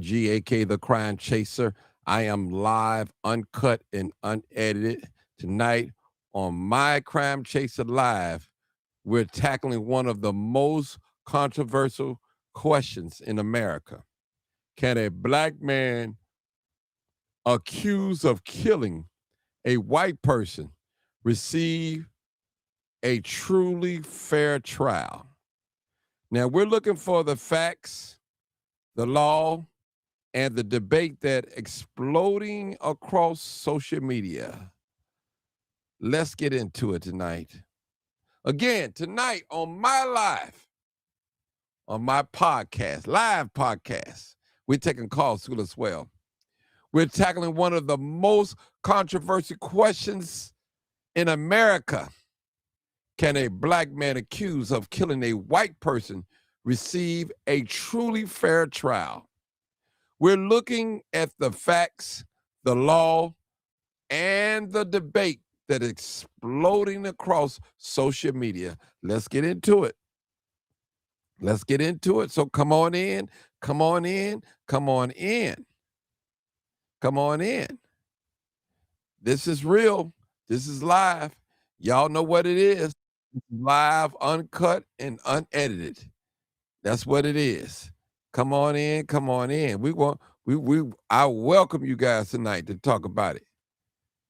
G, aka the Crime Chaser. I am live, uncut, and unedited tonight on My Crime Chaser Live. We're tackling one of the most controversial questions in America. Can a black man accused of killing a white person receive a truly fair trial? Now, we're looking for the facts, the law, and the debate that exploding across social media. Let's get into it tonight. Again, tonight on my live podcast, we're taking calls too as well. We're tackling one of the most controversial questions in America. Can a black man accused of killing a white person receive a truly fair trial? We're looking at the facts, the law, and the debate that is exploding across social media. Let's get into it. Let's get into it. So come on in, come on in, come on in. Come on in. This is real. This is live. Y'all know what it is. Live, uncut, and unedited. That's what it is. Come on in, come on in. I welcome you guys tonight to talk about it.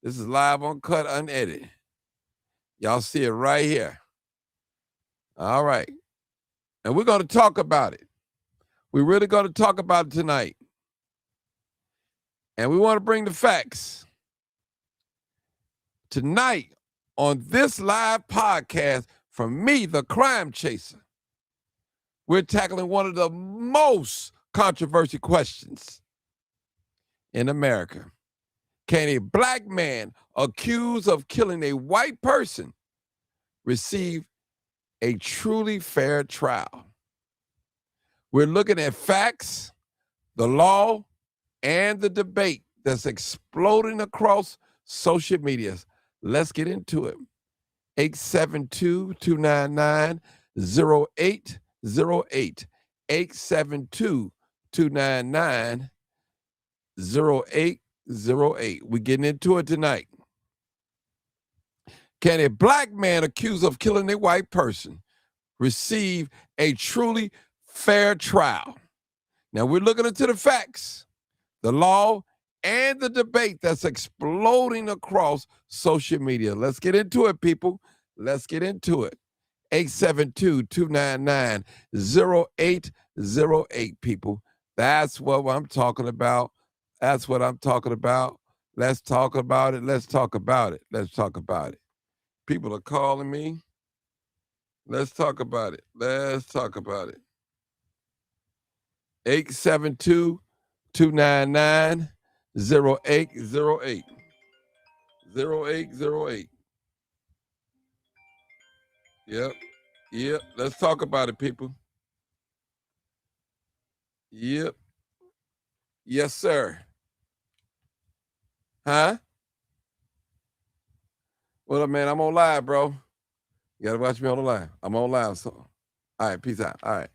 This is live, uncut, unedited. Y'all see it right here. All right. And we're going to talk about it. We're really going to talk about it tonight. And we want to bring the facts. Tonight, on this live podcast from me, the Crime Chaser, we're tackling one of the most controversial questions in America. Can a black man accused of killing a white person receive a truly fair trial? We're looking at facts, the law, and the debate that's exploding across social media. Let's get into it. 872-299-0808. 872-299-0808. We're getting into it tonight. Can a black man accused of killing a white person receive a truly fair trial? Now, we're looking into the facts, the law, and the debate that's exploding across social media. Let's get into it, people. Let's get into it. 872-299-0808, people. That's what I'm talking about. That's what I'm talking about. Let's talk about it. Let's talk about it. Let's talk about it. People are calling me. Let's talk about it. Let's talk about it. 872-299-0808. 0808. Yep. Let's talk about it, people. Yep. Yes, sir. Huh? Well, man, I'm on live, bro. You gotta watch me on the live. I'm on live. So, all right, peace out. All right.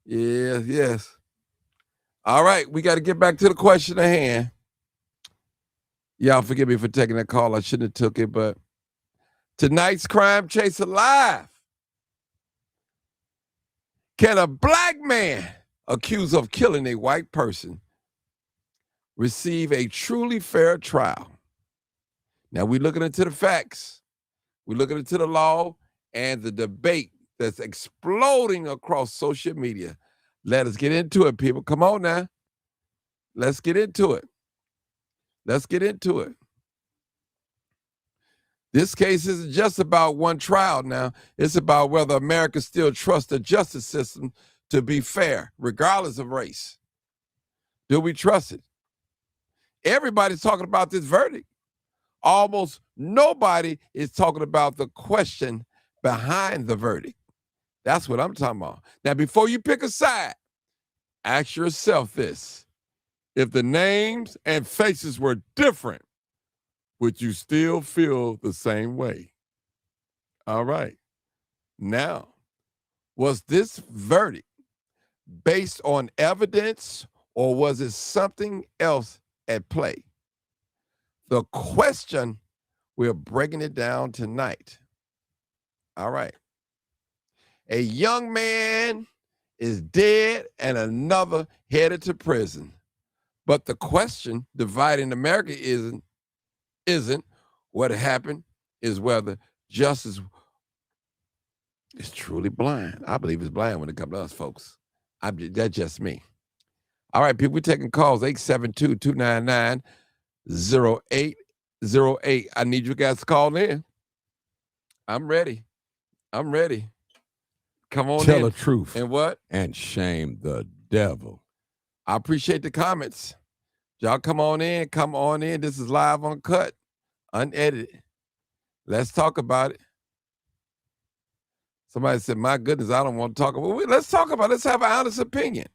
Yes. All right, we got to get back to the question at hand. Y'all forgive me for taking that call. I shouldn't have took it, but tonight's Crime Chaser Live. Can a black man accused of killing a white person receive a truly fair trial? Now, we're looking into the facts. We're looking into the law and the debate that's exploding across social media. Let us get into it, people. Come on now. Let's get into it. Let's get into it. This case isn't just about one trial now. It's about whether America still trusts the justice system to be fair, regardless of race. Do we trust it? Everybody's talking about this verdict. Almost nobody is talking about the question behind the verdict. That's what I'm talking about. Now, before you pick a side, ask yourself this. If the names and faces were different, would you still feel the same way? All right. Now, was this verdict based on evidence or was it something else at play? The question, we're breaking it down tonight. All right. A young man is dead and another headed to prison. But the question dividing America isn't what happened, is whether justice is truly blind. I believe it's blind when it comes to us, folks. That's just me. All right, people, we're taking calls, 872-299-0808. I need you guys to call in. I'm ready. Come on in. Tell the truth. And what? And shame the devil. I appreciate the comments. Y'all come on in. This is live, uncut, unedited. Let's talk about it. Somebody said, my goodness, I don't want to talk about it. Let's talk about it. Let's have an honest opinion.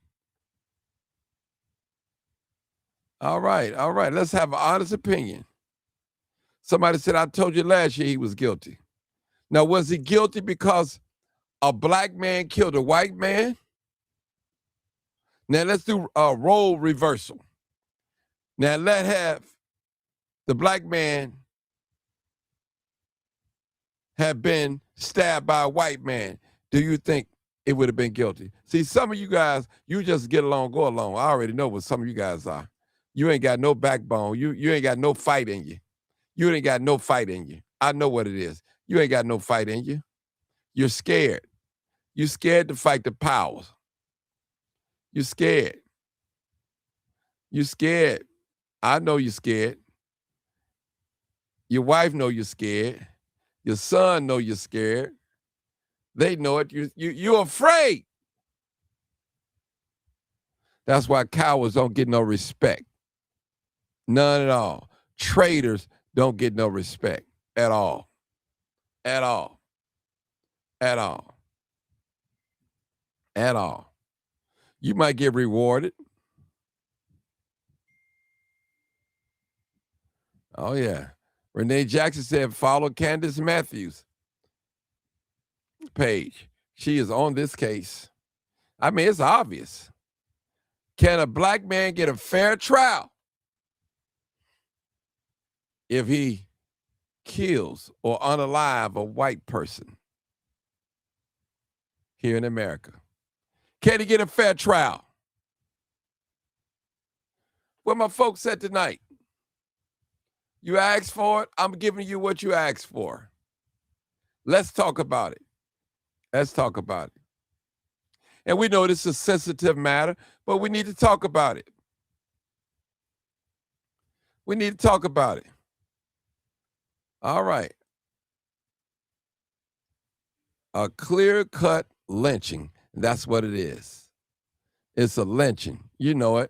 All right. Let's have an honest opinion. Somebody said, I told you last year he was guilty. Now, was he guilty because a black man killed a white man? Now, let's do a role reversal. Now, let's have the black man have been stabbed by a white man. Do you think it would have been guilty? See, some of you guys, you just get along, go along. I already know what some of you guys are. You ain't got no backbone. You ain't got no fight in you. You ain't got no fight in you. I know what it is. You ain't got no fight in you. You're scared. You're scared to fight the powers. You're scared. I know you're scared. Your wife know you're scared. Your son know you're scared. They know it. You're afraid. That's why cowards don't get no respect. None at all. Traitors don't get no respect at all. At all. You might get rewarded. Oh, yeah. Renee Jackson said, follow Candace Matthews page. She is on this case. I mean, it's obvious. Can a black man get a fair trial if he kills or unalive a white person here in America? Can he get a fair trial? What my folks said tonight. You asked for it, I'm giving you what you asked for. Let's talk about it. And we know this is a sensitive matter, but we need to talk about it. All right. A clear-cut lynching. That's what it is. It's a lynching. You know it.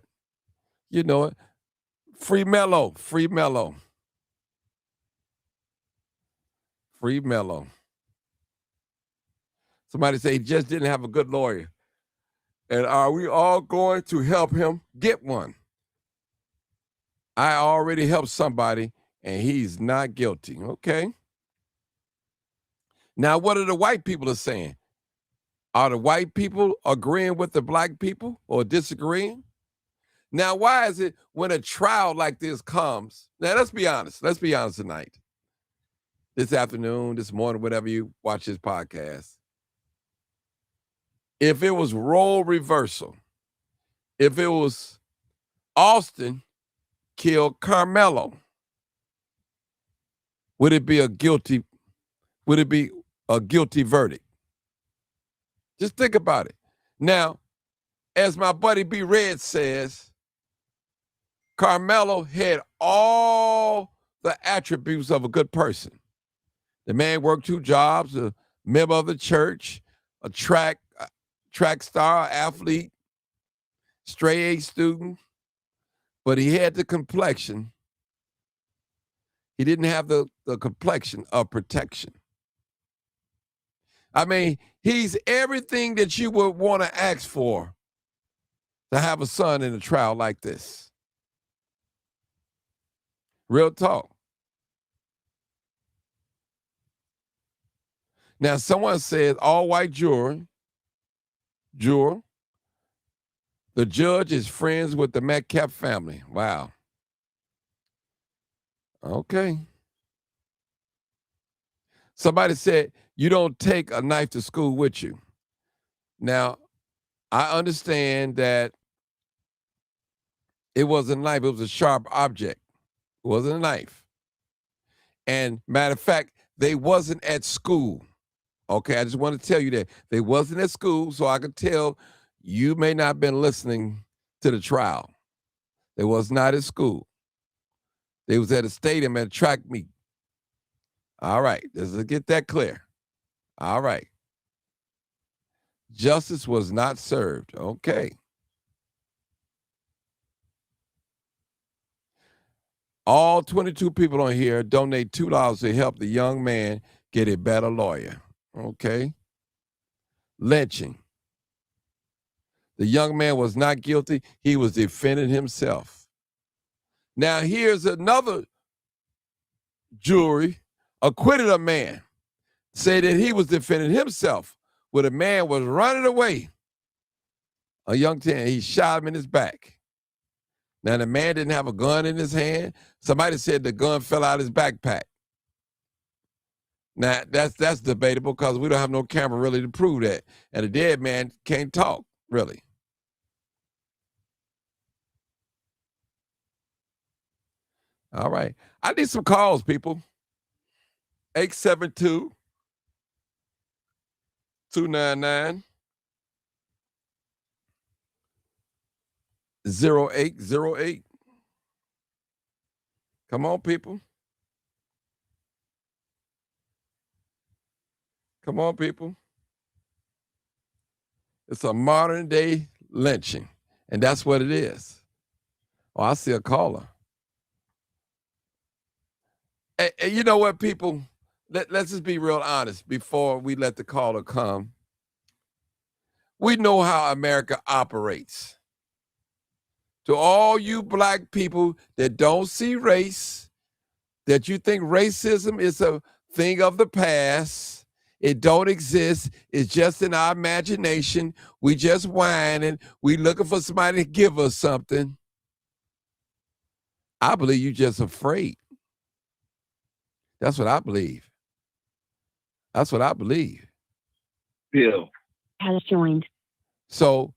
Free Mello. Somebody say he just didn't have a good lawyer. And are we all going to help him get one? I already helped somebody, and he's not guilty. Okay. Now, what are the white people saying? Are the white people agreeing with the black people or disagreeing? Now, why is it when a trial like this comes? Now, let's be honest tonight. This afternoon, this morning, whenever you watch this podcast. If it was role reversal, if it was Austin killed Carmelo, would it be a guilty verdict? Just think about it. Now, as my buddy B. Red says, Carmelo had all the attributes of a good person. The man worked 2 jobs, a member of the church, a track star, athlete, straight A student, but he had the complexion. He didn't have the complexion of protection. I mean, he's everything that you would want to ask for to have a son in a trial like this. Real talk. Now, someone says all white juror The judge is friends with the Metcalf family. Wow. Okay. Somebody said you don't take a knife to school with you. Now, I understand that it wasn't a knife, it was a sharp object. It wasn't a knife. And matter of fact, they wasn't at school. Okay, I just want to tell you that. They wasn't at school, so I could tell you may not have been listening to the trial. They was not at school. They was at a stadium at a track meet. All right, let's get that clear. All right. Justice was not served. Okay. All 22 people on here donate $2 to help the young man get a better lawyer. Okay. Lynching. The young man was not guilty. He was defending himself. Now, here's another jury acquitted a man, say that he was defending himself when a man was running away. A young teen, he shot him in his back. Now, the man didn't have a gun in his hand. Somebody said the gun fell out of his backpack. Now, that's debatable because we don't have no camera really to prove that. And a dead man can't talk, really. All right. I need some calls, people. 872-299-0808. Come on, people. Come on, people. It's a modern day lynching, and that's what it is. Oh, I see a caller. Hey, you know what, people? Let's just be real honest before we let the caller come. We know how America operates. To all you black people that don't see race, that you think racism is a thing of the past, it don't exist, it's just in our imagination, we just whining, we looking for somebody to give us something. I believe you just afraid. That's what I believe. That's what I believe. Bill has joined. So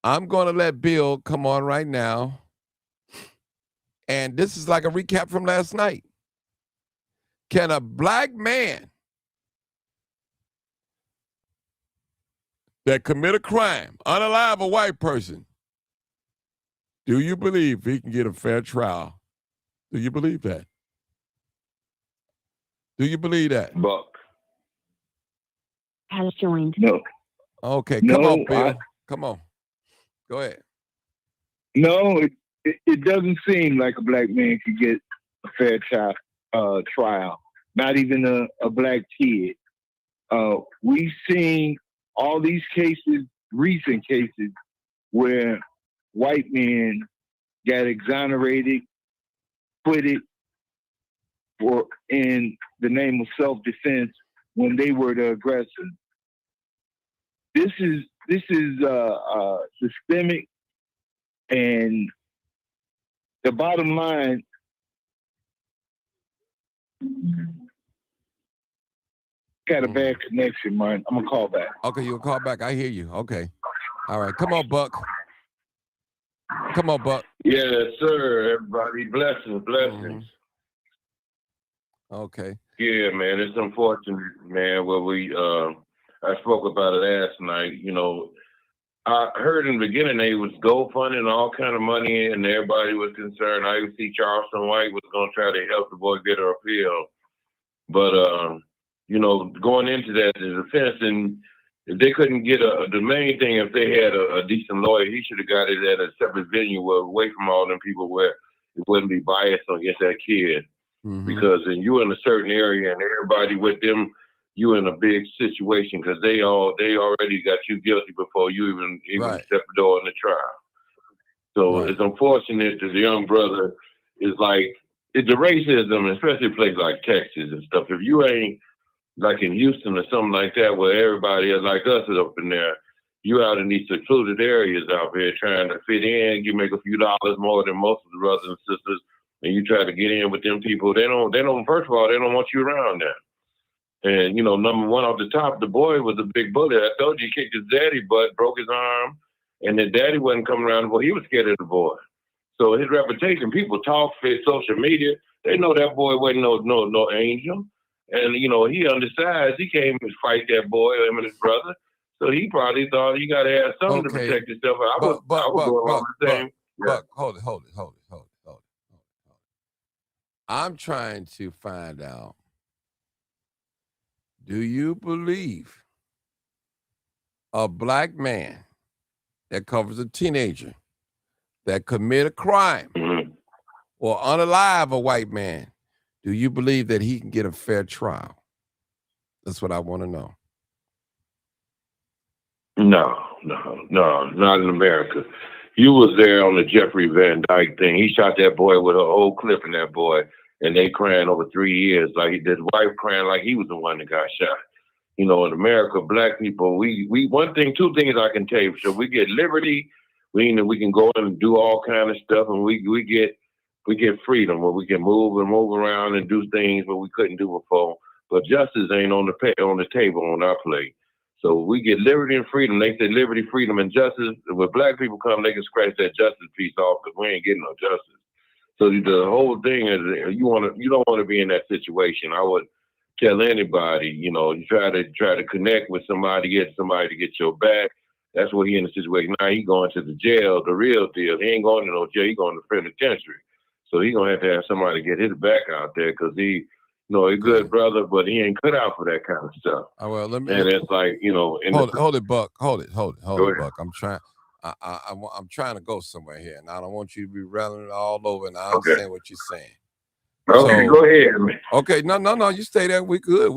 I'm going to let Bill come on right now. And this is like a recap from last night. Can a black man that commit a crime, unalive a white person, do you believe he can get a fair trial? Do you believe that? Do you believe that? Buck has joined. No. Okay, come on, Bill. Come on. Go ahead. No, it doesn't seem like a black man could get a fair trial. Not even a black kid. We've seen all these cases, recent cases, where white men got exonerated, acquitted in the name of self-defense when they were the aggressor. This is systemic, and the bottom line. Got a bad connection, man. I'm gonna call back. Okay, you'll call back. I hear you. Okay. All right. Come on, Buck. Come on, Buck. Yes, sir. Everybody, blessings. Mm-hmm. Okay. Yeah, man. It's unfortunate, man. Where I spoke about it last night. You know, I heard in the beginning they was GoFundMe and all kind of money, and everybody was concerned. I even see Charleston White was gonna try to help the boy get her appeal, but you know, going into that, the defense, and if they couldn't get the main thing, if they had a decent lawyer, he should have got it at a separate venue away from all them people where it wouldn't be biased against that kid. Mm-hmm. Because you in a certain area and everybody with them, you in a big situation because they already got you guilty before you even right. step the door in the trial. So right. It's unfortunate that the young brother is like, it's the racism, especially places like Texas and stuff. If you ain't like in Houston or something like that, where everybody like us is up in there, You out in these secluded areas out here trying to fit in. You make a few dollars more than most of the brothers and sisters, and you try to get in with them people. They don't. First of all, they don't want you around there. And number one off the top, the boy was a big bully. I told you, he kicked his daddy butt, broke his arm, and his daddy wasn't coming around. Well, he was scared of the boy. So his reputation, people talk, social media, they know that boy wasn't no angel. And he undersized. He came to fight that boy, him and his brother. So he probably thought you got to have something to protect yourself. I was going along the same. Buck, hold it. I'm trying to find out, do you believe a black man that covers a teenager that commit a crime or unalive a white man, do you believe that he can get a fair trial? That's what I want to know. No, not in America. You was there on the Jeffrey Van Dyke thing. He shot that boy with a whole clip in that boy, and they crying over 3 years. Like his wife crying like he was the one that got shot. In America, black people, we two things I can tell you. So we get liberty, we can go and do all kind of stuff, and we get freedom where we can move around and do things that we couldn't do before. But justice ain't on the table on our plate. So we get liberty and freedom. They say liberty, freedom, and justice. When black people come, they can scratch that justice piece off because we ain't getting no justice. So the whole thing is you don't want to be in that situation. I would tell anybody, you try to connect with somebody, get somebody to get your back. That's what he in the situation. Now he going to the jail, the real deal. He ain't going to no jail. He going to penitentiary. So he gonna have to have somebody get his back out there because he a good brother, but he ain't cut out for that kind of stuff. Oh, well, let me. And it's like hold it, Buck. Hold it, ahead. Buck. I'm trying. I'm trying to go somewhere here, and I don't want you to be rattling it all over. And I understand what you're saying. Okay, go ahead, man. Okay, no. You stay there. We good.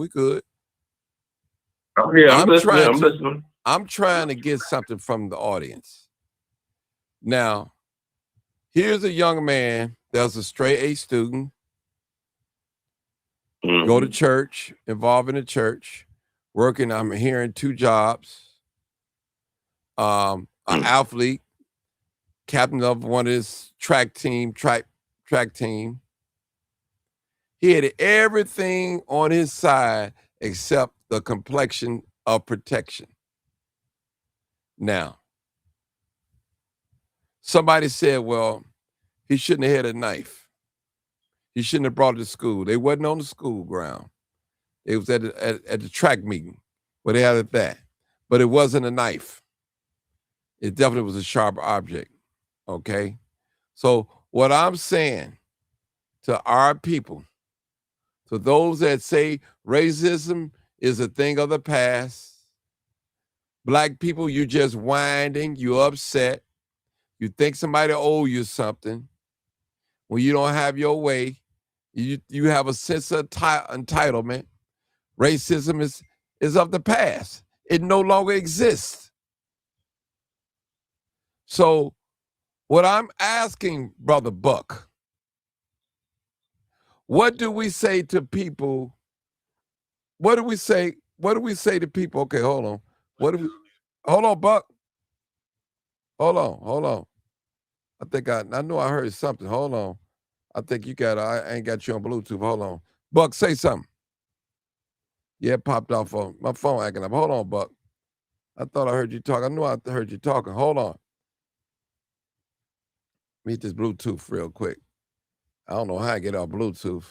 Oh, yeah, I'm listening. I'm trying to get something from the audience. Now, here's a young man that's a straight A student. Go to church, involved in the church, working. I'm hearing 2 jobs. An athlete, captain of one of his track team. He had everything on his side except the complexion of protection. Now, somebody said, well, he shouldn't have had a knife. He shouldn't have brought it to school. They wasn't on the school ground. It was at the track meeting where they had it that. But it wasn't a knife. It definitely was a sharp object, okay? So what I'm saying to our people, to those that say racism is a thing of the past, black people, you're just whining, you're upset, you think somebody owe you something. When you don't have your way, you have a sense of entitlement. Racism is of the past. It no longer exists. So what I'm asking, Brother Buck, what do we say to people? What do we say to people? Okay, hold on. Hold on, Buck. Hold on. I think I know I heard something. Hold on. I think I ain't got you on Bluetooth. Hold on. Buck, say something. Yeah, it popped off on my phone acting up. Hold on, Buck. I thought I heard you talk. I knew I heard you talking. Hold on. Let me hit this Bluetooth real quick. I don't know how I get off Bluetooth.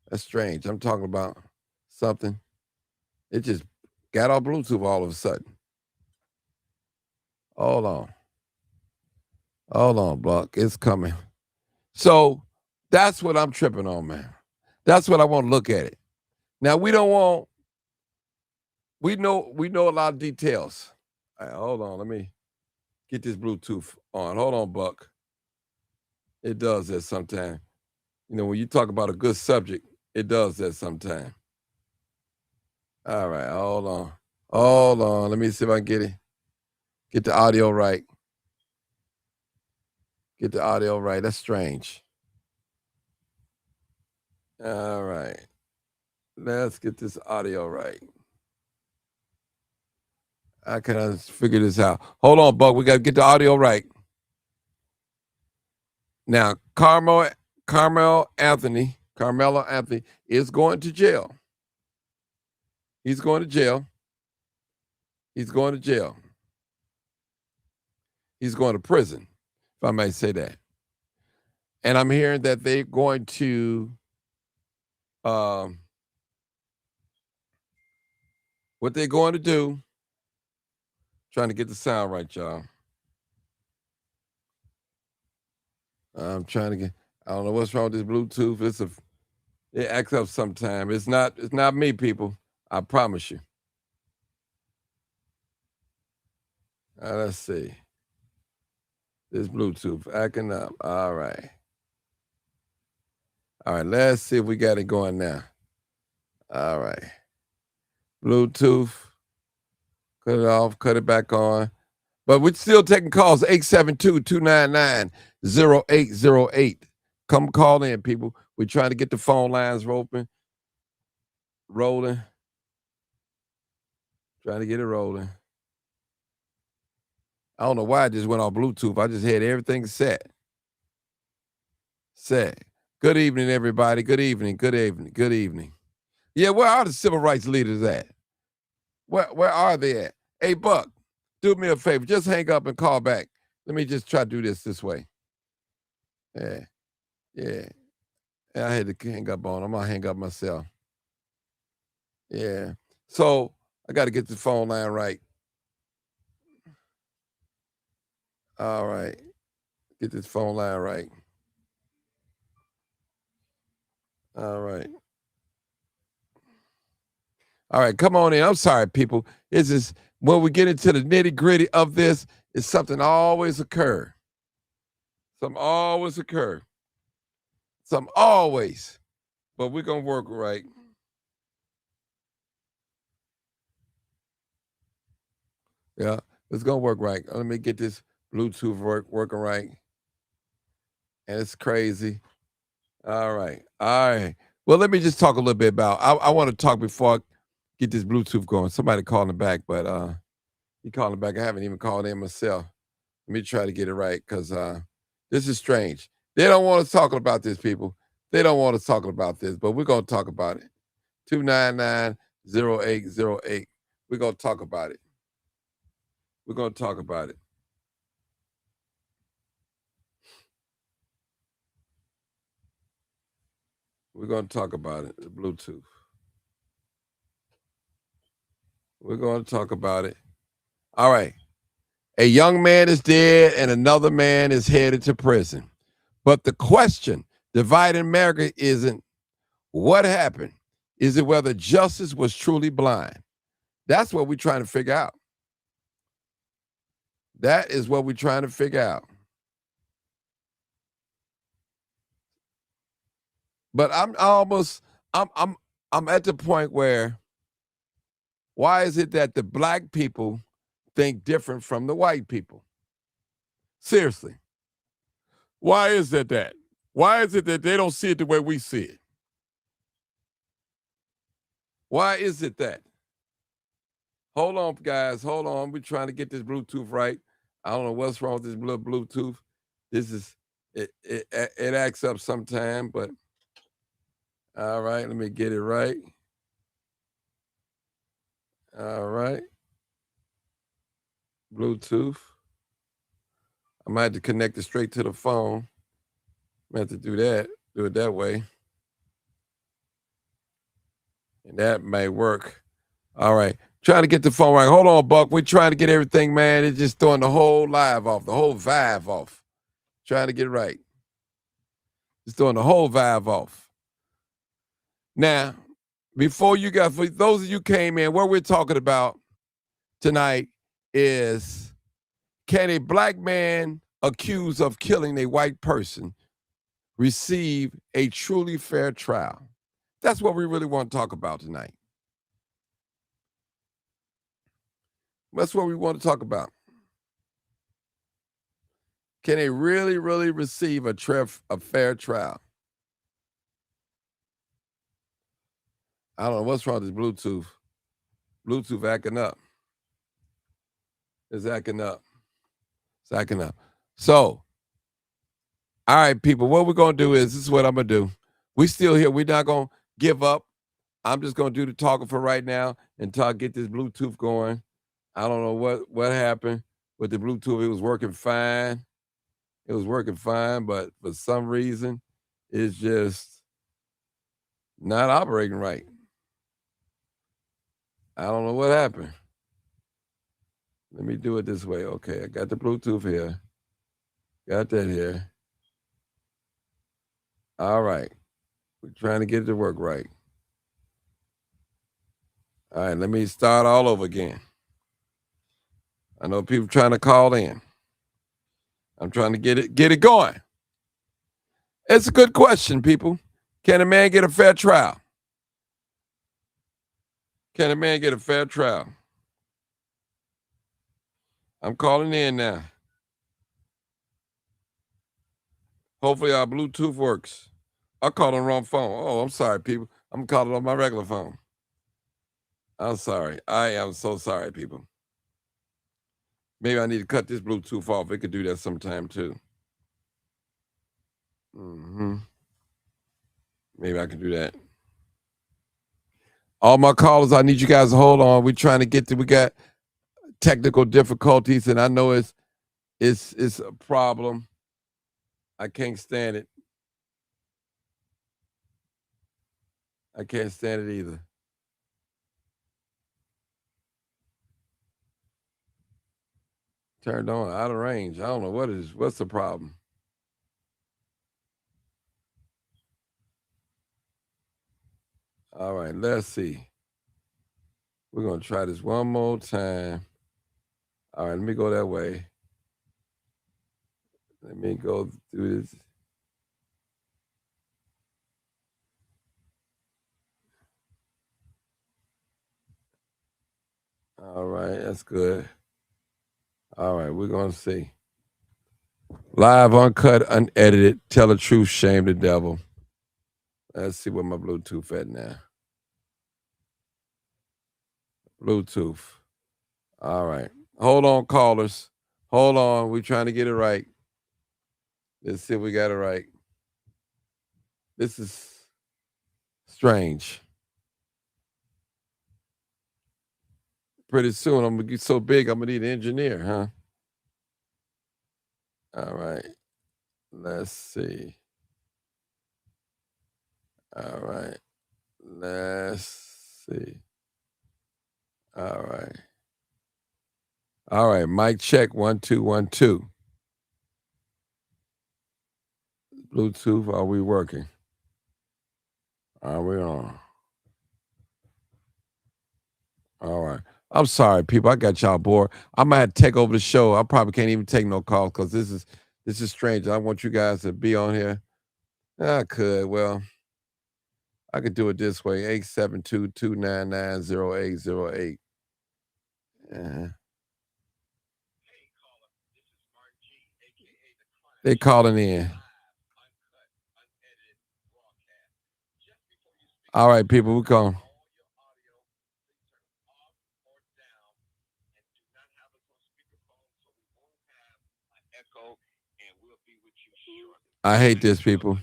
That's strange. I'm talking about something. It just got off Bluetooth all of a sudden. Hold on, Buck. It's coming. So that's what I'm tripping on, man. That's what I want to look at it. Now we know a lot of details. All right, hold on, let me get this Bluetooth on. Hold on, Buck. It does that sometime. When you talk about a good subject, it does that sometime. All right, hold on. Let me see if I can get the audio right. Get the audio right. That's strange. All right. Let's get this audio right. I can figure this out. Hold on, Buck. We got to get the audio right. Now, Carmelo Anthony is going to jail. He's going to jail. He's going to jail. He's going to prison, if I may say that. And I'm hearing that they're going to, what they're going to do, trying to get the sound right, y'all. I'm trying to get, I don't know what's wrong with this Bluetooth. It acts up sometime. It's not me, people. I promise you. Let's see. This Bluetooth acting up. All right. All right, let's see if we got it going now. All right. Bluetooth. Cut it off, cut it back on. But we're still taking calls, 872-299-0808. Come call in, people. We're trying to get the phone lines rolling. Trying to get it rolling. I don't know why I just went off Bluetooth. I just had everything set. Good evening, everybody. Good evening. Yeah, where are the civil rights leaders at? Where are they at? Hey, Buck, do me a favor. Just hang up and call back. Let me just try to do this way. Yeah. I had to hang up on. I'm going to hang up myself. Yeah. So I got to get the phone line right. All right. Get this phone line right. All right. Come on in. I'm sorry, people. It's just when we get into the nitty gritty of this, it's something always occur. Some always. But we're going to work right. Yeah, it's going to work right. Let me get this Bluetooth working right. And it's crazy. All right. Well, let me just talk a little bit about, I want to talk before I get this Bluetooth going. Somebody calling back, but he calling back. I haven't even called in myself. Let me try to get it right because this is strange. They don't want us talking about this, people. They don't want us talking about this, but we're going to talk about it. 299-0808. We're going to talk about it. We're going to talk about it. We're going to talk about it, the Bluetooth. We're going to talk about it. All right. A young man is dead and another man is headed to prison. But the question dividing America isn't what happened. Is it whether justice was truly blind? That's what we're trying to figure out. That is what we're trying to figure out. But I'm at the point where why is it that the black people think different from the white people? Seriously. Why is it that? Why is it that they don't see it the way we see it? Why is it that? Hold on, guys. Hold on. We're trying to get this Bluetooth right. I don't know what's wrong with this Bluetooth. This is, it acts up sometime, but all right, let me get it right. All right. Bluetooth. I might have to connect it straight to the phone. I have to do it that way. And that may work. All right. Trying to get the phone right. Hold on, Buck. We're trying to get everything, man. It's just throwing the whole live off, the whole vibe off. Trying to get it right. Just throwing the whole vibe off. Now, for those of you came in, what we're talking about tonight is, can a black man accused of killing a white person receive a truly fair trial? That's what we really want to talk about tonight. That's what we want to talk about. Can they really, really receive a fair trial? I don't know what's wrong with this Bluetooth. Bluetooth acting up. It's acting up. It's acting up. So, all right, people, what we're going to do is, this is what I'm going to do. We still here. We're not going to give up. I'm just going to do the talking for right now until I get this Bluetooth going. I don't know what happened with the Bluetooth. It was working fine. It was working fine, but for some reason, it's just not operating right. I don't know what happened. Let me do it this way. Okay, I got the Bluetooth here. Got that here. All right. We're trying to get it to work right. All right, let me start all over again. I know people trying to call in. I'm trying to get it going. It's a good question, people. Can a man get a fair trial? Can a man get a fair trial? I'm calling in now. Hopefully our Bluetooth works. I called on the wrong phone. Oh, I'm sorry, people. I'm calling on my regular phone. I'm sorry. I am so sorry, people. Maybe I need to cut this Bluetooth off. It could do that sometime too. Maybe I can do that. All my callers, I need you guys to hold on. We're trying to we got technical difficulties, and I know it's a problem. I can't stand it. I can't stand it either. Turned on, out of range. I don't know what's the problem. All right, let's see. We're going to try this one more time. All right, let me go that way. Let me go through this. All right, that's good. All right, we're going to see. Live, uncut, unedited, tell the truth, shame the devil. Let's see where my Bluetooth at now. Bluetooth. All right. Hold on, callers. Hold on. We're trying to get it right. Let's see if we got it right. This is strange. Pretty soon, I'm going to get so big, I'm going to need an engineer, huh? All right. Let's see. All right. Let's see. All right. All right. Mic check 1 2 1 2. Bluetooth, are we working? Are we on? All right. I'm sorry, people. I got y'all bored. I might have to take over the show. I probably can't even take no calls because this is strange. I want you guys to be on here. I could. Well, I could do it this way. 872-299-0808. They calling in. All right, people, we come. I hate this, people.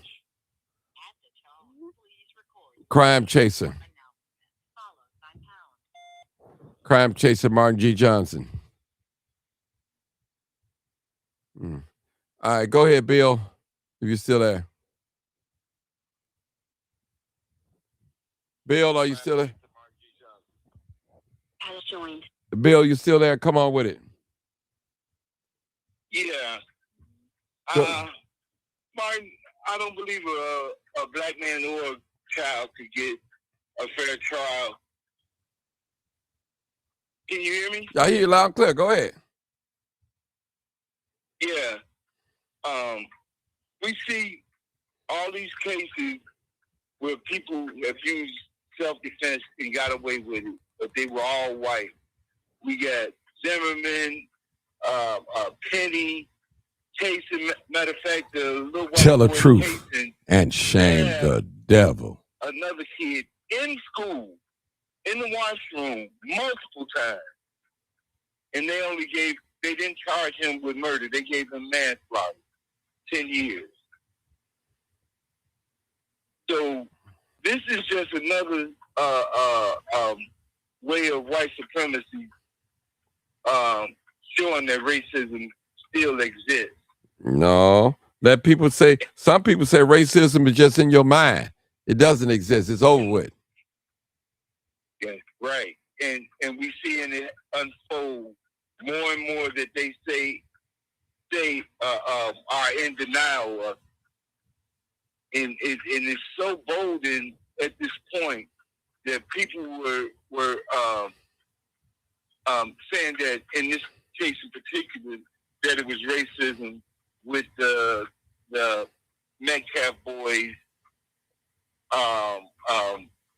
Crime Chaser. Crime Chaser Martin G. Johnson. All right, go ahead, Bill, if you're still there. Bill, are you still there? Has joined. Bill, you still there? Come on with it. Yeah. Martin, I don't believe a black man or a child could get a fair trial. Can you hear me? I hear you loud and clear. Go ahead. Yeah. We see all these cases where people have used self-defense and got away with it, but they were all white. We got Zimmerman, Penny, Taysom. Matter of fact, the little white Tell the boy truth Taysom, and shame the devil. another kid, in school, in the washroom, multiple times. and they didn't charge him with murder. They gave him manslaughter, 10 years. So this is just another way of white supremacy showing that racism still exists. No. Some people say racism is just in your mind. It doesn't exist. It's over with. Yeah, right. And we seeing it unfold more and more that they say are in denial of. And it's so bolden at this point that people were saying that in this case in particular that it was racism with the Metcalf boys,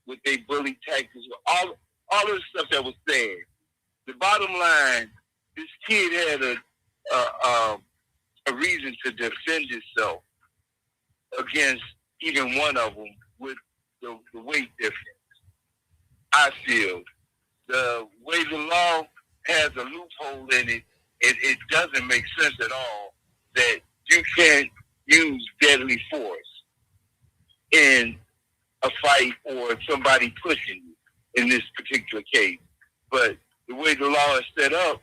with their bully tactics, all of the stuff that was said. The bottom line, this kid had a reason to defend himself against even one of them with the weight difference. I feel the way the law has a loophole in it, it doesn't make sense at all that you can't use deadly force in a fight or somebody pushing you in this particular case. But the way the law is set up,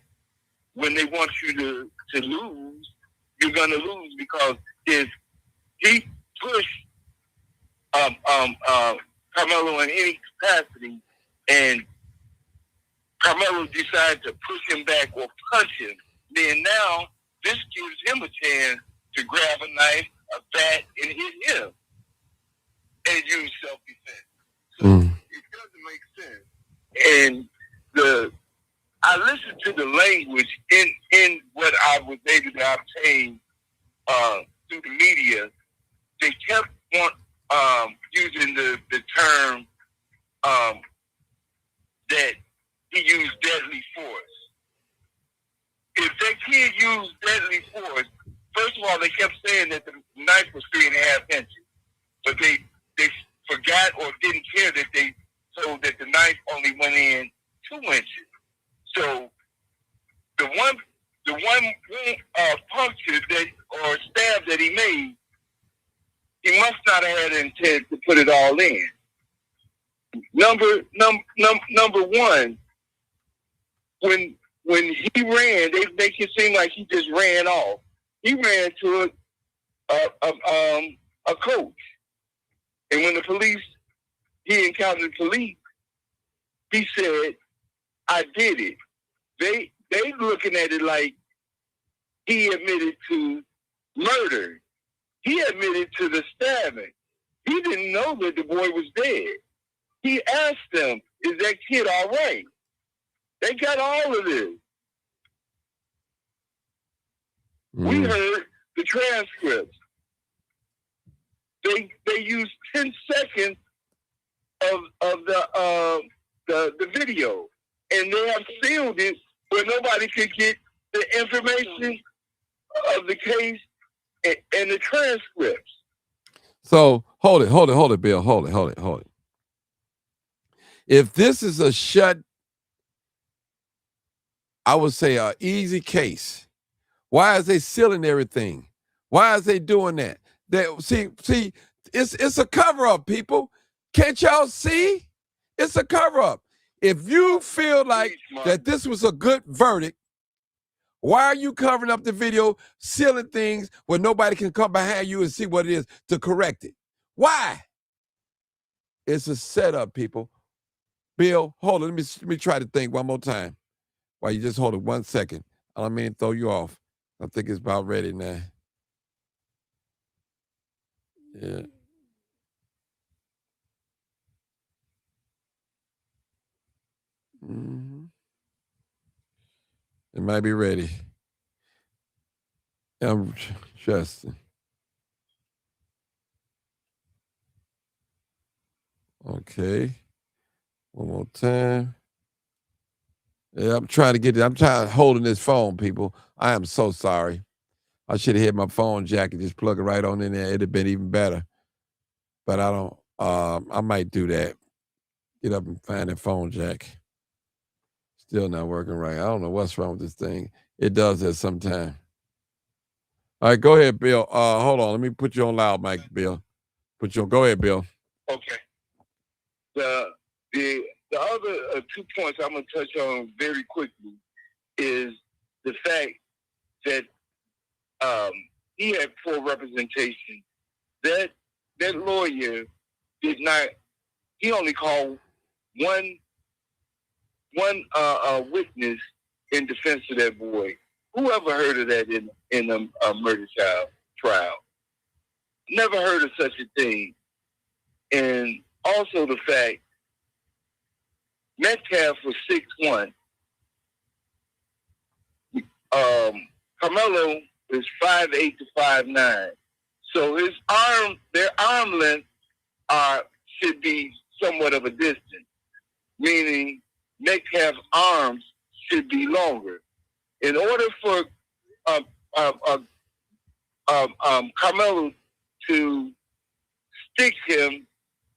when they want you to lose, you're going to lose, because if he pushed Carmelo in any capacity and Carmelo decided to push him back or punch him, then now this gives him a chance to grab a knife, a bat, and hit him and use self-defense. So it doesn't make sense. And I listened to the language in what I was able to obtain through the media. They kept using the term that he used deadly force. If that kid used deadly force, first of all, they kept saying that the knife was 3.5 inches, but they forgot or didn't care that they told that the knife only went in 2 inches. So the one puncture or stab that he made, he must not have had intent to put it all in. Number one, when he ran, they make it seem like he just ran off. He ran to a coach, and when he encountered the police, he said, "I did it." They looking at it like he admitted to murder. He admitted to the stabbing. He didn't know that the boy was dead. He asked them, "Is that kid all right?" They got all of this. We heard the transcripts. They used 10 seconds of the video, and they have sealed it where nobody could get the information of the case and the transcripts. So hold it, Bill. Hold it. If this is a shut, I would say an easy case, why is they sealing everything? Why is they doing that? See, it's a cover-up, people. Can't y'all see? It's a cover-up. If you feel like that this was a good verdict, why are you covering up the video, sealing things where nobody can come behind you and see what it is to correct it? Why? It's a setup, people. Bill, hold it. Let me try to think one more time. While you just hold it 1 second. I don't mean to throw you off. I think it's about ready now. Yeah. It might be ready. I'm Justin. Okay. One more time. Yeah, I'm trying to get it. I'm trying holding this phone, people. I am so sorry. I should have hit my phone jack and just plug it right on in there. It'd have been even better. But I don't. I might do that. Get up and find that phone jack. Still not working right. I don't know what's wrong with this thing. It does that sometime. All right, go ahead, Bill. Hold on. Let me put you on loud, Mike, Bill. Go ahead, Bill. Okay. The other 2 points I'm gonna touch on very quickly is the fact that he had poor representation. That lawyer did not. He only called one witness in defense of that boy. Who ever heard of that in a murder trial? Never heard of such a thing. And also the fact Metcalf was 6'1". Carmelo is 5'8" to 5'9". So their arm length should be somewhat of a distance, meaning Metcalf's arms should be longer. In order for Carmelo to stick him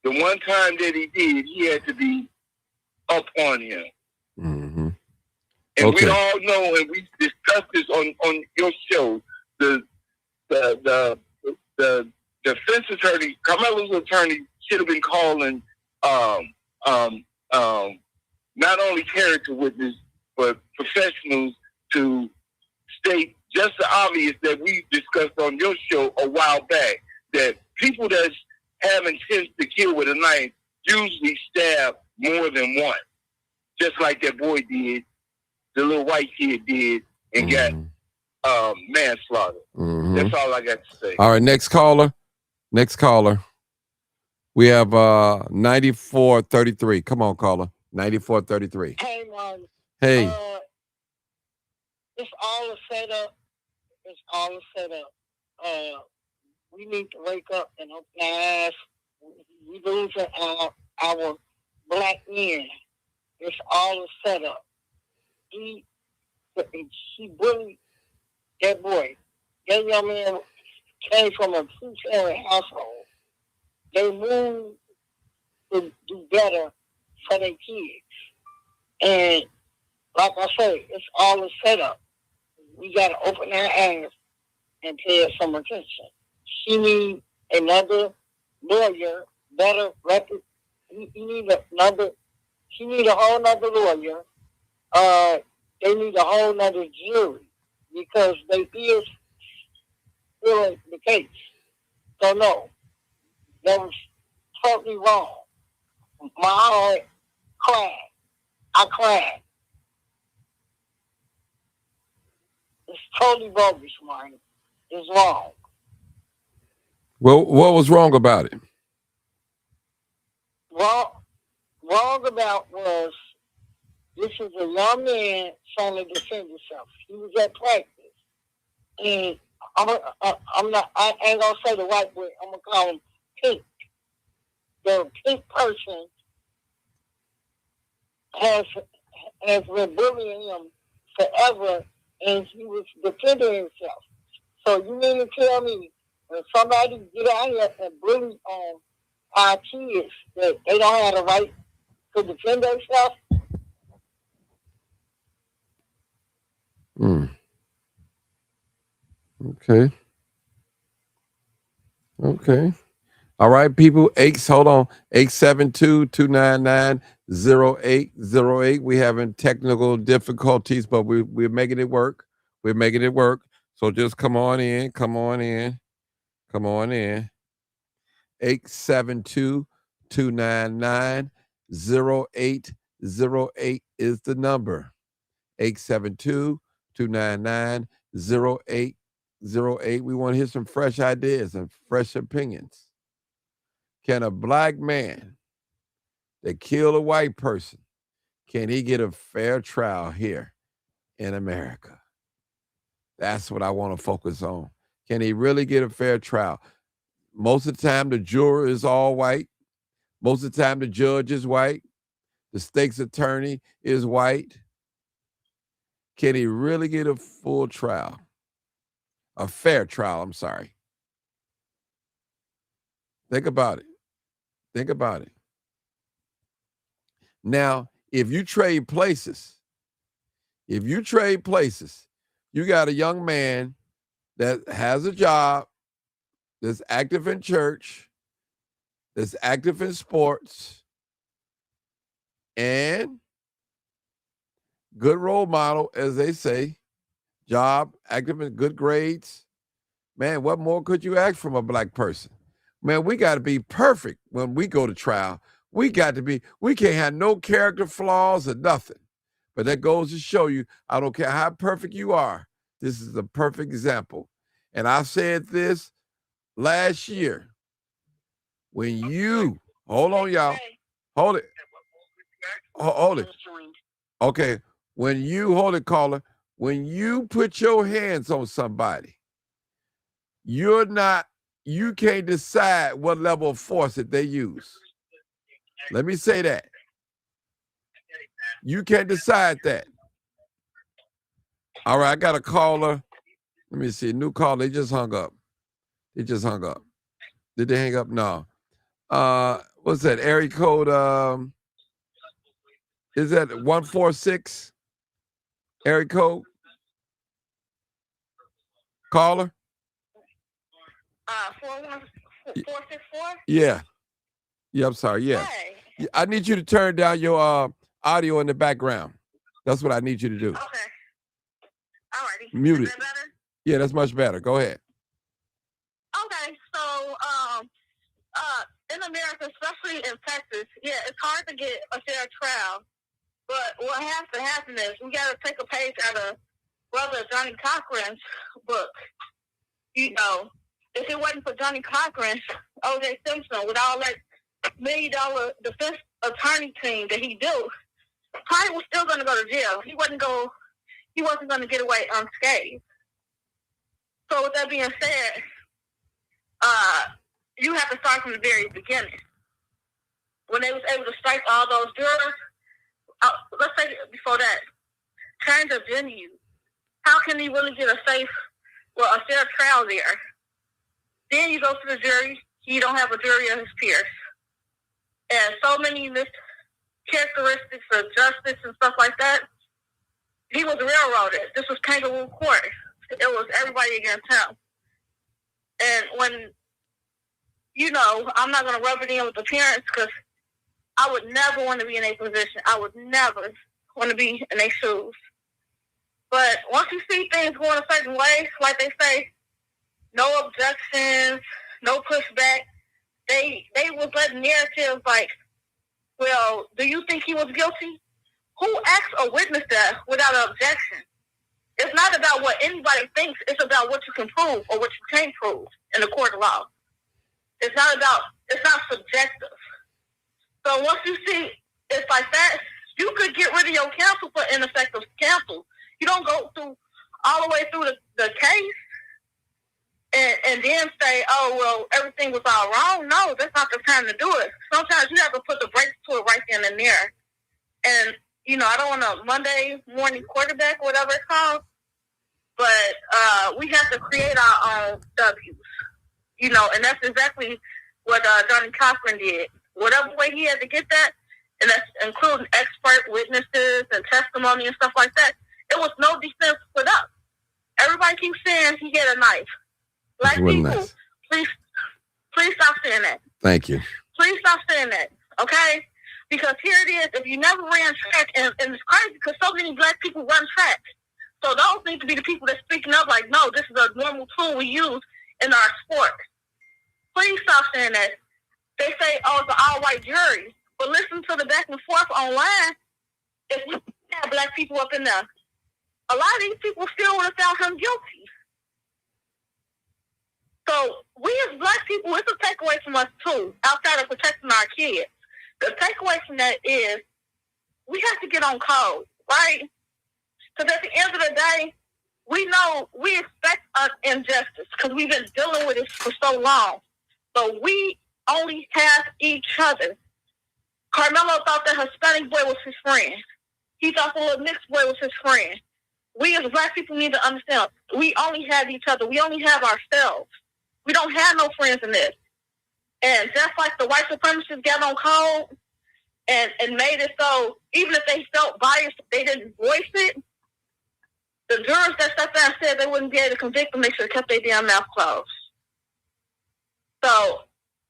the one time that he did, he had to be up on him. Mm-hmm. And Okay. we all know, and we discussed this on your show, the defense attorney, Carmelo's attorney, should have been calling not only character witness, but professionals to state just the obvious that we discussed on your show a while back, that people that's having intent to kill with a knife usually stab more than one, just like that boy did, the little white kid did, and got manslaughter. Mm-hmm. That's all I got to say. All right, next caller. We have 9433. Come on, caller. 9433. Hey, man. Hey. It's all a setup. We need to wake up and open our eyes. We losing our black men. It's all a setup. She bullied that boy. That young man came from a two-family household. They moved to do better for their kids. And like I say, it's all a setup. We got to open our eyes and pay her some attention. She needs another lawyer, better record. She need a whole nother lawyer. They need a whole nother jury because they is still the case. So no, that was totally wrong. My heart cried. I cried. It's totally bogus, man. It's wrong. Well, what was wrong about it? Wrong about was this is a young man trying to defend himself. He was at practice, and I ain't gonna say the white boy. I'm gonna call him Pink. The pink person has been bullying him forever, and he was defending himself. So you mean to tell me when somebody get out here and bully on our kids that they don't have the right to defend themselves? Okay. All right, people. Hold on. 872-299-0808. We having technical difficulties, but we're making it work. So just come on in. 872-299-0808 is the number. 872-299-0808. We want to hear some fresh ideas and fresh opinions. Can a black man that killed a white person, can he get a fair trial here in America? That's what I want to focus on. Can he really get a fair trial? Most of the time, the juror is all white. Most of the time, the judge is white. The state's attorney is white. Can he really get a full trial? A fair trial, I'm sorry. Think about it. Now, if you trade places, If you trade places, you got a young man that has a job, that's active in church, that's active in sports, and good role model, as they say, job, active in good grades. Man, what more could you ask from a black person? Man, we got to be perfect when we go to trial. We can't have no character flaws or nothing. But that goes to show you, I don't care how perfect you are, this is a perfect example. And I said this last year. When you, hold on, y'all. Hold it. Hold it. Okay. When you, hold it, caller, when you put your hands on somebody, you can't decide what level of force that they use. Let me say that. You can't decide that. All right, I got a caller. Let me see. New caller. They just hung up. Did they hang up? No. What's that? Area code, is that 146? Area code? Caller? 464? Yeah. Yeah, I'm sorry. Yeah. Hey. I need you to turn down your audio in the background. That's what I need you to do. Okay. All righty. Mute Is it. that better? Yeah, that's much better. Go ahead. Okay. So, in America, especially in Texas, yeah, it's hard to get a fair trial. But what has to happen is we got to take a page out of Brother Johnny Cochran's book. You know, if it wasn't for Johnny Cochran, O.J. Simpson, with all that $1 million defense attorney team that he built, probably was still going to go to jail. He wasn't going to get away unscathed. So with that being said, you have to start from the very beginning. When they was able to strike all those jurors, let's say before that, change of venue. How can you really get a fair trial there? Then you go to the jury, you don't have a jury of his peers. And so many characteristics of justice and stuff like that, he was railroaded. This was kangaroo court. It was everybody against him. And when, I'm not going to rub it in with the parents because I would never want to be in a position. I would never want to be in their shoes. But once you see things going a certain way, like they say, no objections, no pushback, they was letting narratives like, well, do you think he was guilty? Who asks a witness that without an objection? It's not about what anybody thinks. It's about what you can prove or what you can't prove in the court of law. It's not subjective. So once you see it's like that, you could get rid of your counsel for ineffective counsel. You don't go through all the way through the case and then say, oh, well, everything was all wrong. No, that's not the time to do it. Sometimes you have to put the brakes to it right then and there. And, I don't want to Monday morning quarterback, whatever it's called, but we have to create our own W's, and that's exactly what Johnny Cochran did. Whatever way he had to get that, and that's including expert witnesses and testimony and stuff like that, it was no defense put up. Everybody keeps saying he had a knife. Black people, nice. please stop saying that. Thank you. Please stop saying that, okay? Because here it is, if you never ran track, and it's crazy because so many black people run track. So those need to be the people that's speaking up like, no, this is a normal tool we use in our sport. Please stop saying that. They say, oh, it's an all-white jury. But listen to the back and forth online. If we had black people up in there, a lot of these people still would have found him guilty. So we as black people, it's a takeaway from us too, outside of protecting our kids. The takeaway from that is we have to get on code, right? Because at the end of the day, we know we expect injustice because we've been dealing with it for so long. But we only have each other. Carmelo thought the Hispanic boy was his friend. He thought the little mixed boy was his friend. We as black people need to understand, we only have each other. We only have ourselves. We don't have no friends in this. And just like the white supremacists got on code and made it so even if they felt biased, they didn't voice it, the jurors that sat there and said they wouldn't be able to convict them, they should have kept their damn mouth closed. So,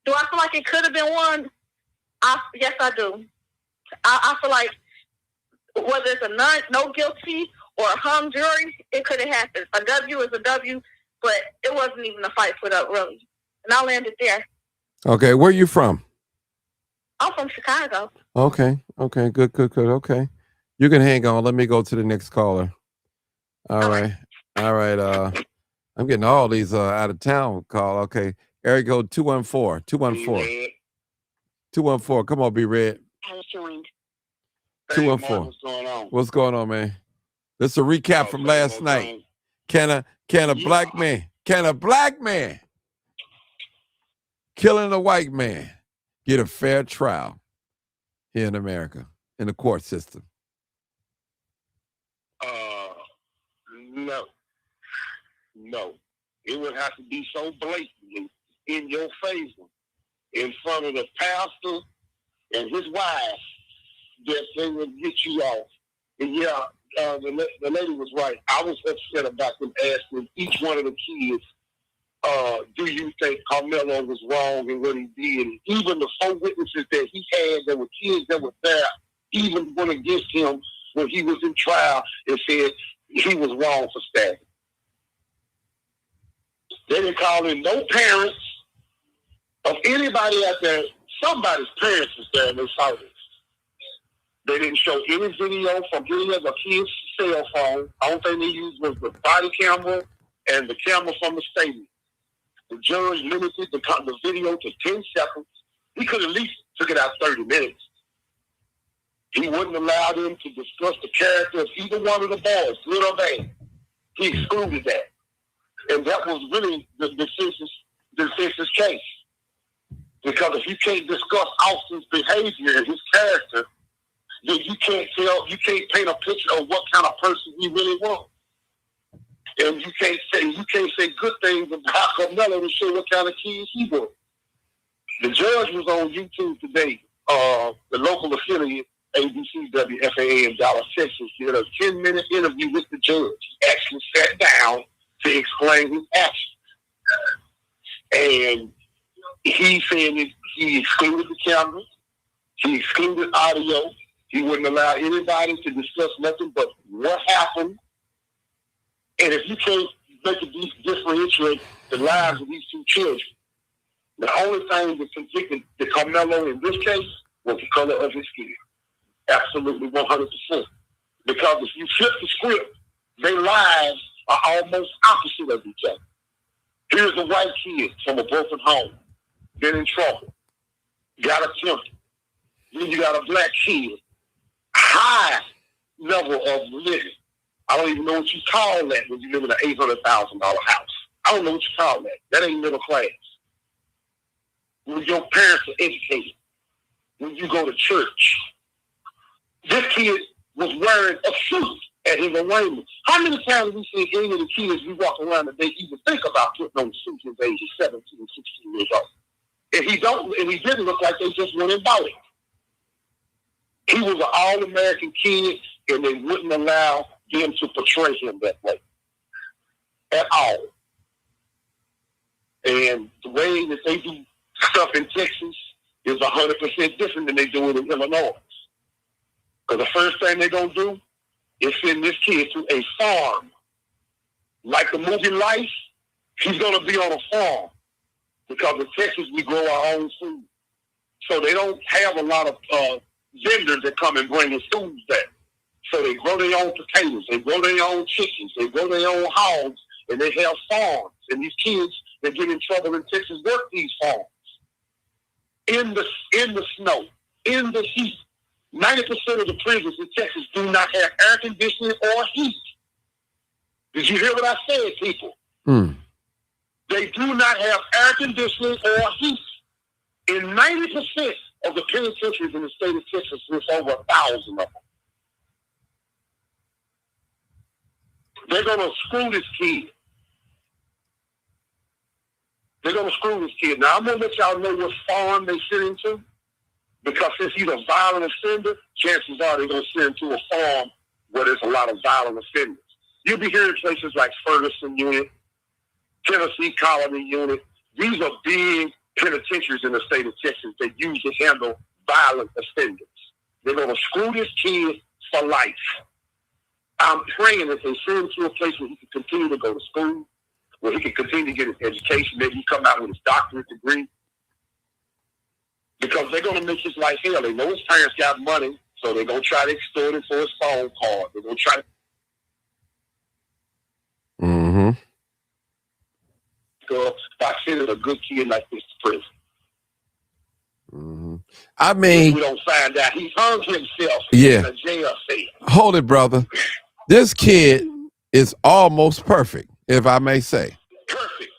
do I feel like it could have been won? Yes, I do. I feel like whether it's a no guilty or a hung jury, it could have happened. A W is a W, but it wasn't even a fight put up, really. And I landed there. Okay, where are you from? I'm from Chicago. Okay, good. Okay. You can hang on. Let me go to the next caller. All right. I'm getting all these out of town call. Okay. Area code 214. 214. Come on, be red. I was joined. 214. What's going on? What's going on, man? This is a recap from last night. Can a black man killing a white man get a fair trial here in America in the court system? No. It would have to be so blatantly in your favor, in front of the pastor and his wife, that they would get you off. And the lady was right. I was upset about them asking each one of the kids, do you think Carmelo was wrong in what he did? And even the 4 witnesses that he had, there were kids that were there, even went against him when he was in trial and said he was wrong for stabbing. They didn't call in no parents of anybody out there. Somebody's parents was there and they saw this. They didn't show any video from any of the kids' cell phone. The only thing they used was the body camera and the camera from the stadium. The judge limited the video to 10 seconds. He could at least took it out 30 minutes. He wouldn't allow them to discuss the character of either one of the boys, good or bad. He excluded that. And that was really the defense's case. Because if you can't discuss Austin's behavior and his character, then you can't paint a picture of what kind of person he really was. And you can't say good things about Carmelo to show what kind of kid he was. The judge was on YouTube today. The local affiliate, ABC WFAA in Dallas, Texas, did a 10-minute interview with the judge. He actually sat down to explain his actions. And he said that he excluded the cameras, he excluded audio, he wouldn't allow anybody to discuss nothing but what happened. And if you can't make a differentiate the lives of these two children, the only thing that convicted the Carmelo in this case was the color of his skin. Absolutely 100%. Because if you flip the script, their lives are almost opposite of each other. Here's a white kid from a broken home, been in trouble, got attempted. Then you got a black kid, high level of living. I don't even know what you call that when you live in an $800,000 house. I don't know what you call that. That ain't middle class. When your parents are educated, when you go to church. This kid was wearing a suit at his arraignment. How many times have we seen any of the kids we walk around today even think about putting on suits at the age of 17 and 16 years old? And he didn't look like they just went and bought it. He was an all-American kid, and they wouldn't allow them to portray him that way at all. And the way that they do stuff in Texas is 100% different than they do it in Illinois. Because the first thing they're going to do is send this kid to a farm. Like the movie Life, he's going to be on a farm. Because in Texas, we grow our own food. So they don't have a lot of vendors that come and bring us food there. So they grow their own potatoes, they grow their own chickens, they grow their own hogs, and they have farms. And these kids that get in trouble in Texas work these farms. In the snow, in the heat. 90% of the prisons in Texas do not have air conditioning or heat. Did you hear what I said, people? They do not have air conditioning or heat. In 90% of the penitentiaries in the state of Texas, there's over 1,000 of them. They're going to screw this kid. They're going to screw this kid. Now, I'm going to let y'all know what farm they sent him to. Because since he's a violent offender, chances are they're going to send him to a farm where there's a lot of violent offenders. You'll be hearing places like Ferguson Unit, Tennessee Colony Unit. These are big penitentiaries in the state of Texas that use to handle violent offenders. They're going to screw this kid for life. I'm praying that they send him to a place where he can continue to go to school, where he can continue to get his education, maybe he come out with his doctorate degree. Because they're going to make his life hell. They know his parents got money, so they're going to try to extort him for his phone card. They're going to try to... Mm-hmm. By sending a good kid like this to prison. Mm-hmm. I mean, we don't find out he hung himself yeah. in a jail cell. Hold it, brother. This kid is almost perfect, if I may say. Perfect.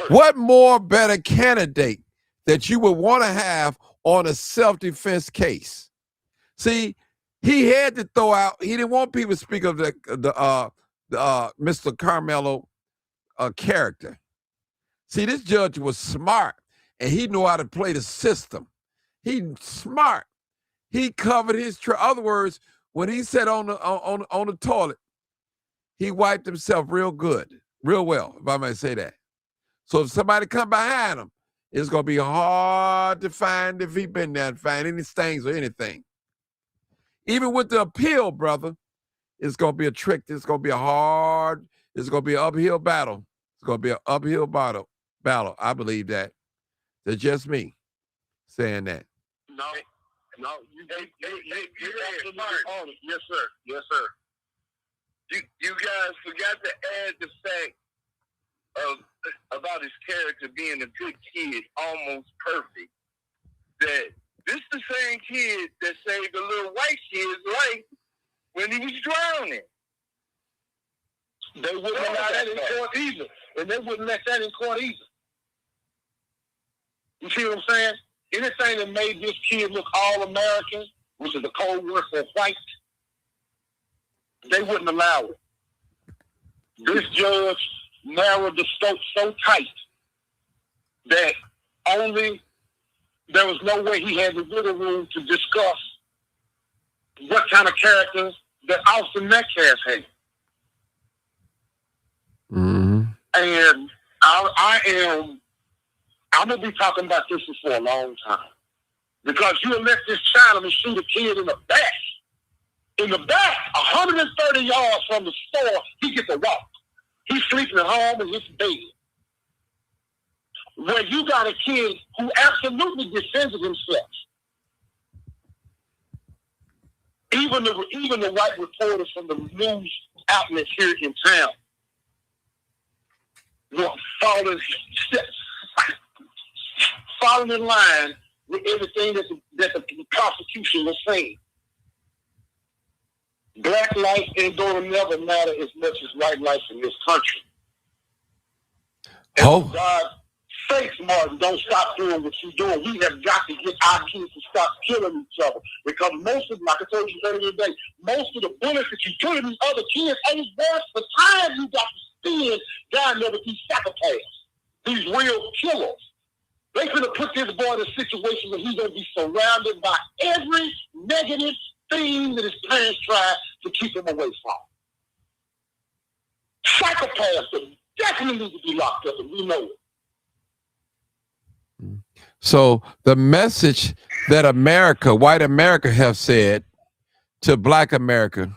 What more better candidate that you would want to have on a self-defense case? See, he had to throw out. He didn't want people to speak of the Mr. Carmelo character. See, this judge was smart, and he knew how to play the system. He smart. He covered his other words, when he sat on the toilet, he wiped himself real good, real well, if I may say that. So if somebody come behind him, it's gonna be hard to find if he been there and find any stains or anything. Even with the appeal, brother, it's gonna be a trick. It's gonna be it's gonna be an uphill battle. It's gonna be an uphill battle. I believe that. That's just me saying that. No, you yes, sir. Yes, sir. You guys forgot to add the fact about his character being a good kid, almost perfect. That this is the same kid that saved the little white kid's life when he was drowning. They wouldn't allow that in court either. And they wouldn't let that in court either. You see what I'm saying? Anything that made this kid look all-American, which is the code word for white, they wouldn't allow it. This judge narrowed the scope so tight that there was no way he had the wiggle room to discuss what kind of character that Austin Metcalf had. Mm-hmm. And I'm going to be talking about this for a long time. Because you let this Chinaman shoot a kid in the back. In the back, 130 yards from the store, he gets a walk. He's sleeping at home in his bed. Where you got a kid who absolutely defended himself. Even the white reporters from the news outlets here in town were falling in line with everything that the prosecution was saying. Black life ain't going to never matter as much as white life in this country. And for God's sakes, Martin, don't stop doing what you're doing. We have got to get our kids to stop killing each other. Because most of them, like I told you earlier today, most of the bullets that you kill these other kids ain't worth the time you got to spend down there with these psychopaths, these real killers. They're going to put this boy in a situation where he's going to be surrounded by every negative thing that his parents tried to keep him away from. Psychopaths definitely need to be locked up, and we know it. So the message that white America have said to black America,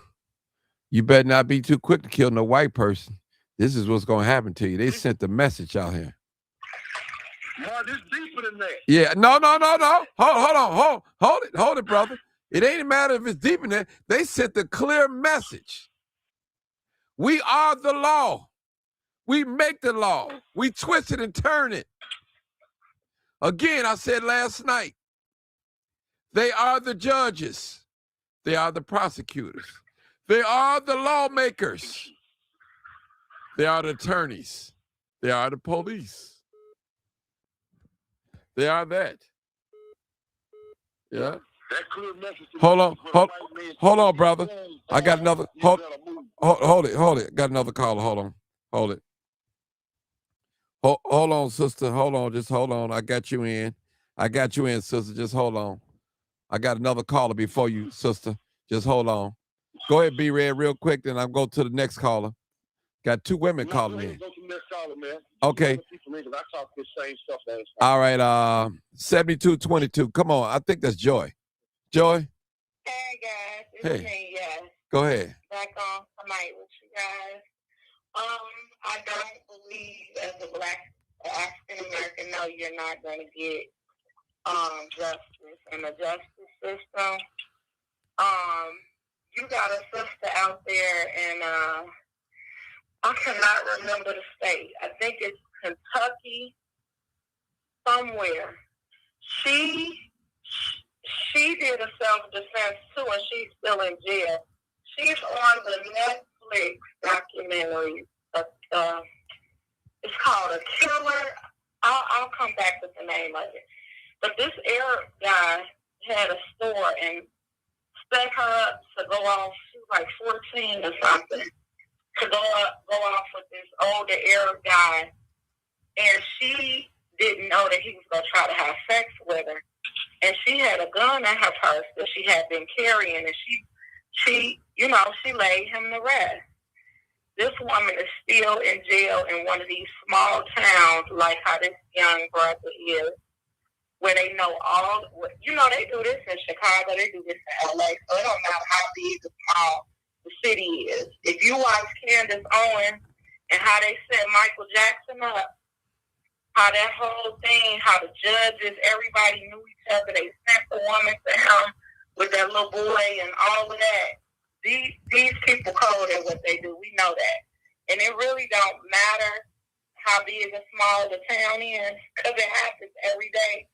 you better not be too quick to kill no white person. This is what's going to happen to you. They sent the message out here. Mark, it's deeper than that. Yeah, no. Hold it, brother. It ain't matter if it's deeper than that. They sent the clear message. We are the law. We make the law. We twist it and turn it. Again, I said last night, they are the judges. They are the prosecutors. They are the lawmakers. They are the attorneys. They are the police. They are that. Yeah. That clear message. Hold on, brother. I got another. Hold it. Got another caller. Hold it. Hold on, sister. Hold on. Just hold on. I got you in, sister. Just hold on. I got another caller before you, sister. Just hold on. Go ahead, B-Red, real quick, then I'll go to the next caller. Got 2 women calling in. Go to the next caller, man. Okay. I talk this same stuff last time. All right, 7222. Come on. I think that's Joy. Joy? Hey, guys. It's Hey. me, yes. Go ahead. Back on tonight with you guys. I don't believe as a black African American, no, you're not going to get justice in the justice system. You got a sister out there, and I cannot remember the state. I think it's Kentucky, somewhere. She did a self-defense too, and she's still in jail. She's on the Netflix documentary. It's called A Killer. I'll come back with the name of it. But this Arab guy had a store and set her up to go off. She was like 14 or something. To go off with this older Arab guy. And she didn't know that he was going to try to have sex with her. And she had a gun in her purse that she had been carrying. And she laid him to rest. This woman is still in jail in one of these small towns, like how this young brother is, where they know they do this in Chicago, they do this in LA, so it don't matter how big or small the city is. If you watch Candace Owens and how they set Michael Jackson up, how that whole thing, how the judges, everybody knew each other, they sent the woman to him with that little boy and all of that. These people code at what they do. We know that. And it really don't matter how big or small the town is, because it happens every day.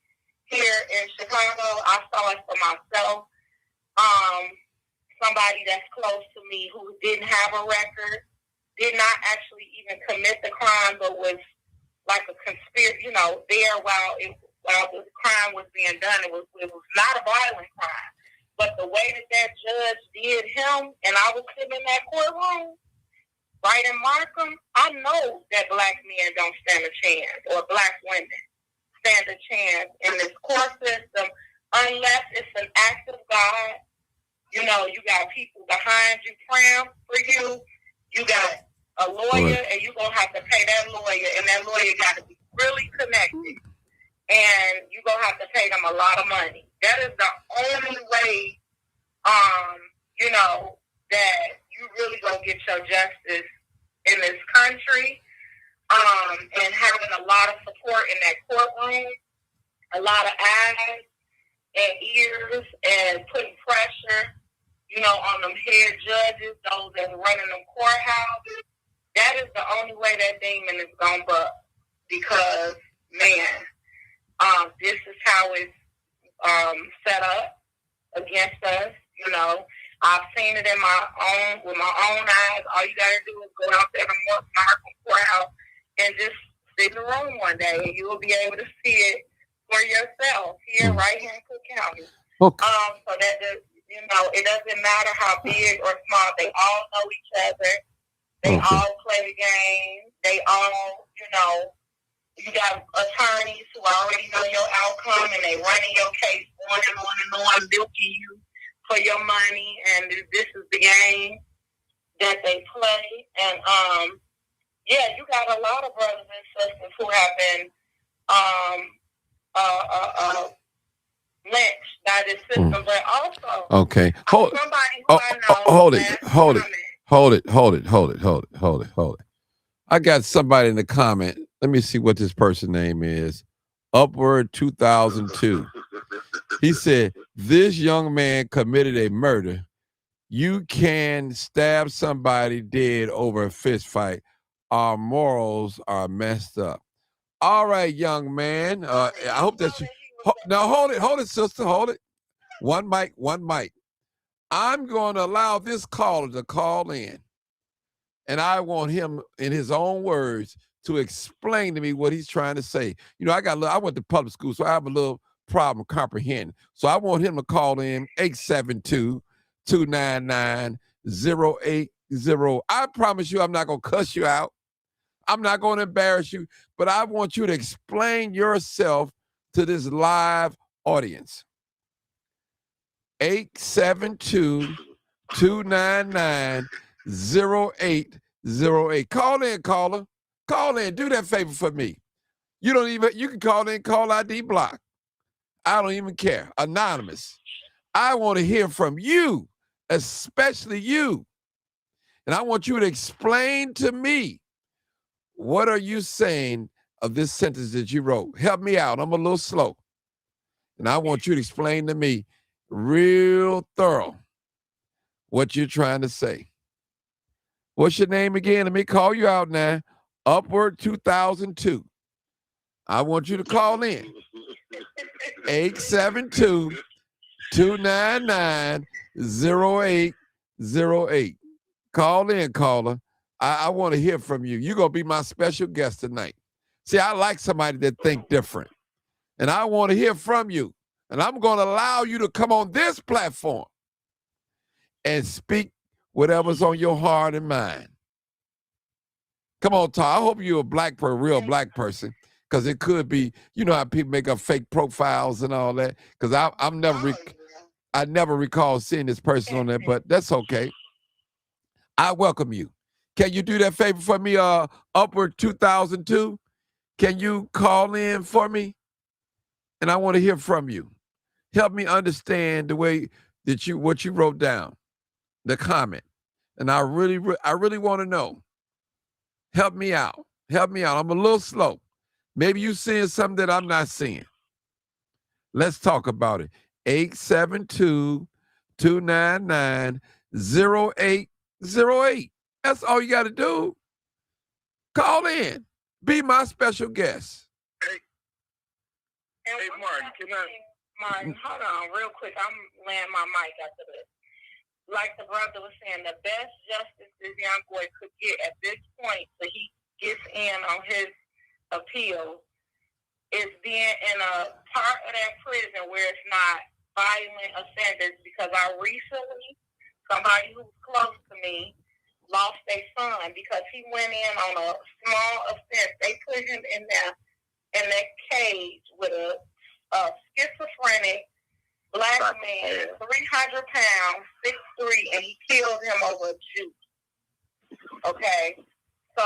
Here in Chicago, I saw it for myself. Somebody that's close to me who didn't have a record, did not actually even commit the crime, but was like a conspiracy, there while the crime was being done. It was not a violent crime. But the way that judge did him, and I was sitting in that courtroom, right in Markham, I know that black men don't stand a chance, or black women stand a chance in this court system, unless it's an act of God. You got people behind you praying for you. You got a lawyer, and you're going to have to pay that lawyer, and that lawyer got to be really connected. And you're going to have to pay them a lot of money. That is the only way, that you really going to get your justice in this country. And having a lot of support in that courtroom, a lot of eyes and ears, and putting pressure, on them head judges, those that are running them courthouses. That is the only way that demon is going to buck. Because, man, this is how it's set up against us. I've seen it with my own eyes. All you got to do is go out there to Markham Courthouse and just sit in the room one day, and you will be able to see it for yourself here, right here in Cook County. Okay. So that it doesn't matter how big or small. They all know each other. They all play the game. They all, you got attorneys who already know your outcome, and they running your case on and on, milking you for your money. And this is the game that they play. And you got a lot of brothers and sisters who have been lynched by this system, but also hold it. I got somebody in the comment. Let me see what this person's name is. Upward 2002. He said, this young man committed a murder. You can stab somebody dead over a fist fight. Our morals are messed up. All right, young man. I hope that you... Now, hold it, sister. Hold it. One mic. I'm going to allow this caller to call in. And I want him, in his own words, to explain to me what he's trying to say. I went to public school, so I have a little problem comprehending. So I want him to call in 872-299-080. I promise you I'm not going to cuss you out. I'm not going to embarrass you, but I want you to explain yourself to this live audience. 299-0808. Call in, caller. Call in. Do that favor for me. You can call in, call ID block. I don't even care. Anonymous. I want to hear from you, especially you. And I want you to explain to me, what are you saying of this sentence that you wrote? Help me out. I'm a little slow. And I want you to explain to me real thorough what you're trying to say. What's your name again? Let me call you out now. Upward 2002. I want you to call in. 872-299-0808. Call in, caller. I want to hear from you. You're going to be my special guest tonight. See, I like somebody that think different. And I want to hear from you. And I'm going to allow you to come on this platform and speak whatever's on your heart and mind. Come on, Todd. I hope you're a real black person, because it could be, you know how people make up fake profiles and all that. Because I never recall seeing this person on there, but that's okay. I welcome you. Can you do that favor for me, Upward 2002? Can you call in for me? And I want to hear from you. Help me understand the way that what you wrote down, the comment. And I really want to know. Help me out. Help me out. I'm a little slow. Maybe you're seeing something that I'm not seeing. Let's talk about it. 872-299-0808. That's all you got to do. Call in. Be my special guest. Hey, Martin, Martin, hold on real quick. I'm laying my mic after this. Like the brother was saying, the best justice this young boy could get at this point, so he gets in on his appeal, is being in a part of that prison where it's not violent offenders. Because I recently, somebody who's close to me, lost their son because he went in on a small offense. They put him in that cage with a schizophrenic black man, 300 pounds, 6'3", and he killed him over a juice. Okay? So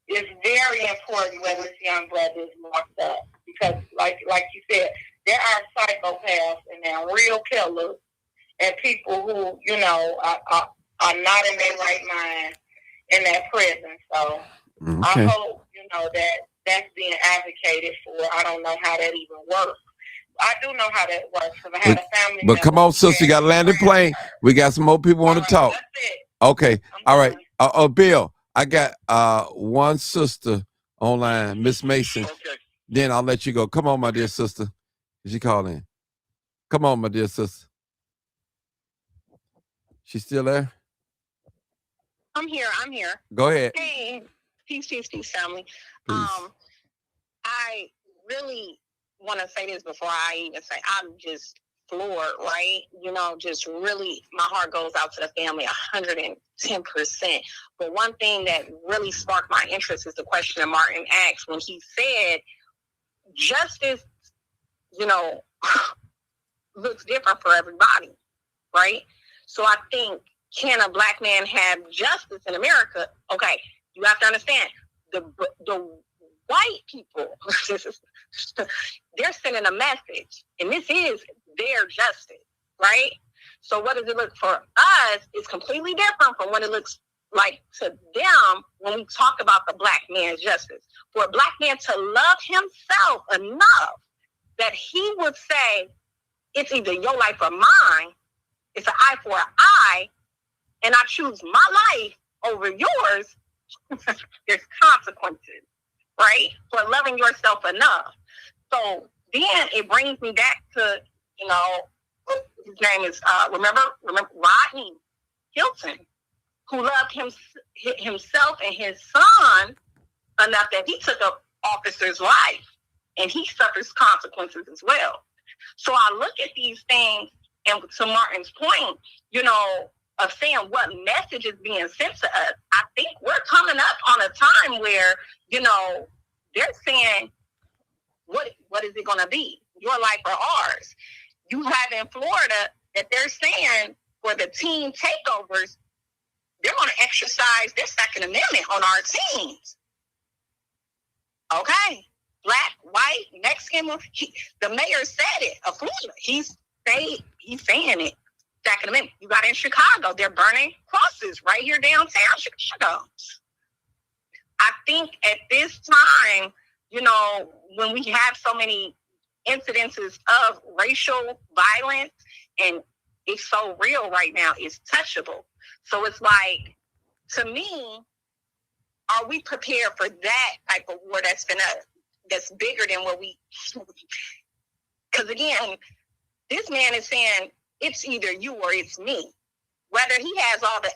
it's very important when this young brother is locked up, because like you said, there are psychopaths and there are real killers and people who, you know, are not in their right mind in that prison. So okay. I hope, you know, that's being advocated for. I don't know how that even works. I do know how that works because I had a family. But come on, sister, you got to land the plane. We got some more people want to talk. That's it. Okay. All right. Bill, I got one sister online, Miss Mason. Okay. Then I'll let you go. Come on, my dear sister. Did she call in? Come on, my dear sister. She still there? I'm here. Go ahead. Hey, peace, family. Peace. I really want to say this before I even say I'm just floored, right? You know, just really, my heart goes out to the family 110%. But one thing that really sparked my interest is the question that Martin asked when he said, justice, you know, looks different for everybody, right? So I think, can a black man have justice in America? Okay, you have to understand, the white people, they're sending a message, and this is their justice, right? So what does it look for us is completely different from what it looks like to them when we talk about the black man's justice. For a black man to love himself enough that he would say, it's either your life or mine, it's an eye for an eye, and I choose my life over yours, there's consequences, right? For loving yourself enough. So then it brings me back to, you know, his name is, remember Rodney Hilton, who loved himself and his son enough that he took an officer's life, and he suffers consequences as well. So I look at these things, and to Martin's point, you know, of saying what message is being sent to us, I think we're coming up on a time where, you know, they're saying, what is it going to be? Your life or ours? You have in Florida that they're saying for the team takeovers, they're going to exercise their Second Amendment on our teams. Okay. Black, white, Mexican. The mayor said it of Florida. He's saying it. Second Amendment. You got in Chicago. They're burning crosses right here downtown Chicago. I think at this time, you know, when we have so many incidences of racial violence and it's so real right now, it's touchable. So it's like, to me, are we prepared for that type of war that's bigger than what we, because again, this man is saying it's either you or it's me. Whether he has all the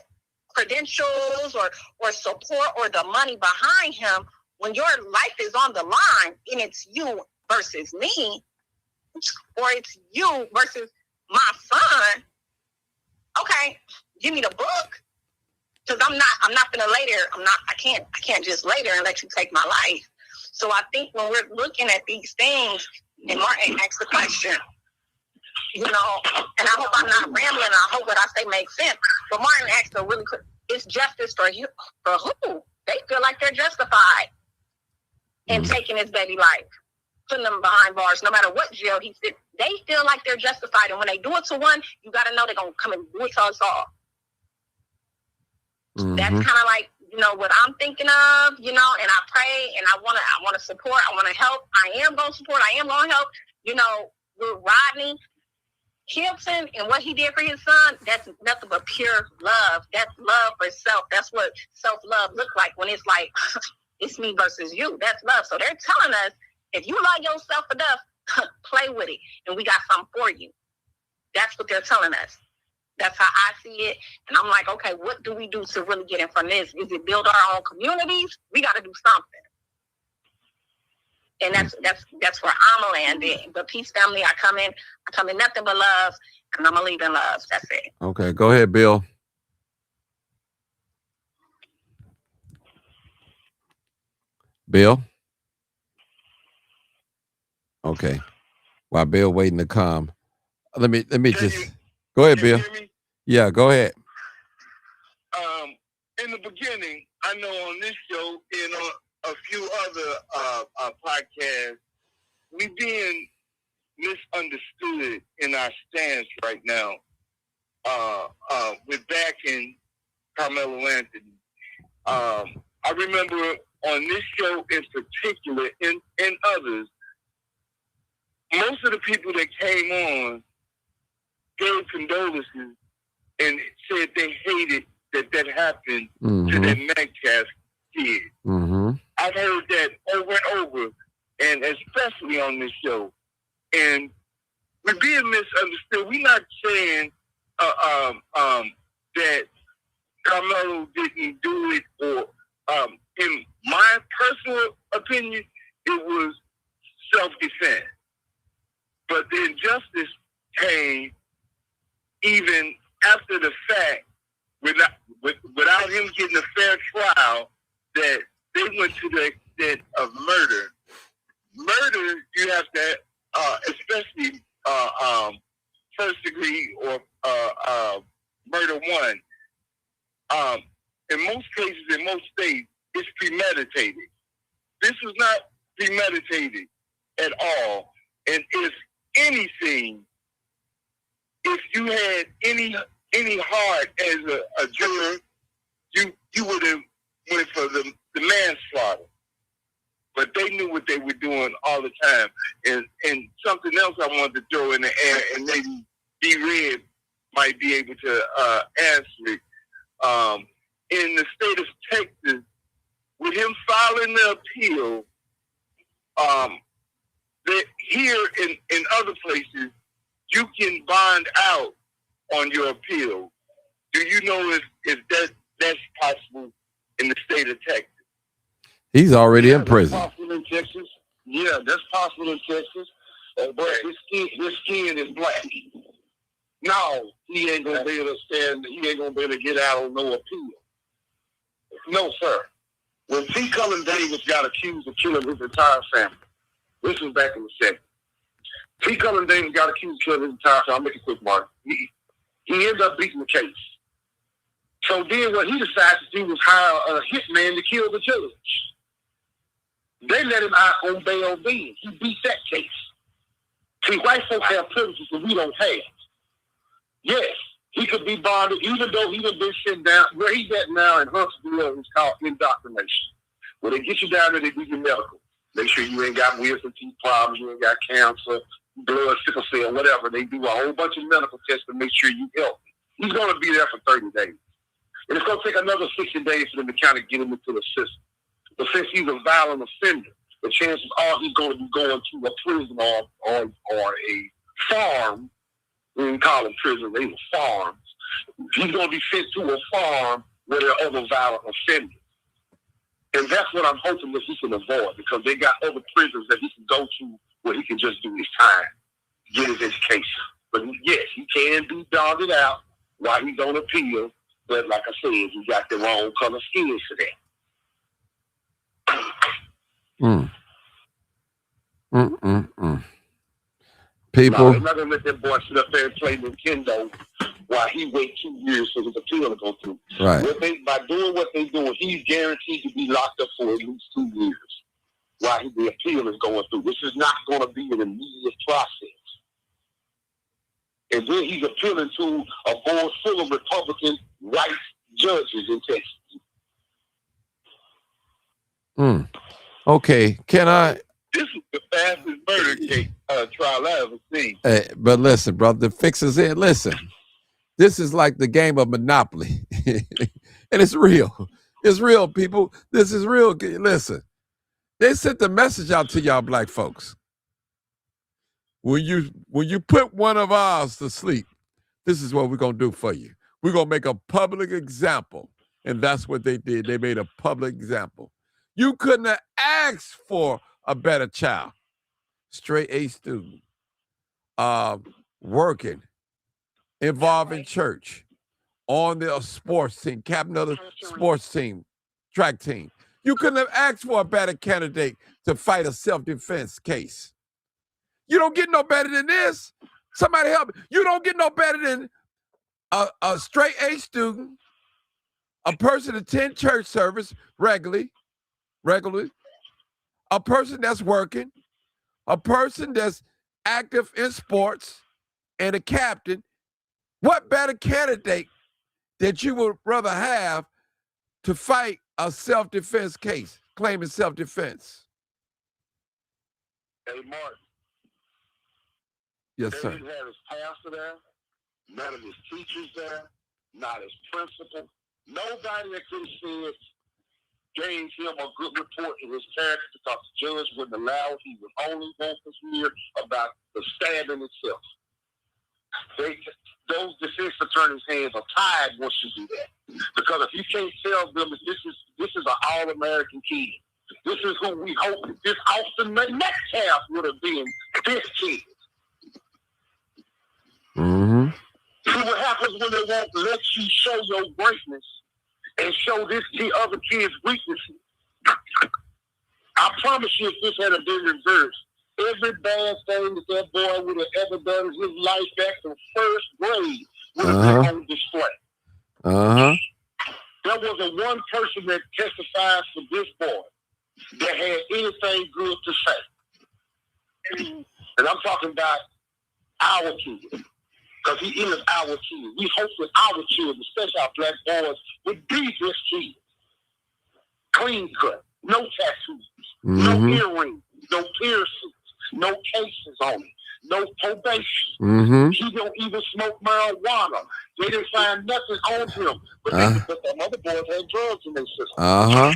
credentials or support or the money behind him, when your life is on the line and it's you versus me, or it's you versus my son, okay, give me the book. Because I'm not gonna lay there. I can't just lay there and let you take my life. So I think when we're looking at these things, and Martin asked the question, you know, and I hope I'm not rambling. I hope what I say makes sense. But Martin asked a really quick, it's justice for you, for who? They feel like they're justified in taking his baby life, putting them behind bars, no matter what jail he's in. They feel like they're justified. And when they do it to one, you got to know they're going to come and do it to us all. Mm-hmm. That's kind of like, you know, what I'm thinking of, you know, and I pray and I want to support, I want to help. I am going to support, I am going to help. You know, with Rodney Kimpton and what he did for his son, that's nothing but pure love. That's love for self. That's what self-love looks like when it's like, it's me versus you. That's love. So they're telling us, if you love yourself enough, play with it. And we got something for you. That's what they're telling us. That's how I see it. And I'm like, okay, what do we do to really get in front of this? Is it build our own communities? We got to do something. And that's where I'm landing. But Peace Family, I come in nothing but love, and I'm going to leave in love. That's it. Okay, go ahead, Bill. Bill? Okay. While Bill waiting to come, let me just go ahead, Bill. Yeah, go ahead. In the beginning, I know on this show and on a few other podcasts, we being misunderstood in our stance right now. With backing Carmelo Anthony. I remember on this show in particular, and others, most of the people that came on gave condolences and said they hated that happened to that Metcalf kid. Mm-hmm. I've heard that over and over, and especially on this show. And we're being misunderstood. We're not saying that Carmelo didn't do it, or in my personal opinion, it was self-defense. But the injustice came even after the fact, without him getting a fair trial, that they went to the extent of murder. Murder, you have to, especially first degree or murder one. In most cases, in most states, it's premeditated. This was not premeditated at all. And if anything, if you had any heart as a juror, you would have went for the manslaughter. But they knew what they were doing all the time. And something else I wanted to throw in the air, and maybe D-Red might be able to answer it. In the state of Texas, with him filing the appeal, that here in other places, you can bond out on your appeal. Do you know if that's possible in the state of Texas? He's already in prison. That's possible in Texas. Yeah, that's possible in Texas. But his skin is black. No, he ain't gonna be able to stand. He ain't gonna be able to get out on no appeal. No, sir. When T. Cullen Davis got accused of killing his entire family, this was back in the 70s. T. Cullen Davis got accused of killing his entire family. I'll make it quick, Mark. He ended up beating the case. So then what he decided to do was hire a hitman to kill the judge. They let him out on bail then. He beat that case. See, white folks have privileges that we don't have. Yes, he could be bonded, even though he done been sent down. Where he's at now in Huntsville is called indoctrination. When they get you down there, they do your medical. Make sure you ain't got wisdom teeth problems, you ain't got cancer, blood, sickle cell, whatever. They do a whole bunch of medical tests to make sure you're healthy. He's going to be there for 30 days. And it's going to take another 60 days for them to kind of get him into the system. But since he's a violent offender, the chances are he's going to be going to a prison or a farm. We didn't call them prisons, they were farms. He's going to be sent to a farm where there are other violent offenders. And that's what I'm hoping that he can avoid, because they got other prisons that he can go to where he can just do his time, get his education. But yes, he can be dogged out while he's on appeal. But like I said, he got the wrong color skin for that. People, no, they're not gonna let that boy sit up there and play Nintendo while he wait 2 years for his appeal to go through. right? By doing what they're doing, he's guaranteed to be locked up for at least 2 years while the appeal is going through. This is not going to be an immediate process. And then he's appealing to a board full of Republican white judges in Texas. Okay, can I? This is the fastest murder case trial I ever seen. But listen, brother, the fix is in. Listen, this is like the game of Monopoly, and it's real. It's real, people. This is real. Listen, they sent the message out to y'all black folks. When you put one of ours to sleep, this is what we're gonna do for you. We're gonna make a public example, and that's what they did. They made a public example. You couldn't have asked for a better child. Straight A student, working, involved in church, on the sports team, captain of the sports team, track team. You couldn't have asked for a better candidate to fight a self-defense case. You don't get no better than this. Somebody help me. You don't get no better than a straight A student, a person that attend church service regularly, a person that's working, a person that's active in sports, and a captain. What better candidate that you would rather have to fight a self-defense case, claiming self-defense? Hey, Martin. Yes, they sir. didn't have his pastor there, none of his teachers there, not his principal. Nobody that could have said, gave him a good report in his character, because the judge wouldn't allow it. He would only want to hear about the stabbing itself. Those defense attorneys' hands are tied once you do that. Because if you can't tell them that this is an all-American kid, this is who we hope that this Austin Metcalf would have been, this kid. Mm-hmm. See what happens when they won't let you show your greatness and show the other kid's weaknesses. I promise you, if this had been reversed, every bad thing that boy would have ever done in his life back from first grade would have been on display. There wasn't one person that testifies for this boy that had anything good to say. And I'm talking about our kids. Because he is our kid. We hope that our children, especially our black boys, would be this kid. Clean cut, no tattoos, no earrings, no piercings, no cases on it, no probation. He don't even smoke marijuana. They didn't find nothing on him. But some other boys had drugs in their system.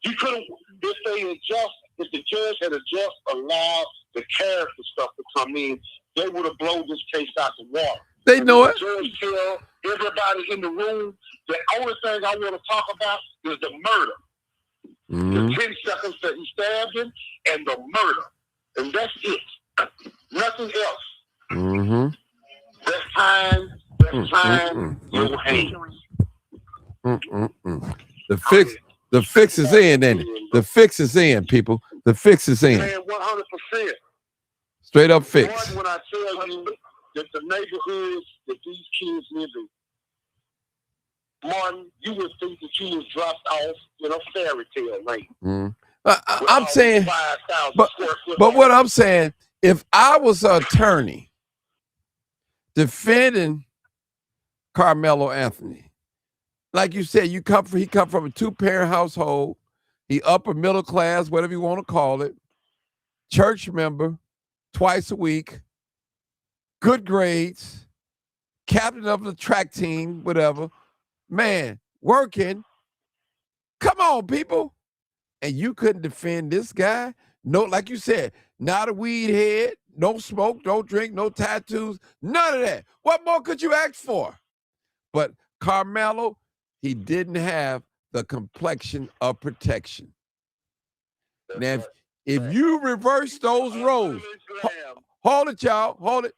You couldn't, if the judge had just allowed the character stuff to come in, they would have blown this case out the water. They know it. The judge tell everybody in the room, the only thing I want to talk about is the murder. The 10 seconds that he stabbed him and the murder. And that's it. Nothing else. That's time your hands. The fix is in, ain't it? The fix is in, people. The fix is in. Man, 100%. Straight up fix. When I tell you, that the neighborhoods that these kids live in. Martin, you would think that you was dropped off in a fairy tale land. I'm saying, but what I'm saying, if I was an attorney defending Carmelo Anthony, like you said, he come from a 2-parent household, he upper middle class, whatever you want to call it, church member, twice a week, good grades, captain of the track team, whatever, man, working. Come on, people. And you couldn't defend this guy? No, like you said, not a weed head, no smoke, no drink, no tattoos, none of that. What more could you ask for? But Carmelo, he didn't have the complexion of protection. Now, if you reverse those roles, hold it, y'all, hold it.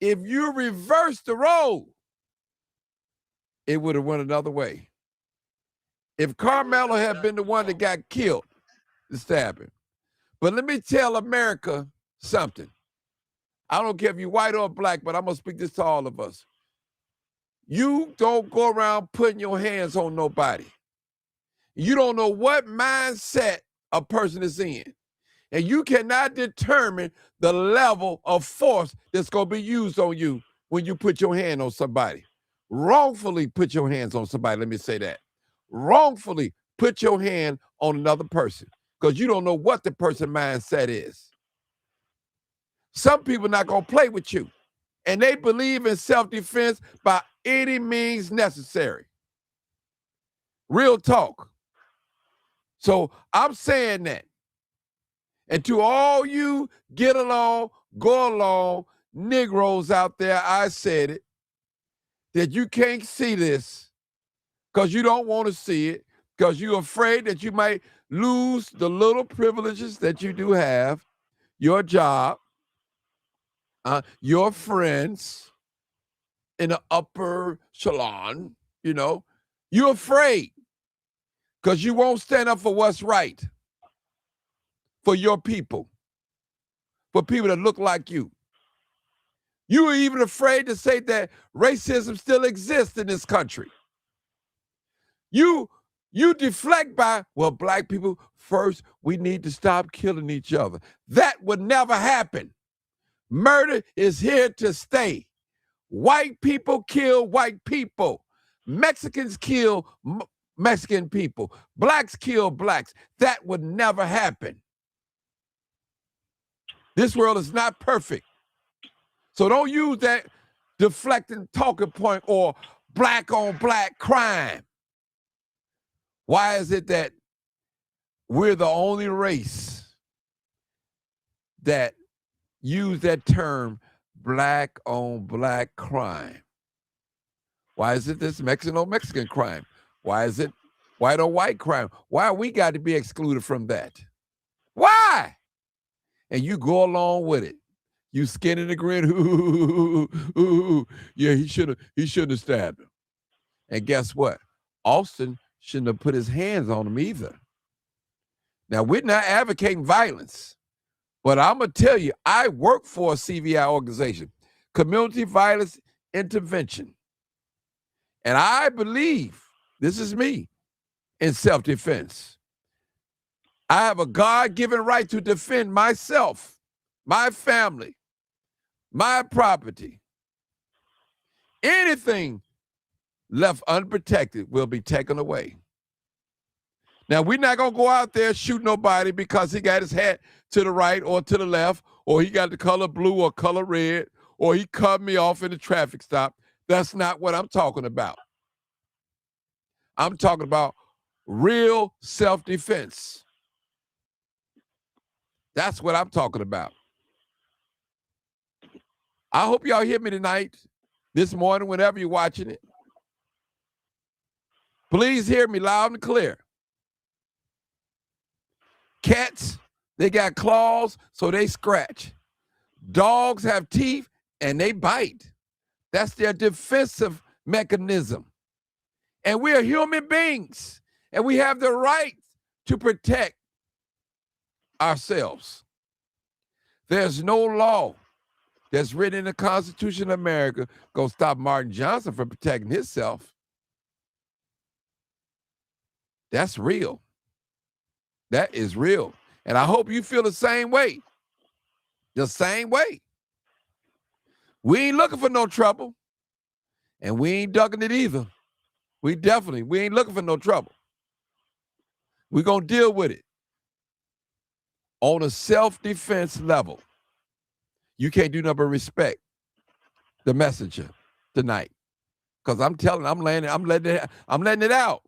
If you reverse the role, it would have went another way. If Carmelo had been the one that got killed, the stabbing. But let me tell America something. I don't care if you're white or black, but I'm going to speak this to all of us. You don't go around putting your hands on nobody. You don't know what mindset a person is in. And you cannot determine the level of force that's going to be used on you when you put your hand on somebody. Wrongfully put your hands on somebody, let me say that. Wrongfully put your hand on another person because you don't know what the person's mindset is. Some people not going to play with you, and they believe in self-defense by any means necessary. Real talk. So I'm saying that. And to all you get along, go along, Negroes out there, I said it, that you can't see this because you don't want to see it, because you're afraid that you might lose the little privileges that you do have, your job, your friends in the upper echelon, you know. You're afraid because you won't stand up for what's right, for your people, for people that look like you. You are even afraid to say that racism still exists in this country. You deflect by, well, black people, first, we need to stop killing each other. That would never happen. Murder is here to stay. White people kill white people. Mexicans kill Mexican people. Blacks kill blacks. That would never happen. This world is not perfect. So don't use that deflecting talking point or black on black crime. Why is it that we're the only race that use that term black on black crime? Why is it this Mexican on Mexican crime? Why is it white on white crime? Why we got to be excluded from that? Why? And you go along with it. You skin in the grin. Yeah, he shouldn't have stabbed him. And guess what? Austin shouldn't have put his hands on him either. Now, we're not advocating violence, but I'm going to tell you, I work for a CVI organization, Community Violence Intervention. And I believe, this is me, in self-defense. I have a God-given right to defend myself, my family, my property. Anything left unprotected will be taken away. Now, we're not going to go out there shoot nobody because he got his hat to the right or to the left, or he got the color blue or color red, or he cut me off in a traffic stop. That's not what I'm talking about. I'm talking about real self-defense. That's what I'm talking about. I hope y'all hear me tonight, this morning, whenever you're watching it. Please hear me loud and clear. Cats, they got claws, so they scratch. Dogs have teeth, and they bite. That's their defensive mechanism. And we are human beings, and we have the right to protect ourselves. There's no law that's written in the Constitution of America gonna stop Martin Johnson from protecting himself. That's real. That is real. And I hope you feel the same way. The same way. We ain't looking for no trouble. And we ain't ducking it either. We ain't looking for no trouble. We're going to deal with it on a self-defense level. You can't do nothing but respect the messenger tonight. Because I'm letting it out.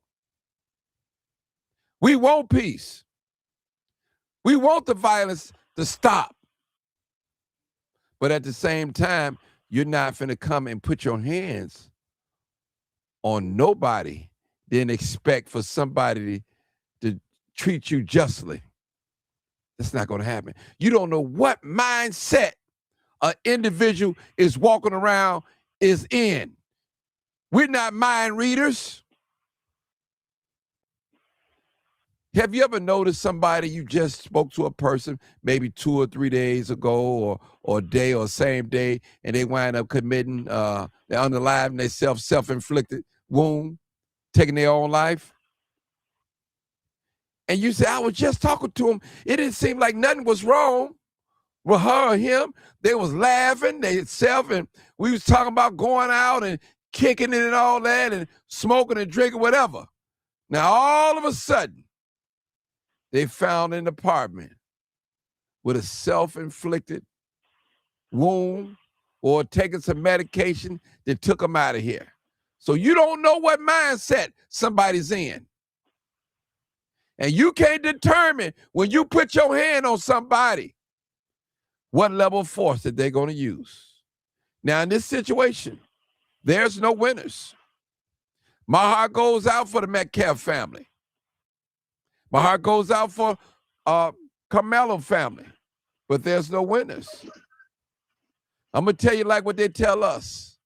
We want peace. We want the violence to stop. But at the same time, you're not finna come and put your hands on nobody, then expect for somebody to treat you justly. That's not gonna happen. You don't know what mindset an individual is walking around is in. We're not mind readers. Have you ever noticed somebody you just spoke to a person maybe 2 or 3 days ago or a day or same day, and they wind up committing, they're unaliving themselves, self-inflicted wound, taking their own life? And you say, I was just talking to him. It didn't seem like nothing was wrong with her or him. They was laughing, and we was talking about going out and kicking it and all that and smoking and drinking, whatever. Now, all of a sudden, they found an apartment with a self-inflicted wound or taking some medication that took them out of here. So you don't know what mindset somebody's in. And you can't determine when you put your hand on somebody what level of force that they're going to use. Now, in this situation, there's no winners. My heart goes out for the Metcalf family. My heart goes out for Carmelo family, but there's no winners. I'm going to tell you like what they tell us.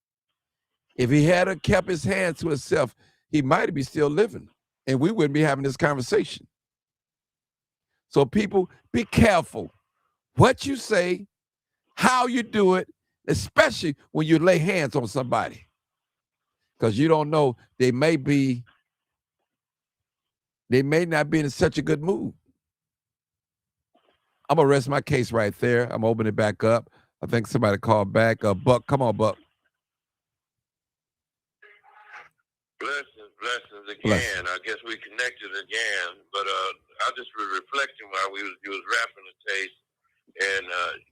If he had kept his hand to himself, he might be still living, and we wouldn't be having this conversation. So people, be careful what you say, how you do it, especially when you lay hands on somebody, because you don't know, they may not be in such a good mood. I'm going to rest my case right there. I'm opening it back up. I think somebody called back. Buck, come on, Buck. Blessings again. I guess we connected again, but I just was reflecting while you was rapping the taste, and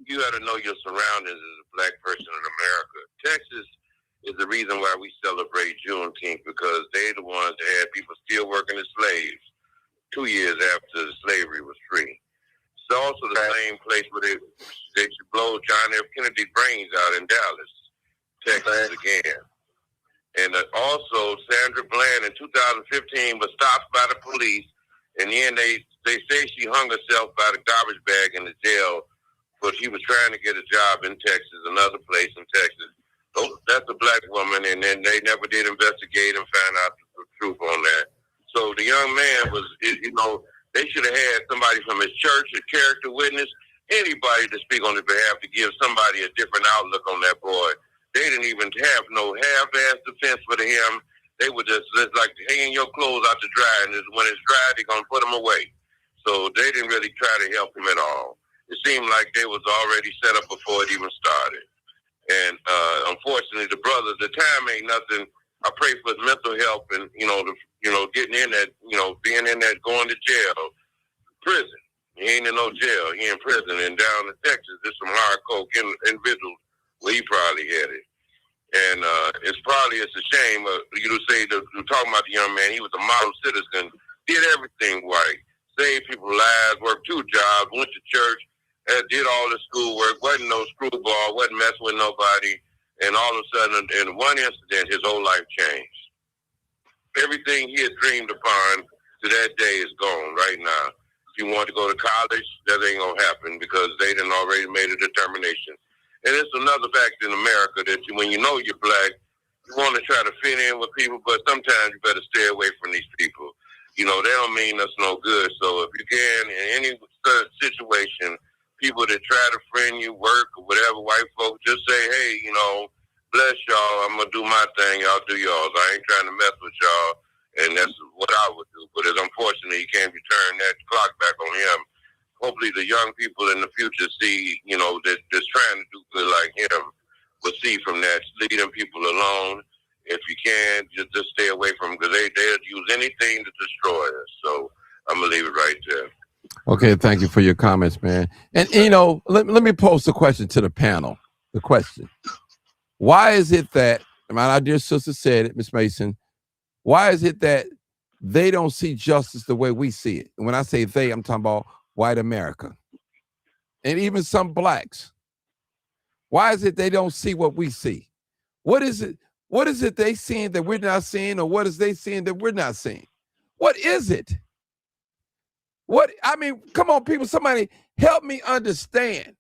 you got to know your surroundings as a black person in America. Texas is the reason why we celebrate Juneteenth, because they're the ones that had people still working as slaves 2 years after slavery was free. It's also the same place where they should blow John F. Kennedy's brains out in Dallas, Texas again. And also Sandra Bland in 2015 was stopped by the police. In the end, they say she hung herself by the garbage bag in the jail, but she was trying to get a job in Texas, another place in Texas. So that's a black woman, and then they never did investigate and find out the truth on that. So the young man was, they should have had somebody from his church, a character witness, anybody to speak on his behalf to give somebody a different outlook on that boy. They didn't even have no half-ass defense for him. They were just like hanging your clothes out to dry, and when it's dry, they're going to put them away. So they didn't really try to help him at all. It seemed like they was already set up before it even started. And unfortunately, the brother, the time ain't nothing. I pray for his mental health and, getting in that, being in that, going to jail, prison. He ain't in no jail. He in prison. And down in Texas, there's some hardcore individuals where he probably headed. And it's a shame. You're talking about the young man. He was a model citizen, did everything right, saved people's lives, worked 2 jobs, went to church, did all the schoolwork, wasn't no screwball, wasn't messing with nobody. And all of a sudden, in one incident, his whole life changed. Everything he had dreamed upon to that day is gone right now. If you want to go to college, that ain't going to happen because they done already made a determination. And it's another fact in America that when you know you're black, you want to try to fit in with people, but sometimes you better stay away from these people. They don't mean us no good. So if you can, in any situation, people that try to friend you, work or whatever, white folks, just say, hey, you know, bless y'all. I'm gonna do my thing. Y'all do yours. I ain't trying to mess with y'all, and that's what I would do. But it's unfortunately, he can't return that clock back on him. Hopefully, the young people in the future see, you know, that's trying to do good like him, will see from that. Leave them people alone. If you can, just stay away from them, because they'll use anything to destroy us. So I'm gonna leave it right there. Okay, thank you for your comments, man. And you know, let me pose the question to the panel. The question: why is it that, my dear sister said it, Miss Mason, why is it that they don't see justice the way we see it? And when I say they, I'm talking about white America and even some blacks. Why is it they don't see what we see? What is it? What is it they seeing that we're not seeing, or what is they seeing that we're not seeing? What is it? What, I mean, come on, people, somebody help me understand.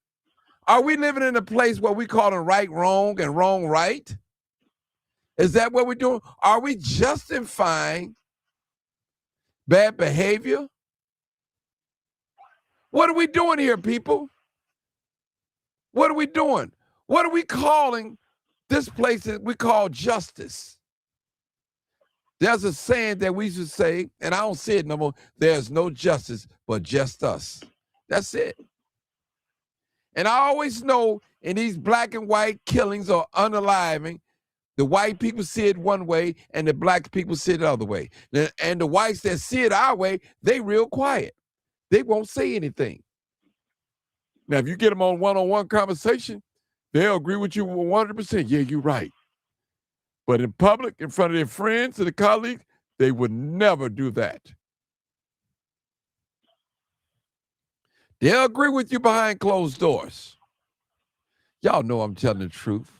Are we living in a place where we call right wrong and wrong right? Is that what we're doing? Are we justifying bad behavior? What are we doing here, people? What are we doing? What are we calling this place that we call justice? There's a saying that we should say, and I don't see it no more, there's no justice but just us. That's it. And I always know in these black and white killings or unaliving, the white people see it one way and the black people see it the other way. And the whites that see it our way, they real quiet. They won't say anything. Now, if you get them on one-on-one conversation, they'll agree with you 100%. Yeah, you're right. But in public, in front of their friends and their colleagues, they would never do that. They'll agree with you behind closed doors. Y'all know I'm telling the truth.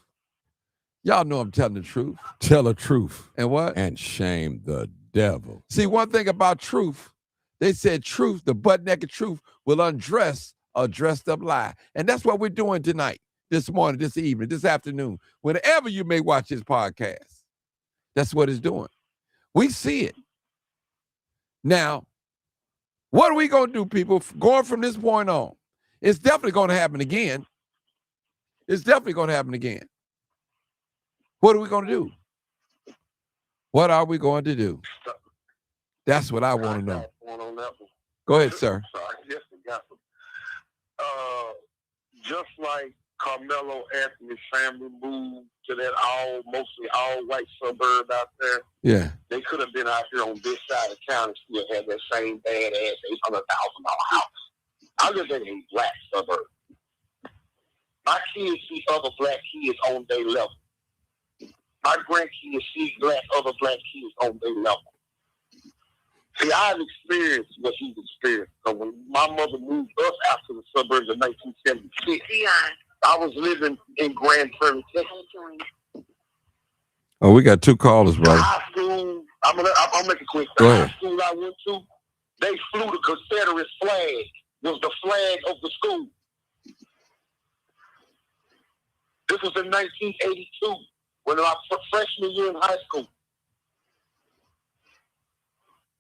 Y'all know I'm telling the truth. Tell the truth. And what? And shame the devil. See, one thing about truth, they said truth, the butt-naked truth, will undress a dressed-up lie. And that's what we're doing tonight, this morning, this evening, this afternoon, whenever you may watch this podcast. That's what it's doing. We see it. Now, what are we going to do, people, going from this point on? It's definitely going to happen again. It's definitely going to happen again. What are we going to do? What are we going to do? That's what I want to know. Go ahead, sir. Just like Carmelo Anthony's family moved to that mostly all white suburb out there. Yeah. They could have been out here on this side of town and still had that same bad ass $800,000 house. I live in a black suburb. My kids see other black kids on their level. My grandkids see other black kids on their level. See, I've experienced what he's experienced. So when my mother moved us out to the suburbs in 1976, I was living in Grand Prairie, Texas. Oh, we got two callers, brother. High school, I'll make it quick. Go The ahead. high school I went to, they flew the Confederate flag. Was the flag of the school. This was in 1982, when I was freshman year in high school.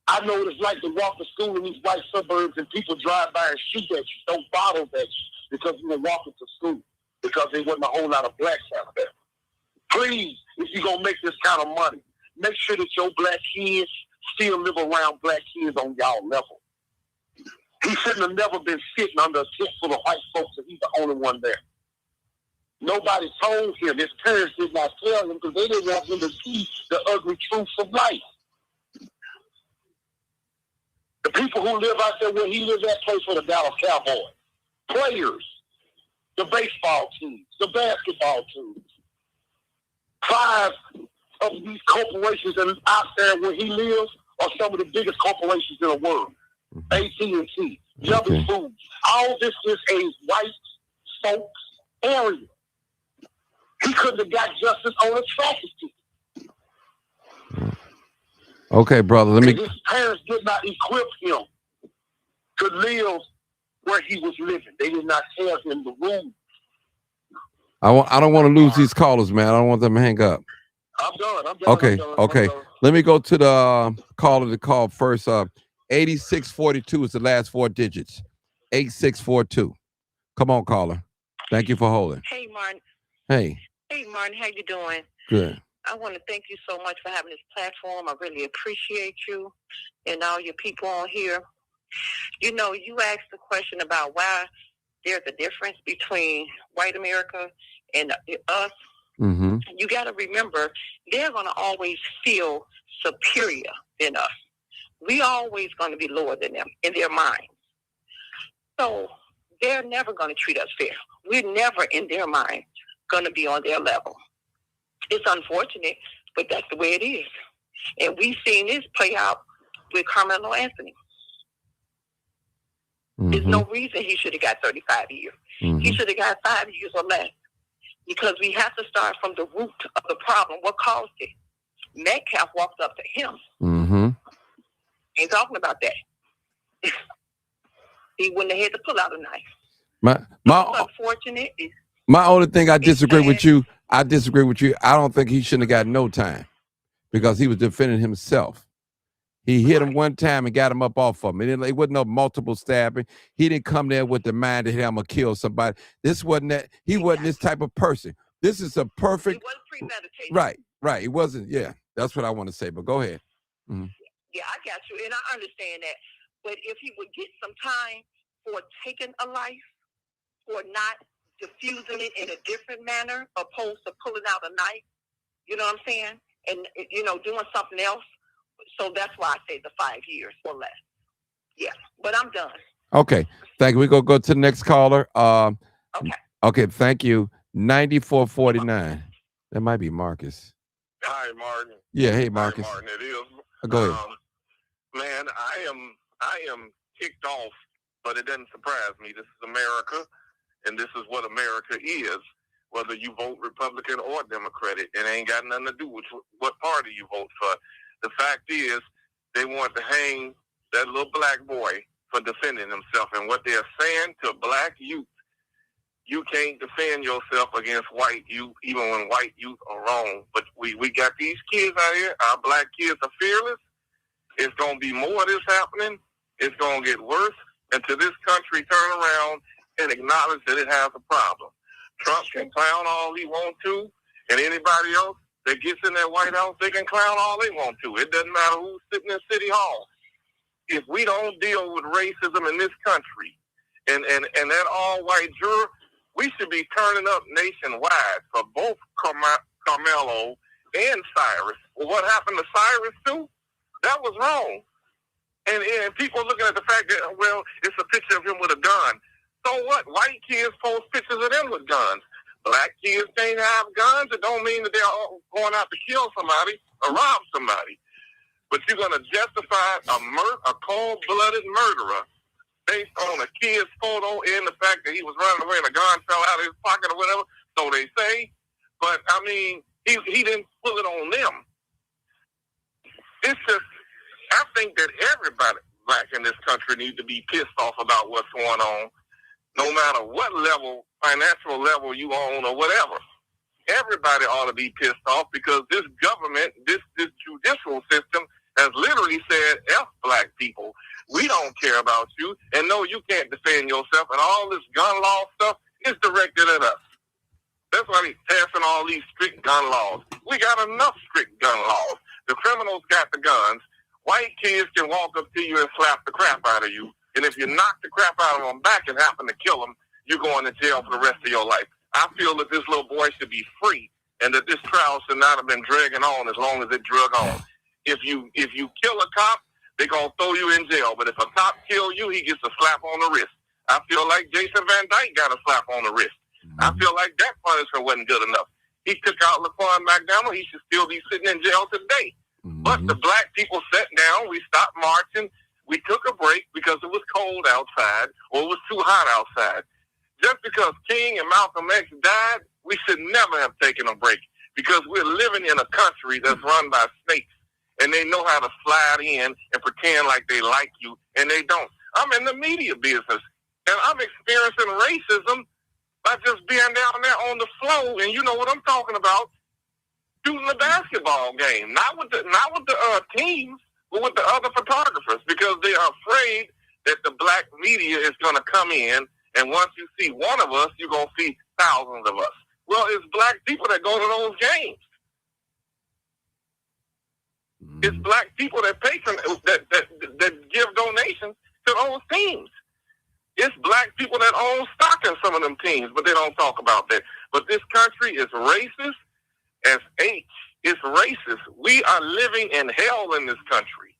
I know what it's like to walk to school in these white suburbs and people drive by and shoot at you, throw bottles at you because you were walking to school, because there wasn't a whole lot of blacks out there. Please, if you're going to make this kind of money, make sure that your black kids still live around black kids on y'all level. He shouldn't have never been sitting under a tent full of white folks and he's the only one there. Nobody told him. His parents did not tell him because they didn't want him to see the ugly truths of life. The people who live out there where he lives at play for the Dallas Cowboys. Players, the baseball teams, the basketball teams. 5 of these corporations that are out there where he lives are some of the biggest corporations in the world. AT&T, Yummy Foods. All this is a white folks area. He couldn't have got justice on a traffic ticket. Okay, brother. Let me. His parents did not equip him to live where he was living. They did not tell him the rules. I don't want to lose these callers, man. I don't want them to hang up. I'm done. Okay. Let me go to the caller to call first. 8642 is the last 4 digits. 8642. Come on, caller. Thank you for holding. Hey, Martin. Hey. Hey, Martin. How you doing? Good. I want to thank you so much for having this platform. I really appreciate you and all your people on here. You know, you asked the question about why there's a difference between white America and us. Mm-hmm. You got to remember, they're going to always feel superior than us. We always going to be lower than them in their minds. So they're never going to treat us fair. We're never in their mind going to be on their level. It's unfortunate, but that's the way it is. And we've seen this play out with Carmelo Anthony. Mm-hmm. There's no reason he should have got 35 years. Mm-hmm. He should have got 5 years or less. Because we have to start from the root of the problem. What caused it? Metcalf walked up to him. Mm-hmm. Ain't talking about that. He wouldn't have had to pull out a knife. My unfortunate. My only thing I disagree with you. I don't think he shouldn't have got no time because he was defending himself. He hit him one time and got him up off of him. It wasn't no multiple stabbing. He didn't come there with the mind that, hey, I'm going to kill somebody. This wasn't that. He wasn't this type of person. This is a perfect. It wasn't premeditated. Right. It wasn't. Yeah, that's what I want to say. But go ahead. Mm-hmm. Yeah, I got you. And I understand that. But if he would get some time for taking a life or not diffusing it in a different manner opposed to pulling out a knife, you know what I'm saying? And, doing something else. So that's why I say the 5 years or less. Yeah, but I'm done. Okay, thank you. We're going to go to the next caller. Okay, thank you. 9449. That might be Marcus. Hi, Martin. Yeah, hey, Marcus. Hi, Martin, it is. Go ahead. Man, I am kicked off, but it doesn't surprise me. This is America, and this is what America is, whether you vote Republican or Democratic. It ain't got nothing to do with what party you vote for. The fact is, they want to hang that little black boy for defending himself. And what they're saying to black youth, you can't defend yourself against white youth, even when white youth are wrong. But we got these kids out here. Our black kids are fearless. It's going to be more of this happening. It's going to get worse until this country turn around and acknowledge that it has a problem. Trump can clown all he wants to, and anybody else that gets in that White House, they can clown all they want to. It doesn't matter who's sitting in City Hall. If we don't deal with racism in this country and that all-white juror, we should be turning up nationwide for both Carmelo and Cyrus. Well, what happened to Cyrus, too? That was wrong. And people are looking at the fact that, well, it's a picture of him with a gun. So what? White kids post pictures of them with guns. Black kids can't have guns. It don't mean that they're all going out to kill somebody or rob somebody. But you're going to justify a cold-blooded murderer based on a kid's photo and the fact that he was running away and a gun fell out of his pocket or whatever, so they say. But, I mean, he didn't pull it on them. It's just, I think that everybody black in this country needs to be pissed off about what's going on, no matter what level, financial level you own or whatever. Everybody ought to be pissed off because this government, this judicial system has literally said, F black people. We don't care about you. And no, you can't defend yourself. And all this gun law stuff is directed at us. That's why they're passing all these strict gun laws. We got enough strict gun laws. The criminals got the guns. White kids can walk up to you and slap the crap out of you. And if you knock the crap out of them back and happen to kill them, you're going to jail for the rest of your life. I feel that this little boy should be free and that this trial should not have been dragging on as long as it drug on. If you kill a cop, they're going to throw you in jail. But if a cop kill you, he gets a slap on the wrist. I feel like Jason Van Dyke got a slap on the wrist. I feel like that punishment wasn't good enough. He took out Laquan McDonald. He should still be sitting in jail today. But the black people sat down. We stopped marching. We took a break because it was cold outside or it was too hot outside. Just because King and Malcolm X died, we should never have taken a break because we're living in a country that's run by snakes and they know how to slide in and pretend like they like you and they don't. I'm in the media business and I'm experiencing racism by just being down there on the floor, and you know what I'm talking about, shooting the basketball game, not with the teams, but with the other photographers, because they are afraid that the black media is going to come in And once you see one of us, you're going to see thousands of us. Well, it's black people that go to those games. It's black people that that give donations to those teams. It's black people that own stock in some of them teams, but they don't talk about that. But this country is racist as H. It's racist. We are living in hell in this country.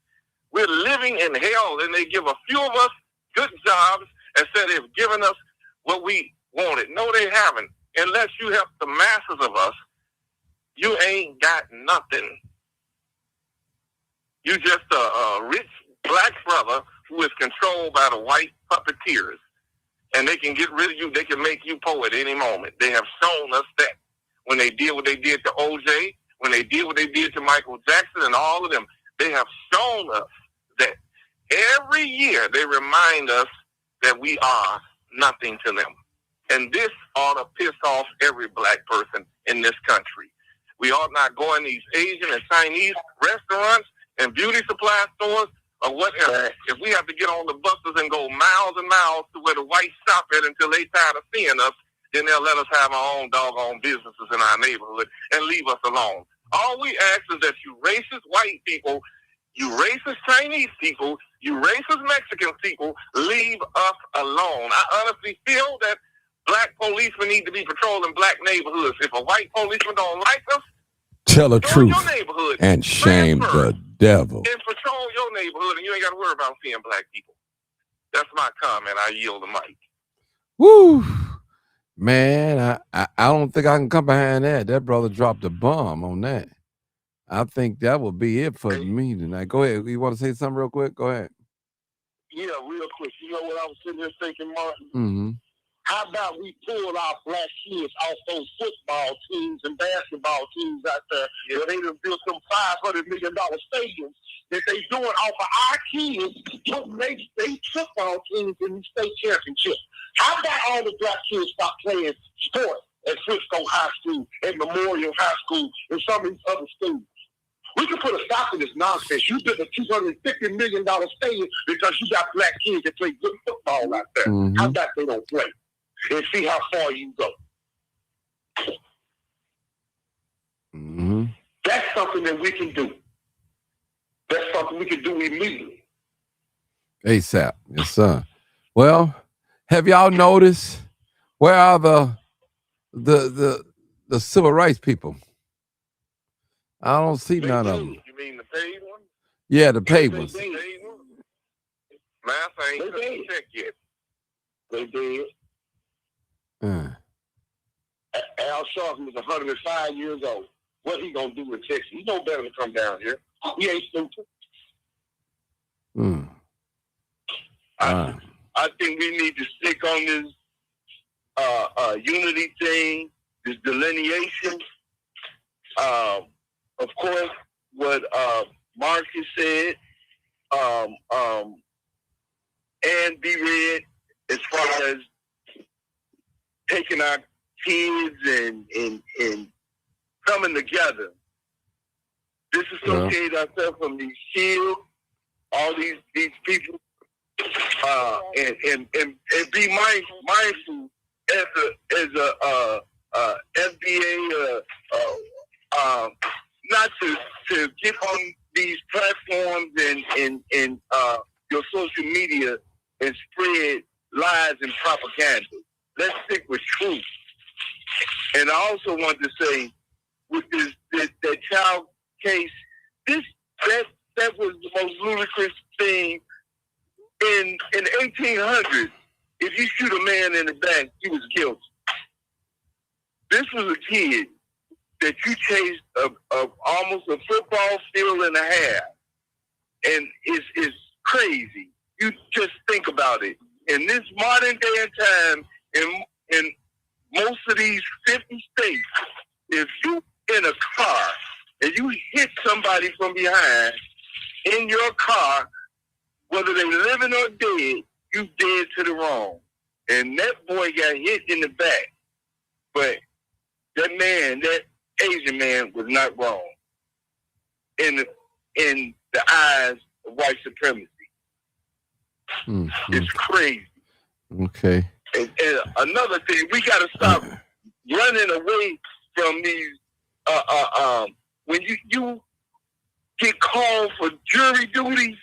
We're living in hell, and they give a few of us good jobs and said they've given us what we wanted. No, they haven't. Unless you help the masses of us, you ain't got nothing. You just a rich black brother who is controlled by the white puppeteers. And they can get rid of you. They can make you poor at any moment. They have shown us that when they did what they did to O.J., when they did what they did to Michael Jackson and all of them. They have shown us that every year they remind us that we are nothing to them. And this ought to piss off every black person in this country. We ought not go in these Asian and Chinese restaurants and beauty supply stores or whatever. If we have to get on the buses and go miles and miles to where the whites shop at until they tired of seeing us, then they'll let us have our own doggone businesses in our neighborhood and leave us alone. All we ask is that you racist white people, you racist Chinese people, you racist Mexican people, leave us alone. I honestly feel that black policemen need to be patrolling black neighborhoods. If a white policeman don't like us, tell the truth your neighborhood and shame the devil. And patrol your neighborhood, and you ain't got to worry about seeing black people. That's my comment. I yield the mic. Woo, man! I don't think I can come behind that. That brother dropped a bomb on that. I think that will be it for me tonight. Go ahead. You want to say something real quick? Go ahead. Yeah, real quick. You know what I was sitting there thinking, Martin? Mm-hmm. How about we pull our black kids off those football teams and basketball teams out there where they done built some $500 million stadiums that they doing off of our kids putting they football teams in the state championship. How about all the black kids stop playing sports at Frisco High School, at Memorial High School, and some of these other schools? We can put a stop to this nonsense. You built a $250 million stadium because you got black kids that play good football out there. Mm-hmm. How about they don't play? And see how far you go. Mm-hmm. That's something that we can do. That's something we can do immediately. ASAP, yes, sir. Well, have y'all noticed where are the civil rights people? I don't see none of them. You mean the paid one? Yeah, the paid ones. Master ain't cut the check yet. They did. Al Sharpton is 105 years old. What he gonna do with Texas? He know better to come down here. He ain't stupid. I think we need to stick on this unity thing, this delineation. Of course, what Marcus said, and be read as far as taking our kids and coming together. Disassociate ourselves from these shields, all these people, and be mindful as a FBA, not to get on these platforms and your social media and spread lies and propaganda. Let's stick with truth. And I also want to say, with that child case, that was the most ludicrous thing. In 1800s, if you shoot a man in the back, he was guilty. This was a kid that you chased almost a football field and a half, and it's crazy. You just think about it. In this modern day and time, in most of these 50 states, if you in a car and you hit somebody from behind in your car, whether they living or dead, you dead to the wrong. And that boy got hit in the back. But that Asian man was not wrong in the eyes of white supremacy. Mm-hmm. It's crazy. Okay. And another thing, we got to stop running away from these. When you get called for jury duty,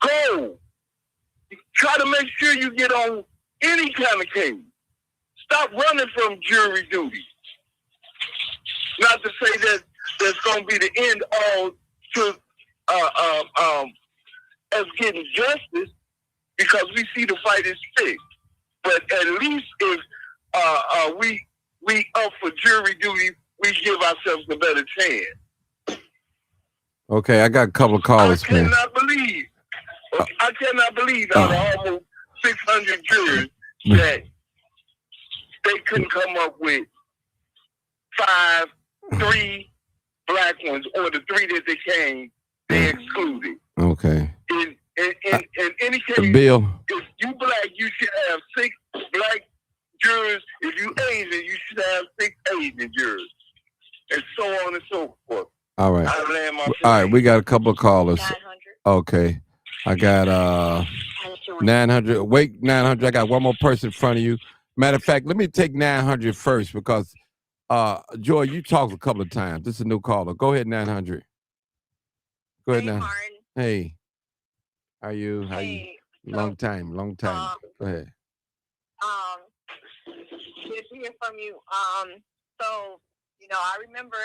go. Try to make sure you get on any kind of case. Stop running from jury duty. Not to say that that's going to be the end all to us getting justice, because we see the fight is fixed. But at least if we up for jury duty, we give ourselves a better chance. Okay, I got a couple of callers. I cannot believe out of almost 600 jurors that they couldn't come up with 3 black ones, or the 3 that they excluded. Okay. In any case, Bill, if you black, you should have 6 black jurors. If you Asian, you should have 6 Asian jurors, and so on and so forth. all right. All right, we got a couple of callers. 900. Okay. I got 900. Wait, 900. I got one more person in front of you. Matter of fact, let me take 900 first, because Joy, you talked a couple of times. This is a new caller. Go ahead, 900. Go ahead, Hey, 900. Martin. Hey. How are you? Hey, Long time. Go ahead. good to hear from you. So, I remember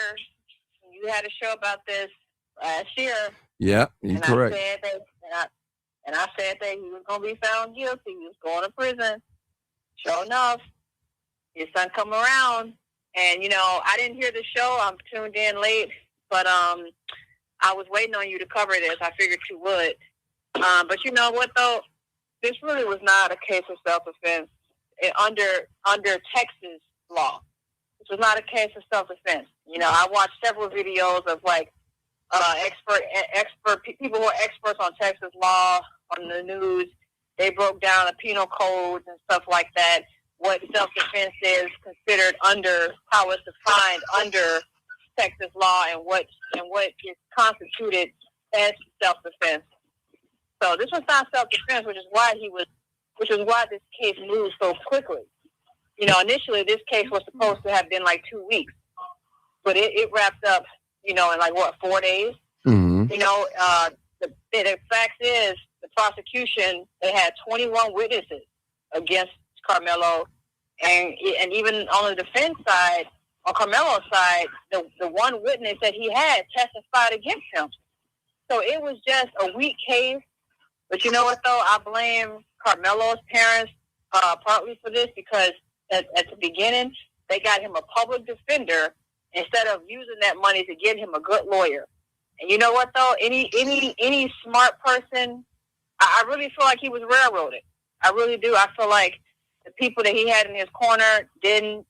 you had a show about this last year. Yeah, you're correct. I said that he was going to be found guilty. He was going to prison. Sure enough, his son come around, and I didn't hear the show. I'm tuned in late, but I was waiting on you to cover this. I figured you would. But you know what though? This really was not a case of self-defense under Texas law. This was not a case of self-defense. I watched several videos of expert people who are experts on Texas law on the news. They broke down the penal codes and stuff like that. What self-defense is considered how it's defined under Texas law, and what is constituted as self-defense. So this was not self-defense, which is why this case moved so quickly. Initially this case was supposed to have been like 2 weeks, but it wrapped up, in 4 days. Mm-hmm. The fact is, the prosecution, they had 21 witnesses against Carmelo, and even on the defense side, on Carmelo's side, the one witness that he had testified against him. So it was just a weak case. But you know what, though? I blame Carmelo's parents partly for this, because at the beginning, they got him a public defender instead of using that money to get him a good lawyer. And you know what, though? Any smart person, I really feel like he was railroaded. I really do. I feel like the people that he had in his corner didn't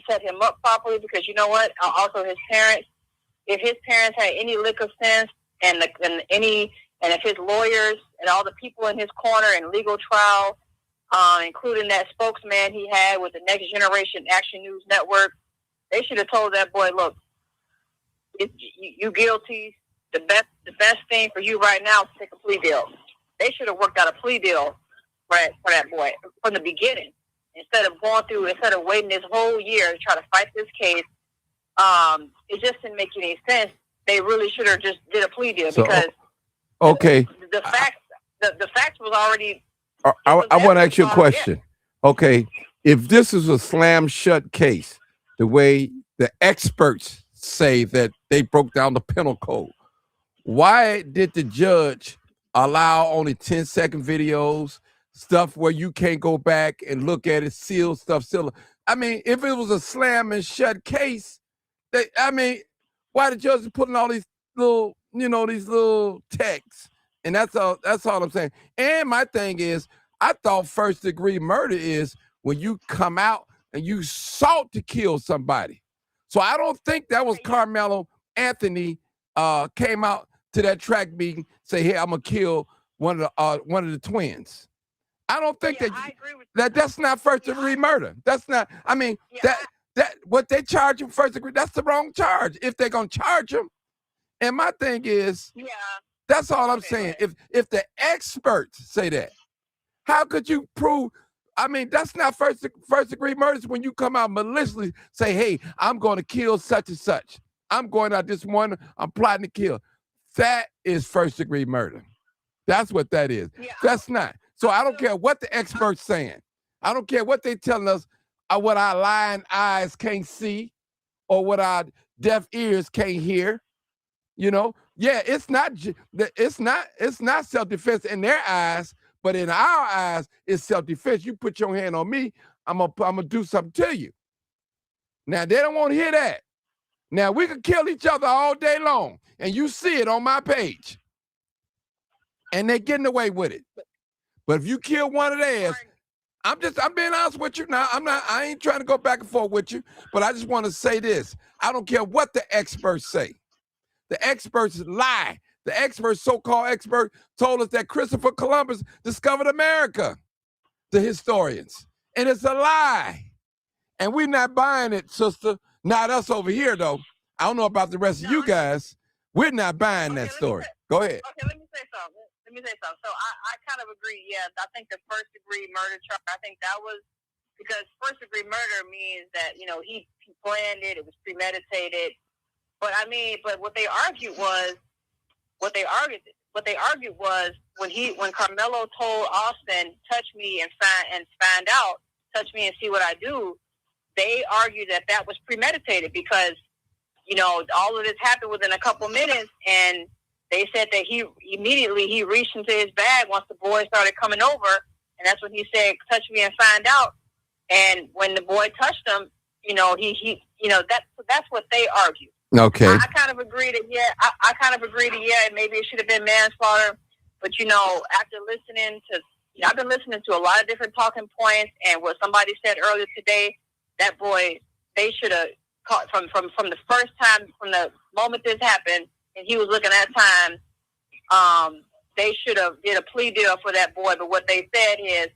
set him up properly, because you know what? Also, his parents, if his parents had any lick of sense, and if his lawyers and all the people in his corner in legal trial, including that spokesman he had with the Next Generation Action News Network, they should have told that boy, look, you guilty. The best thing for you right now is to take a plea deal. They should have worked out a plea deal for that boy from the beginning, instead of waiting this whole year to try to fight this case. It just didn't make any sense. They really should have just did a plea deal, because okay, the facts was already. I want to ask you a question. Okay, if this is a slam shut case, the way the experts say that they broke down the penal code, why did the judge allow only 10-second videos, stuff where you can't go back and look at it, sealed stuff? I mean, if it was a slam and shut case, why the judge is putting all these little, these little texts? And that's all I'm saying. And my thing is, I thought first-degree murder is when you come out and you sought to kill somebody. So I don't think that was Carmelo Anthony came out to that track meeting, say, "Hey, I'm gonna kill one of the twins." I don't think I agree with that's not first-degree murder. That's not. I mean, that what they charge him first-degree, that's the wrong charge if they're gonna charge him. And my thing is, that's all I'm saying. If the experts say that, How could you prove? I mean, that's not first degree murder when you come out maliciously say, hey, I'm going to kill such and such. I'm going out this morning, I'm plotting to kill. That is first degree murder. That's what that is. Yeah, that's not. So I don't care what the experts saying. I don't care what they telling us, what our lying eyes can't see or what our deaf ears can't hear. You know, yeah, it's not self-defense in their eyes, but in our eyes, it's self-defense. You put your hand on me, I'm gonna do something to you. Now they don't want to hear that. Now we can kill each other all day long, and you see it on my page, and they're getting away with it. But if you kill one of theirs, I'm being honest with you now. I ain't trying to go back and forth with you, but I just want to say this. I don't care what the experts say. The experts lie. The experts, so-called expert, told us that Christopher Columbus discovered America, the historians. And it's a lie. And we're not buying it, sister. Not us over here, though. I don't know about the rest of you guys. We're not buying that story. Go ahead. Okay, let me say something. So I kind of agree. Yeah, I think the first degree murder charge, I think that was because first degree murder means that, you know, he planned it. It was premeditated. But what they argued was when Carmelo told Austin, touch me and find out, touch me and see what I do, they argued that was premeditated because, you know, all of this happened within a couple minutes, and they said that he immediately reached into his bag once the boy started coming over, and that's when he said, touch me and find out. And when the boy touched him, you know, that's what they argued. Okay. I kind of agree that, maybe it should have been manslaughter. But, you know, after listening to, I've been listening to a lot of different talking points, and what somebody said earlier today, that boy, they should have caught from the first time, from the moment this happened, and he was looking at time, they should have did a plea deal for that boy. But what they said is,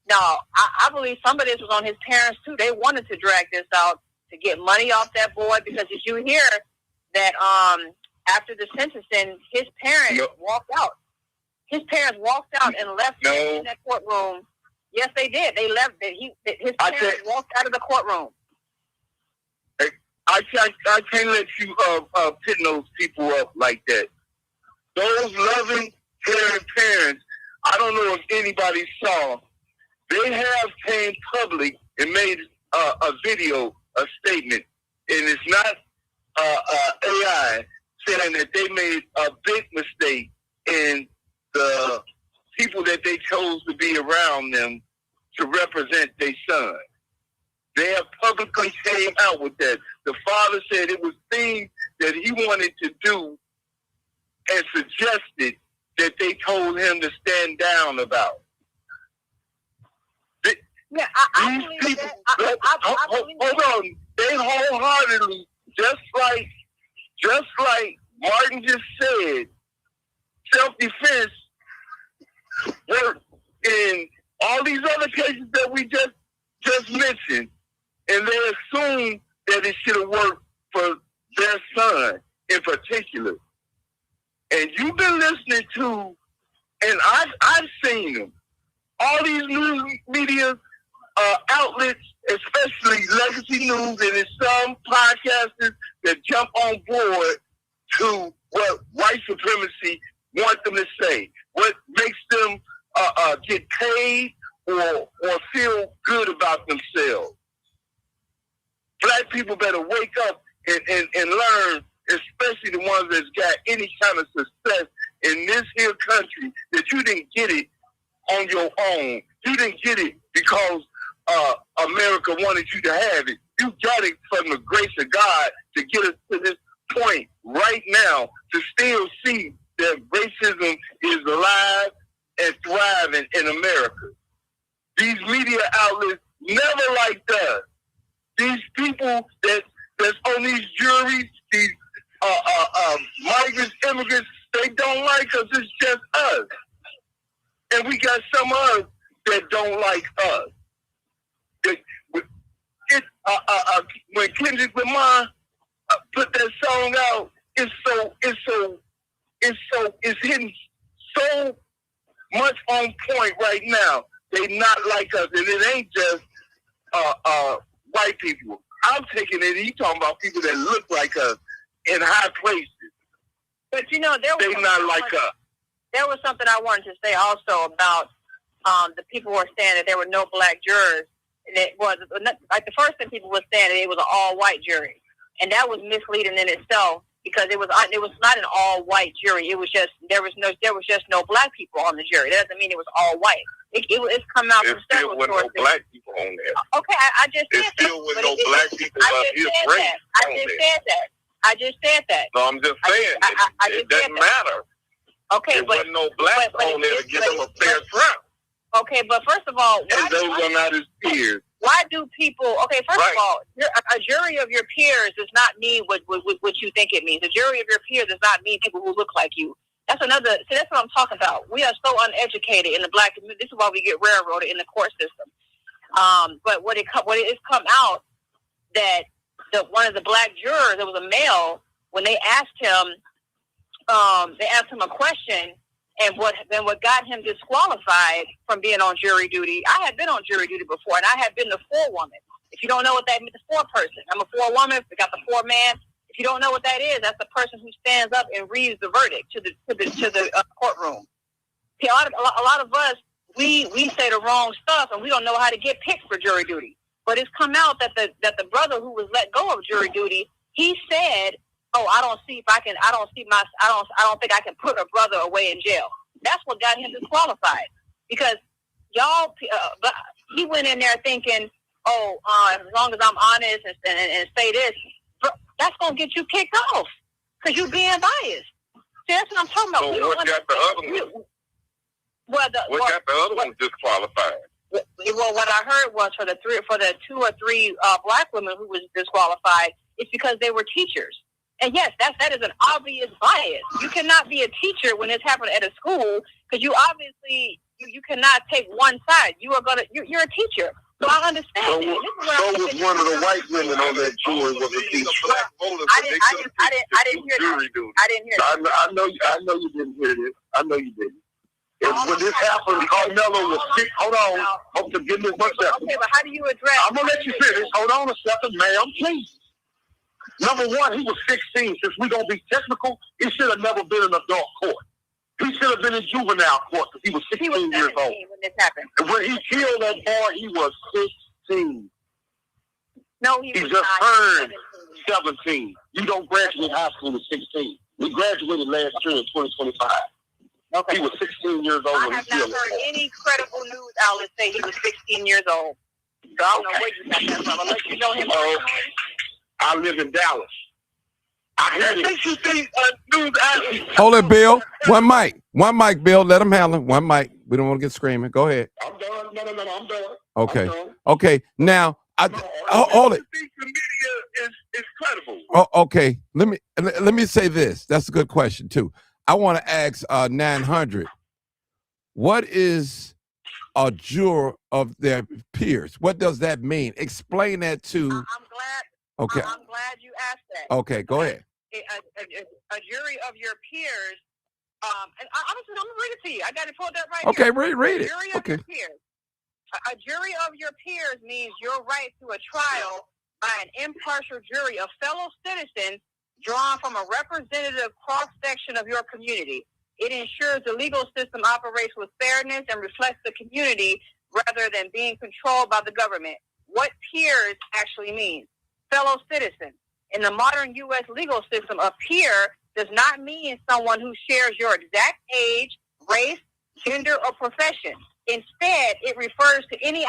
no, I believe some of this was on his parents, too. They wanted to drag this out to get money off that boy, because as you hear that after the sentencing, his parents walked out. His parents walked out and left him in that courtroom. Yes, they did. They left. His parents walked out of the courtroom. I can't let you pin those people up like that. Those loving, caring parents, I don't know if anybody saw, they have came public and made a video, a statement, and it's not AI saying that they made a big mistake in the people that they chose to be around them to represent their son. They have publicly came out with that. The father said it was things that he wanted to do and suggested that they told him to stand down about. Yeah, I believe people, that. Hold on. They wholeheartedly, just like Martin just said, self-defense worked in all these other cases that we just mentioned, and they assume that it should have worked for their son in particular. And you've been listening to, and I've seen them, all these news media outlets, especially Legacy News, and there's some podcasters that jump on board to what white supremacy want them to say, what makes them get paid or feel good about themselves. Black people better wake up and learn, especially the ones that's got any kind of success in this here country, that you didn't get it on your own. You didn't get it because America wanted you to have it. You got it from the grace of God to get us to this point right now, to still see that racism is alive and thriving in America. These media outlets never liked us. These people that's on these juries, these migrants, immigrants, they don't like us. It's just us. And we got some of us that don't like us. When Kendrick Lamar put that song out, it's hitting so much on point right now. They not like us, and it ain't just white people. I'm taking it. He talking about people that look like us in high places. But you know, they not like us. There was something I wanted to say also about the people who were saying that there were no black jurors. And it was like the first thing people were saying that it was an all-white jury, and that was misleading in itself because it was not an all-white jury. It was just there was just no black people on the jury. That doesn't mean it was all white. It's come out from several sources. There still no black people on there. Okay, I just said that. There still was no black people of his race. I just said that. No, I'm just saying it doesn't matter. Okay, there wasn't no blacks on there to give them a fair trial. Okay, but first of all, and those are not his peers. Why do people? Okay, first of all, a jury of your peers does not mean what you think it means. A jury of your peers does not mean people who look like you. That's another. See, that's what I'm talking about. We are so uneducated in the black community. This is why we get railroaded in the court system. But what it has come out that one of the black jurors, it was a male, when they asked him a question, and what got him disqualified from being on jury duty. I had been on jury duty before, and I had been the forewoman. If you don't know what that means, the foreperson. I'm a forewoman. We got the foreman. If you don't know what that is, that's the person who stands up and reads the verdict to the courtroom. See, a lot of us we say the wrong stuff, and we don't know how to get picked for jury duty. But it's come out that the brother who was let go of jury duty, he said, "Oh, I don't think I can put a brother away in jail." That's what got him disqualified, because y'all. But he went in there thinking, "Oh, as long as I'm honest and say this." That's going to get you kicked off because you're being biased. See, that's what I'm talking about. So what got the other one? What got the other one disqualified? Well, what I heard was for the 2 or 3 black women who was disqualified, it's because they were teachers. And yes, that is an obvious bias. You cannot be a teacher when it's happening at a school because you obviously you cannot take one side. You're a teacher. So I understand. So was one of the white women on that jury was a teacher. I didn't hear that. I didn't hear that. I know you didn't hear this. I know you didn't. And when this happened, Carmelo was sick. Hold on. Okay, give me 1 second. Okay, but how do you address? I'm gonna let you finish. Hold on a second, ma'am, please. Number one, he was 16. Since we're gonna be technical, he should have never been in adult court. He should have been in juvenile court because he was 16 years old. When this happened. And when he killed that boy, he was 16. No, he just not. turned 17. You don't graduate high school at 16. We graduated last year in 2025. Okay. He was 16 years old. I have not heard any credible news outlet say he was 16 years old. So I don't know where you got that from. Unless you know him. I live in Dallas. I think you see news outlets. Hold it, Bill. One mic, Bill. Let him handle it. One mic. We don't want to get screaming. Go ahead. I'm done. No, I'm done. Okay. Okay. Now, hold it. The media is credible. Oh, okay. Let me say this. That's a good question too. I want to ask 900. What is a juror of their peers? What does that mean? Explain that to. I'm glad. Okay. I'm glad you asked that. Okay. Go ahead. A jury of your peers. And I'm gonna read it to you. I got it pulled up right here. Okay, read it. A jury of your peers. A jury of your peers means your right to a trial by an impartial jury of fellow citizens drawn from a representative cross-section of your community. It ensures the legal system operates with fairness and reflects the community rather than being controlled by the government. What peers actually means? Fellow citizens. In the modern U.S. legal system, a peer does not mean someone who shares your exact age, race, gender, or profession. Instead, it refers to any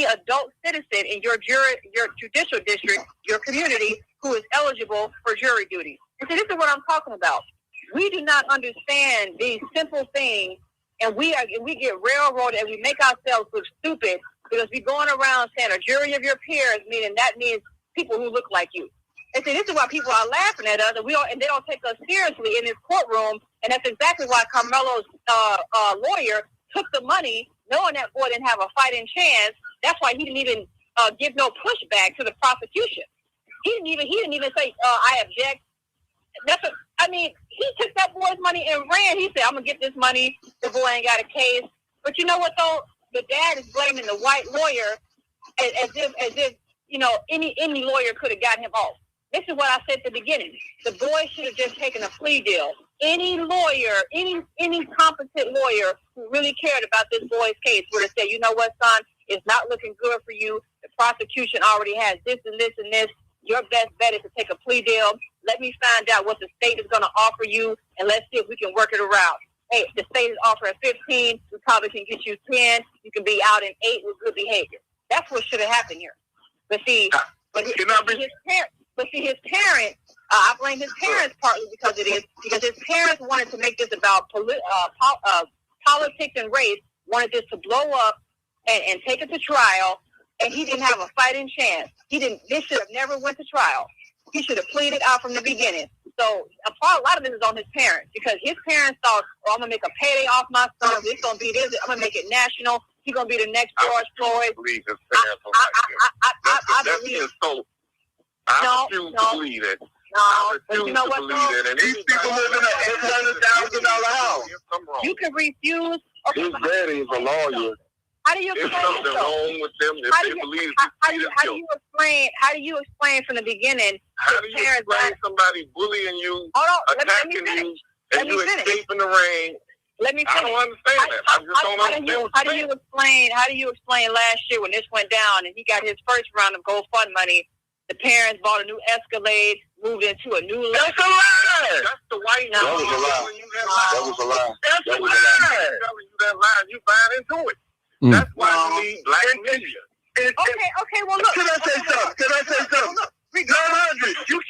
adult citizen in your judicial district, your community, who is eligible for jury duty. And so this is what I'm talking about. We do not understand these simple things, and we get railroaded and we make ourselves look stupid because we're going around saying a jury of your peers, meaning that means people who look like you. And so this is why people are laughing at us, and they don't take us seriously in this courtroom. And that's exactly why Carmelo's lawyer took the money, knowing that boy didn't have a fighting chance. That's why he didn't even give no pushback to the prosecution. He didn't even say, I object. He took that boy's money and ran. He said, I'm gonna get this money. The boy ain't got a case. But you know what though? the dad is blaming the white lawyer as if you know any lawyer could have got him off. This is what I said at the beginning. The boy should have just taken a plea deal. Any lawyer, any competent lawyer who really cared about this boy's case would have said, you know what, son, it's not looking good for you. The prosecution already has this and this and this. Your best bet is to take a plea deal. Let me find out what the state is going to offer you, and let's see if we can work it around. Hey, the state is offering 15. We probably can get you 10. You can be out in 8 with good behavior. That's what should have happened here. But see, his parents, I blame his parents partly because his parents wanted to make this about politics and race, wanted this to blow up and take it to trial, and he didn't have a fighting chance. This should have never went to trial. He should have pleaded out from the beginning. So a lot of this is on his parents because his parents thought, I'm going to make a payday off my son. It's going to be this. I'm going to make it national. He's going to be the next George Floyd. I believe his parents I refuse to believe it. No, but you know what? And these people live in a $800,000 house. You can refuse. Okay, his daddy is a lawyer. How do you explain There's something wrong with them if they believe how do you explain from the beginning? How do you explain somebody bullying you, attacking you, and you escaping the rain? Let me finish. I don't understand that. I just don't understand. How do you explain last year when this went down and he got his first round of GoFund money? The parents bought a new Escalade, moved into a new. That's a lie. That's the white. That was a lie. That was a lie. That's a lie. I'm telling you that lie. You buying into it. That's why you need black media. Okay. Well, look. Can I say something? 900. You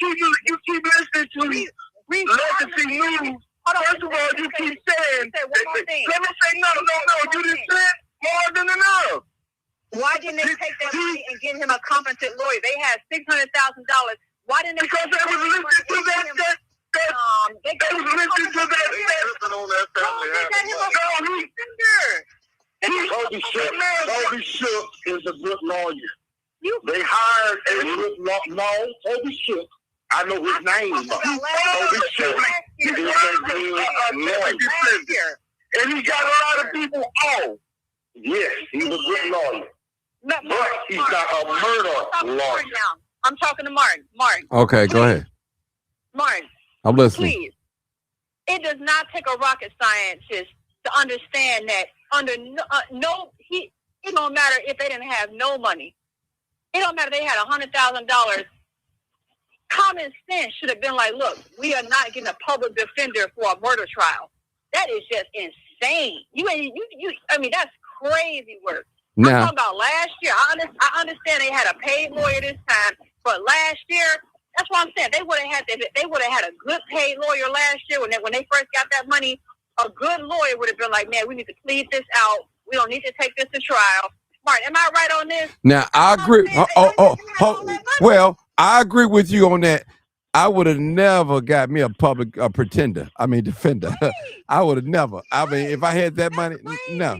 keep listening to me. Legacy News. First of all, you keep saying. Let me say no. You didn't say more than enough. Why didn't they take that money and get him a competent lawyer? They had $600,000. Why didn't they? Because they was listening to that. They was listening to that. Toby Shook is a good lawyer. They hired a good lawyer. Toby Shook. I know his name. Toby Shook is a good lawyer. And he got a lot of people off. Yes, he's a good lawyer. But he's not a murder lawyer. I'm talking to Martin. Okay, go ahead. Martin. I'm listening. Please. It does not take a rocket scientist to understand that it don't matter if they didn't have no money. It don't matter if they had $100,000. Common sense should have been like, look, we are not getting a public defender for a murder trial. That is just insane. That's crazy work. Now, I'm talking about last year. I understand they had a paid lawyer this time, but last year, that's what I'm saying. They would have had a good paid lawyer last year when they first got that money. A good lawyer would have been like, man, we need to plead this out. We don't need to take this to trial. Martin, am I right on this? Now I agree. Well, I agree with you on that. I would have never got me a defender. I would have never. If I had that money, no.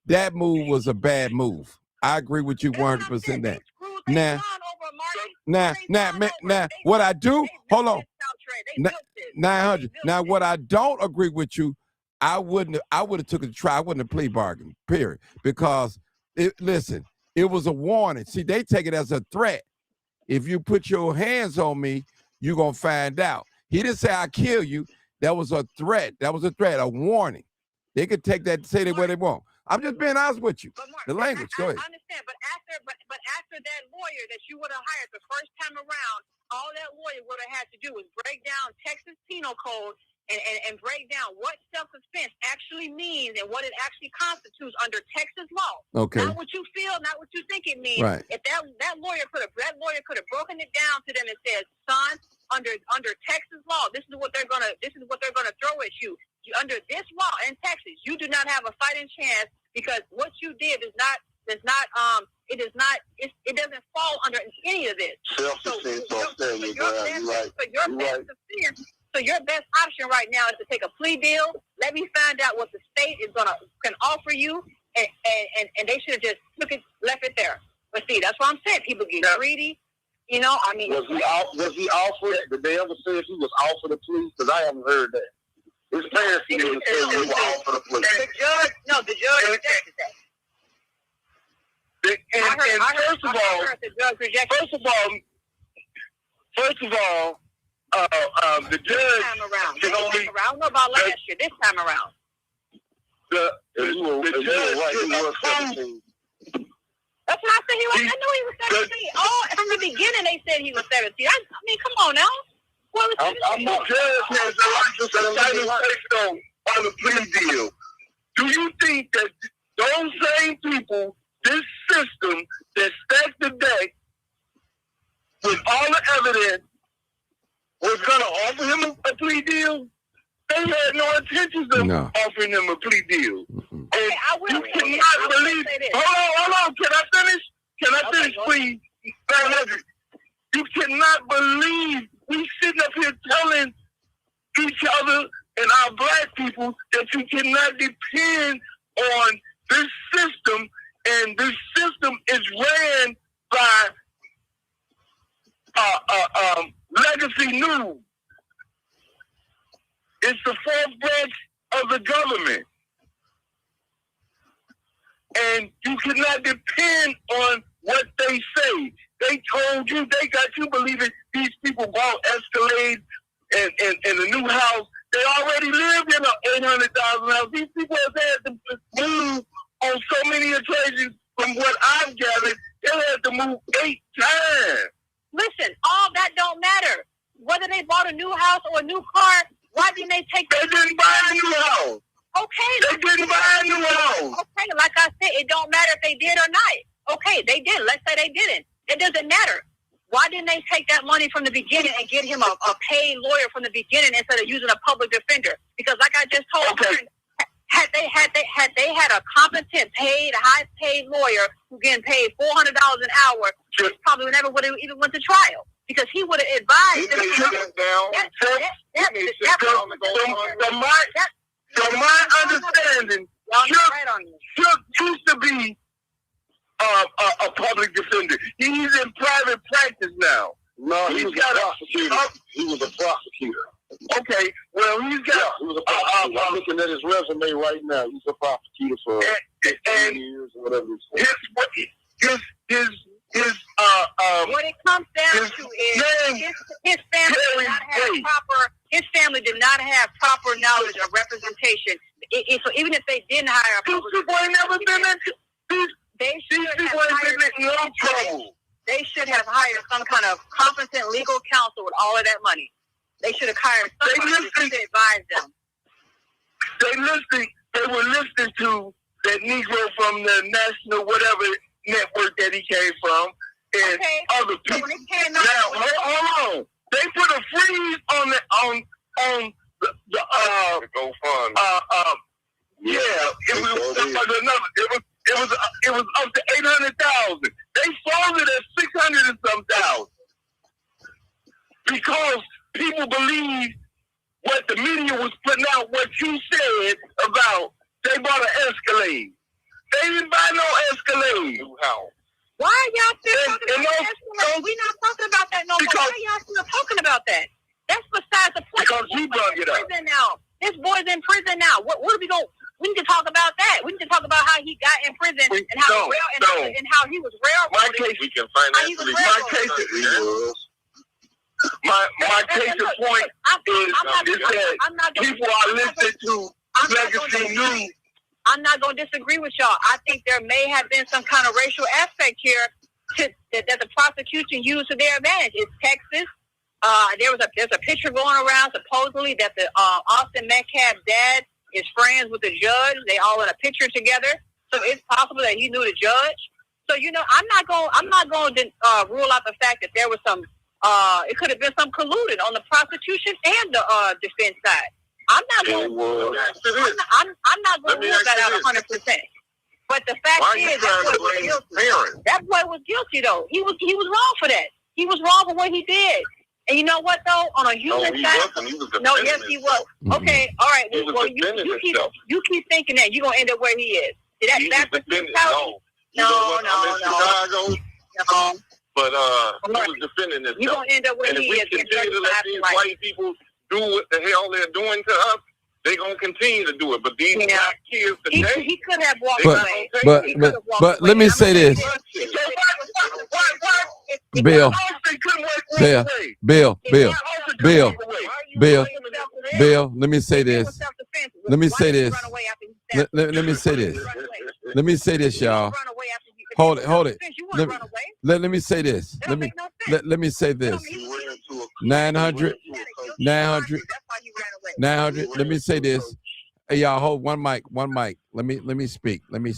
That move was a bad move. I agree with you 100% that. Now, what I do? Hold on. 900. Now, what I don't agree with you, I would have took a try. I wouldn't have plea bargain. Period. Because it was a warning. See, they take it as a threat. If you put your hands on me, you're going to find out. He didn't say, I'll kill you. That was a threat. A warning. They could take that and say it where they want. I'm just being honest with you. Mark, the language, go ahead. I understand, but after that lawyer that you would have hired the first time around, all that lawyer would have had to do was break down Texas Penal Code and break down what self-defense actually means and what it actually constitutes under Texas law. Okay. Not what you feel, not what you think it means. Right. If that lawyer could have broken it down to them and said, son, under Texas law, this is what they're gonna throw at you. Under this law in Texas, you do not have a fighting chance because what you did it doesn't fall under any of this. So your best option right now is to take a plea deal. Let me find out what the state can offer you, and they should have just left it there. But see, that's what I'm saying. People get greedy. Was he offered? Did they ever say if he was offered a plea? Because I haven't heard that. His parents didn't even say we were all for the police. The judge rejected that. First of all, the judge can only. I don't know about last year. This time around, the judge. That's what I said. I knew he was 17. From the beginning they said he was 17. I mean, come on now. The judge has the right to decide on the plea deal. Do you think that those same people, this system that stacked the deck with all the evidence, was going to offer him a plea deal? They had no intentions of offering him a plea deal. Mm-hmm. And you cannot believe. Hold on. Can I finish, please? You cannot believe we sitting up here telling each other and our black people that you cannot depend on this system, and this system is ran by Legacy News. It's the fourth branch of the government. And you cannot depend on what they say. They told you, they got you believing these people bought Escalade and a new house. They already lived in an $800,000 house. These people have had to move on so many occasions. From what I've gathered, they had to move 8 times. Listen, all that don't matter. Whether they bought a new house or a new car, why didn't they take? They didn't buy a new house. Okay. They didn't buy a new house. Okay, like I said, it don't matter if they did or not. Okay, they did. Let's say they didn't. It doesn't matter. Why didn't they take that money from the beginning and get him a paid lawyer from the beginning instead of using a public defender? Because like I just told you, had they had a competent, high-paid lawyer who getting paid $400 an hour, he probably never would have even went to trial because he would have advised them. So my understanding, Chuck used to be a public defender. He's in private practice now. No, he was a prosecutor. Okay, well, he's got. He was a prosecutor. I'm looking at his resume right now. He's a prosecutor for 10 years or whatever. What it comes down to is his family did not have proper knowledge of representation. So even if they didn't hire a public they should have hired some kind of competent legal counsel with all of that money. They should have hired somebody to advise them. They were listening to that Negro from the national whatever network that he came from and other people. Now, hold on. They put a freeze on the GoFund. It was up to 800,000. They sold it at 600 and some thousand because people believe what the media was putting out. What you said about they bought an Escalade. They didn't buy no Escalade. Why are y'all still talking about Escalade? We're not talking about that no more. Why are y'all still talking about that? That's besides the point. Because you brought it up. This boy's in prison now. What are we going? We need to talk about that. We need to talk about how he got in prison and how he was railroaded. My case in point is that people are listening to Legacy News. I'm not going to disagree with y'all. I think there may have been some kind of racial aspect here that the prosecution used to their advantage. It's Texas. There's a picture going around supposedly that the Austin Metcalf's dad is friends with the judge. They all in a picture together. So it's possible that he knew the judge. So I'm not going to rule out the fact that there was some. It could have been some colluding on the prosecution and the defense side. I'm not going to rule that out 100%. But the fact is, that boy was guilty though. He was wrong for that. He was wrong for what he did. And you know what though? On a human side, yes, he was. Okay, all right. Well, you keep thinking that you're gonna end up where he is. That's what you tell No. But he was defending himself. You're gonna end up where he is. And if we continue to let these white people do what the hell they're doing to us, They're going to continue to do it. But these black kids today, he could have walked But- away. But let me say this, Bill, Bill, let me say this. Let me say this. Let me say this. Let me say this, y'all. Hold it. Let me say this. Let me say this. 900. Let me say this. Hey, y'all, hold one mic. Let me speak. Let me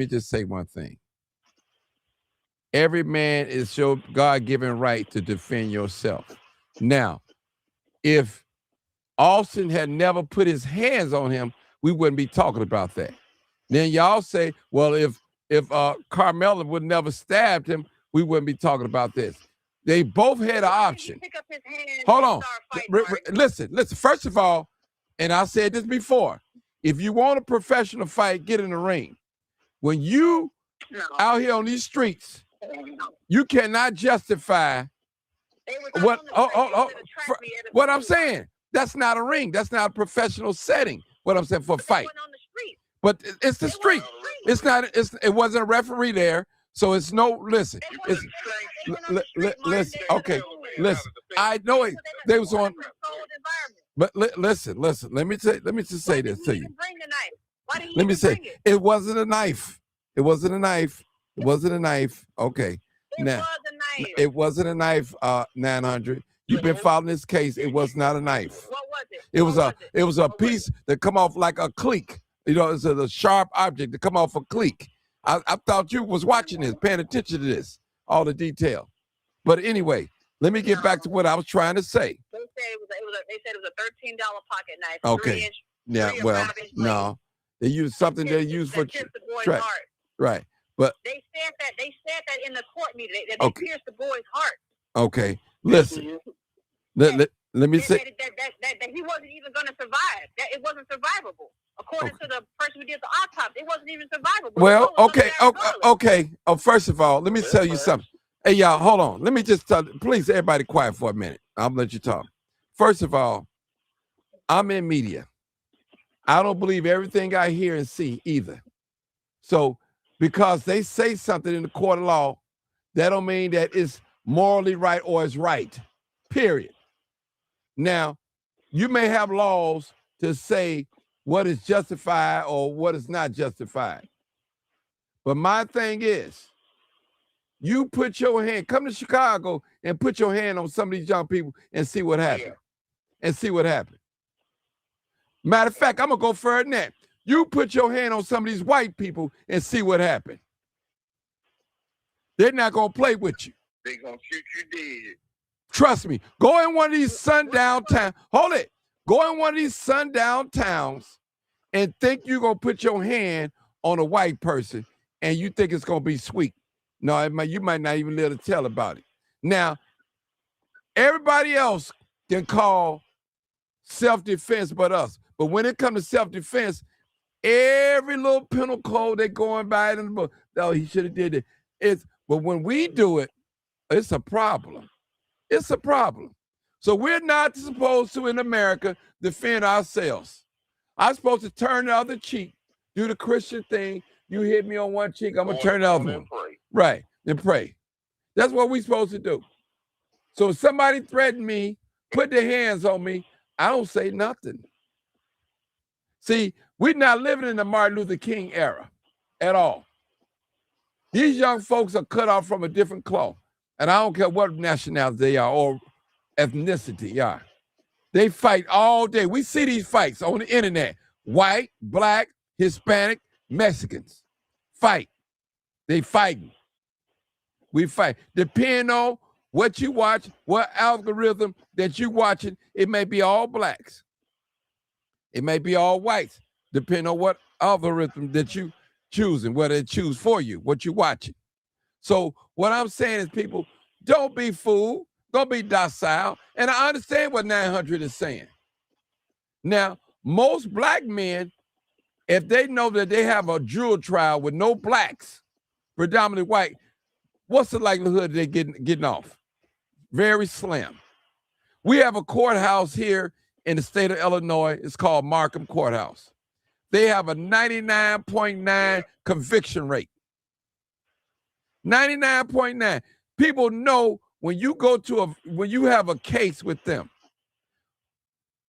just say one thing. Every man is your God-given right to defend yourself. Now, if Austin had never put his hands on him, we wouldn't be talking about that. Then y'all say, well, if Carmella would never stabbed him, we wouldn't be talking about this. They both had an option. Hold on. Listen. First of all, and I said this before, if you want a professional fight, get in the ring. When you out here on these streets, you cannot justify what I'm saying. That's not a ring. That's not a professional setting. What I'm saying for a fight. But it's the street. It's not. It wasn't a referee there, so it's no. Listen. Listen. Okay. Listen. I know it. They was on. But listen. Let me just say this to you. Let me say it wasn't a knife. It wasn't a knife. Okay. Now it wasn't a knife. 900. You've been following this case. It was not a knife. What was it? It was a piece that come off like a cleek. You know, it's a sharp object to come off a cleek. I thought you was watching this, paying attention to this, all the detail. But anyway, let me get back to what I was trying to say. They said it was a $13 pocket knife. Okay. No. They used something they used for track. Right. But they said that in the court meeting. They pierced the boy's heart. Okay. Listen. Let me say that he wasn't even going to survive. That it wasn't survivable. According to the person who did the autopsy, it wasn't even survivable. Well, okay. Oh, first of all, let me tell you something. Hey, y'all, hold on. Let me just tell, please, everybody quiet for a minute. I'll let you talk. First of all, I'm in media. I don't believe everything I hear and see either. So because they say something in the court of law, that don't mean that it's morally right or it's right, period. Now, you may have laws to say what is justified or what is not justified. But my thing is, you put your hand, come to Chicago and put your hand on some of these young people and see what happens. Matter of fact, I'm going to go further than that. You put your hand on some of these white people and see what happens. They're not going to play with you. they're going to shoot you dead. Trust me. Go in one of these sundown towns. Hold it. Go in one of these sundown towns and think you're going to put your hand on a white person and you think it's going to be sweet. No, you might not even be able to tell about it. Now, everybody else can call self-defense but us. But when it comes to self-defense, every little penal code they going by it in the book. Oh, he should have did it. But when we do it, it's a problem. It's a problem. So we're not supposed to, in America, defend ourselves. I'm supposed to turn the other cheek, do the Christian thing. You hit me on one cheek, I'm going to turn the other one. Right, and pray. That's what we're supposed to do. So if somebody threatened me, put their hands on me, I don't say nothing. See, we're not living in the Martin Luther King era at all. These young folks are cut off from a different cloth. And I don't care what nationality they are or ethnicity they are. They fight all day. We see these fights on the internet. White, black, Hispanic, Mexicans fight. They fighting. We fight. Depending on what you watch, what algorithm that you watching, it may be all blacks. It may be all whites, depending on what algorithm that you choosing, whether it choose for you, what you watching. So what I'm saying is, people, don't be fooled. Don't be docile. And I understand what 900 is saying. Now, most black men, if they know that they have a jury trial with no blacks, predominantly white, what's the likelihood they getting off? Very slim. We have a courthouse here in the state of Illinois. It's called Markham Courthouse. They have a 99.9 conviction rate. 99.9. People know when you have a case with them,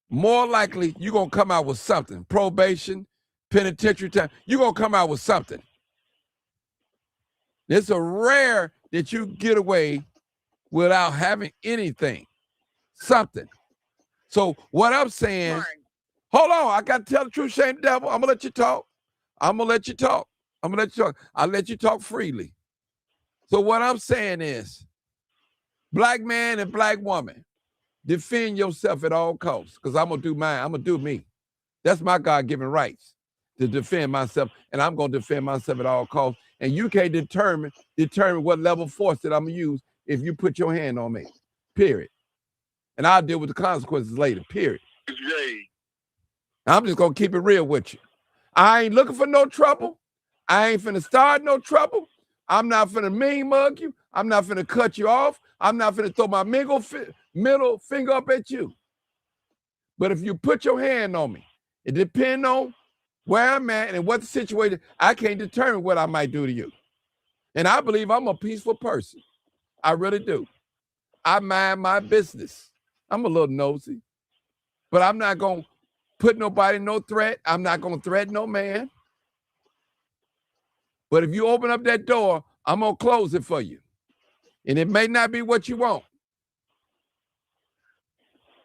more likely you're going to come out with something. Probation, penitentiary time, you're going to come out with something. It's a rare that you get away without having anything, something. So what I'm saying, hold on, I got to tell the truth, Shane Devil. I'm going to let you talk. I'll let you talk freely. So what I'm saying is, black man and black woman, defend yourself at all costs, because I'm going to do mine. I'm going to do me. That's my God-given rights, to defend myself, and I'm going to defend myself at all costs. And you can't determine what level of force that I'm going to use if you put your hand on me, period. And I'll deal with the consequences later, period. I'm just going to keep it real with you. I ain't looking for no trouble. I ain't finna start no trouble. I'm not finna mean mug you. I'm not finna cut you off. I'm not finna throw my middle finger up at you. But if you put your hand on me, it depends on where I'm at and what the situation, I can't determine what I might do to you. And I believe I'm a peaceful person. I really do. I mind my business. I'm a little nosy, but I'm not going to put nobody no threat. I'm not going to threaten no man. But if you open up that door, I'm going to close it for you. And it may not be what you want.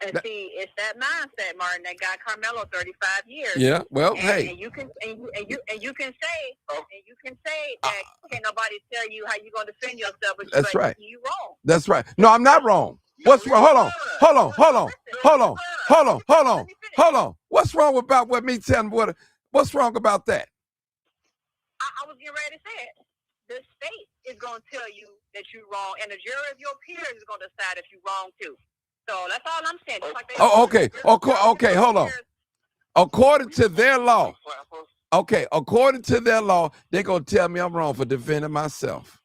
And see, it's that mindset, Martin, that got Carmelo 35 years. Yeah, well, and, hey. And you can say that can't nobody tell you how you're going to defend yourself, but that's right. You wrong. That's right. No, I'm not wrong. What's wrong? Hold on. What's wrong about what me telling what's wrong about that? I was getting ready to say it. The state is going to tell you that you're wrong, and the jury of your peers is going to decide if you're wrong too. So that's all I'm saying. Okay. Okay, hold on. According to their law, they're going to tell me I'm wrong for defending myself.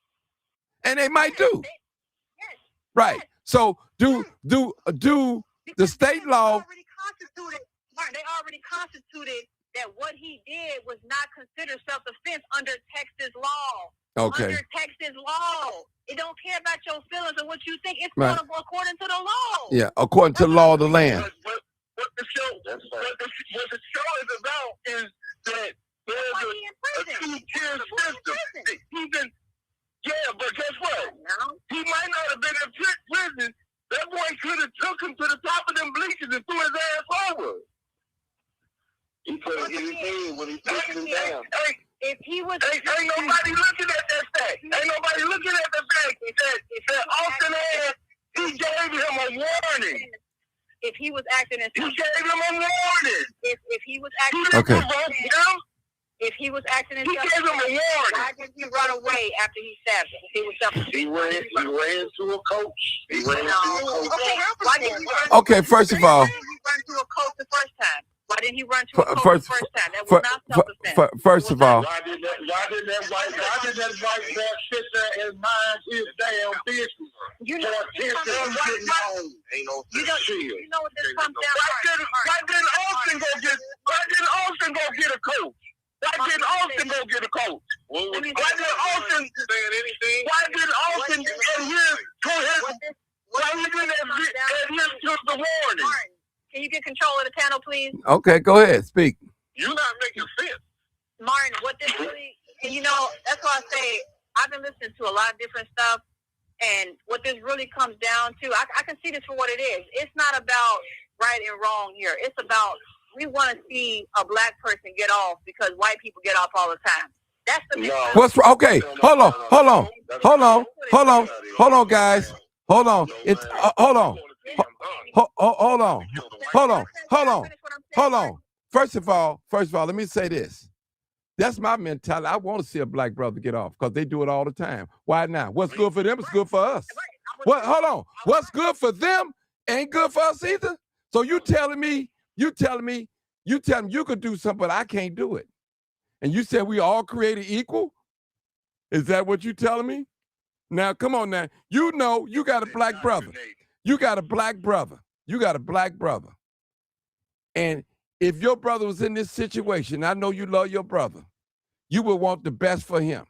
And they might do. Yes. Right. So do the state law. They already constituted that what he did was not considered self-defense under Texas law. Okay. Under Texas law. It don't care about your feelings and what you think. It's right. According to the law. Yeah, according to the law of the land. What the show is about is that there's a two-tier system. But guess what? He might not have been in prison. That boy could have took him to the top of them bleachers and threw his ass over. He couldn't get his head when he pushed him down. If he was, ain't nobody looking at that fact. Ain't nobody looking at the fact. He said Austin had, he gave him a warning. If he was acting in, he gave him a warning. If he was acting, okay. If he was acting in, he gave him a warning. Why did he run away after he stabbed him? He was ran to a coach. Why did he run? Okay, first of all, why didn't he run to a coach the first time? Why didn't he run to a coach the first time? That was not self-defense. First of all, why did that white boy sit there and mind his damn business? You know what this comes down to? You know what this comes down to? Why didn't Austin go get a coach? Why didn't Austin go get a coach? Why did Austin adhere to the warning? Can you get control of the panel, please? Okay, go ahead, speak. You're not making sense. Martin, what this really, that's why I say I've been listening to a lot of different stuff, and what this really comes down to, I can see this for what it is. It's not about right and wrong here. It's about we want to see a black person get off because white people get off all the time. That's the What's wrong? Okay, hold on, guys. Hold on. It's hold on. First of all, let me say this. That's my mentality. I want to see a black brother get off because they do it all the time. Why not? What's good for them is good for us. What? Hold on. What's good for them ain't good for us either. So you telling me you could do something, but I can't do it. And you said we all created equal? Is that what you telling me? Now, come on now. You got a black brother. You got a black brother. And if your brother was in this situation, I know you love your brother, you would want the best for him.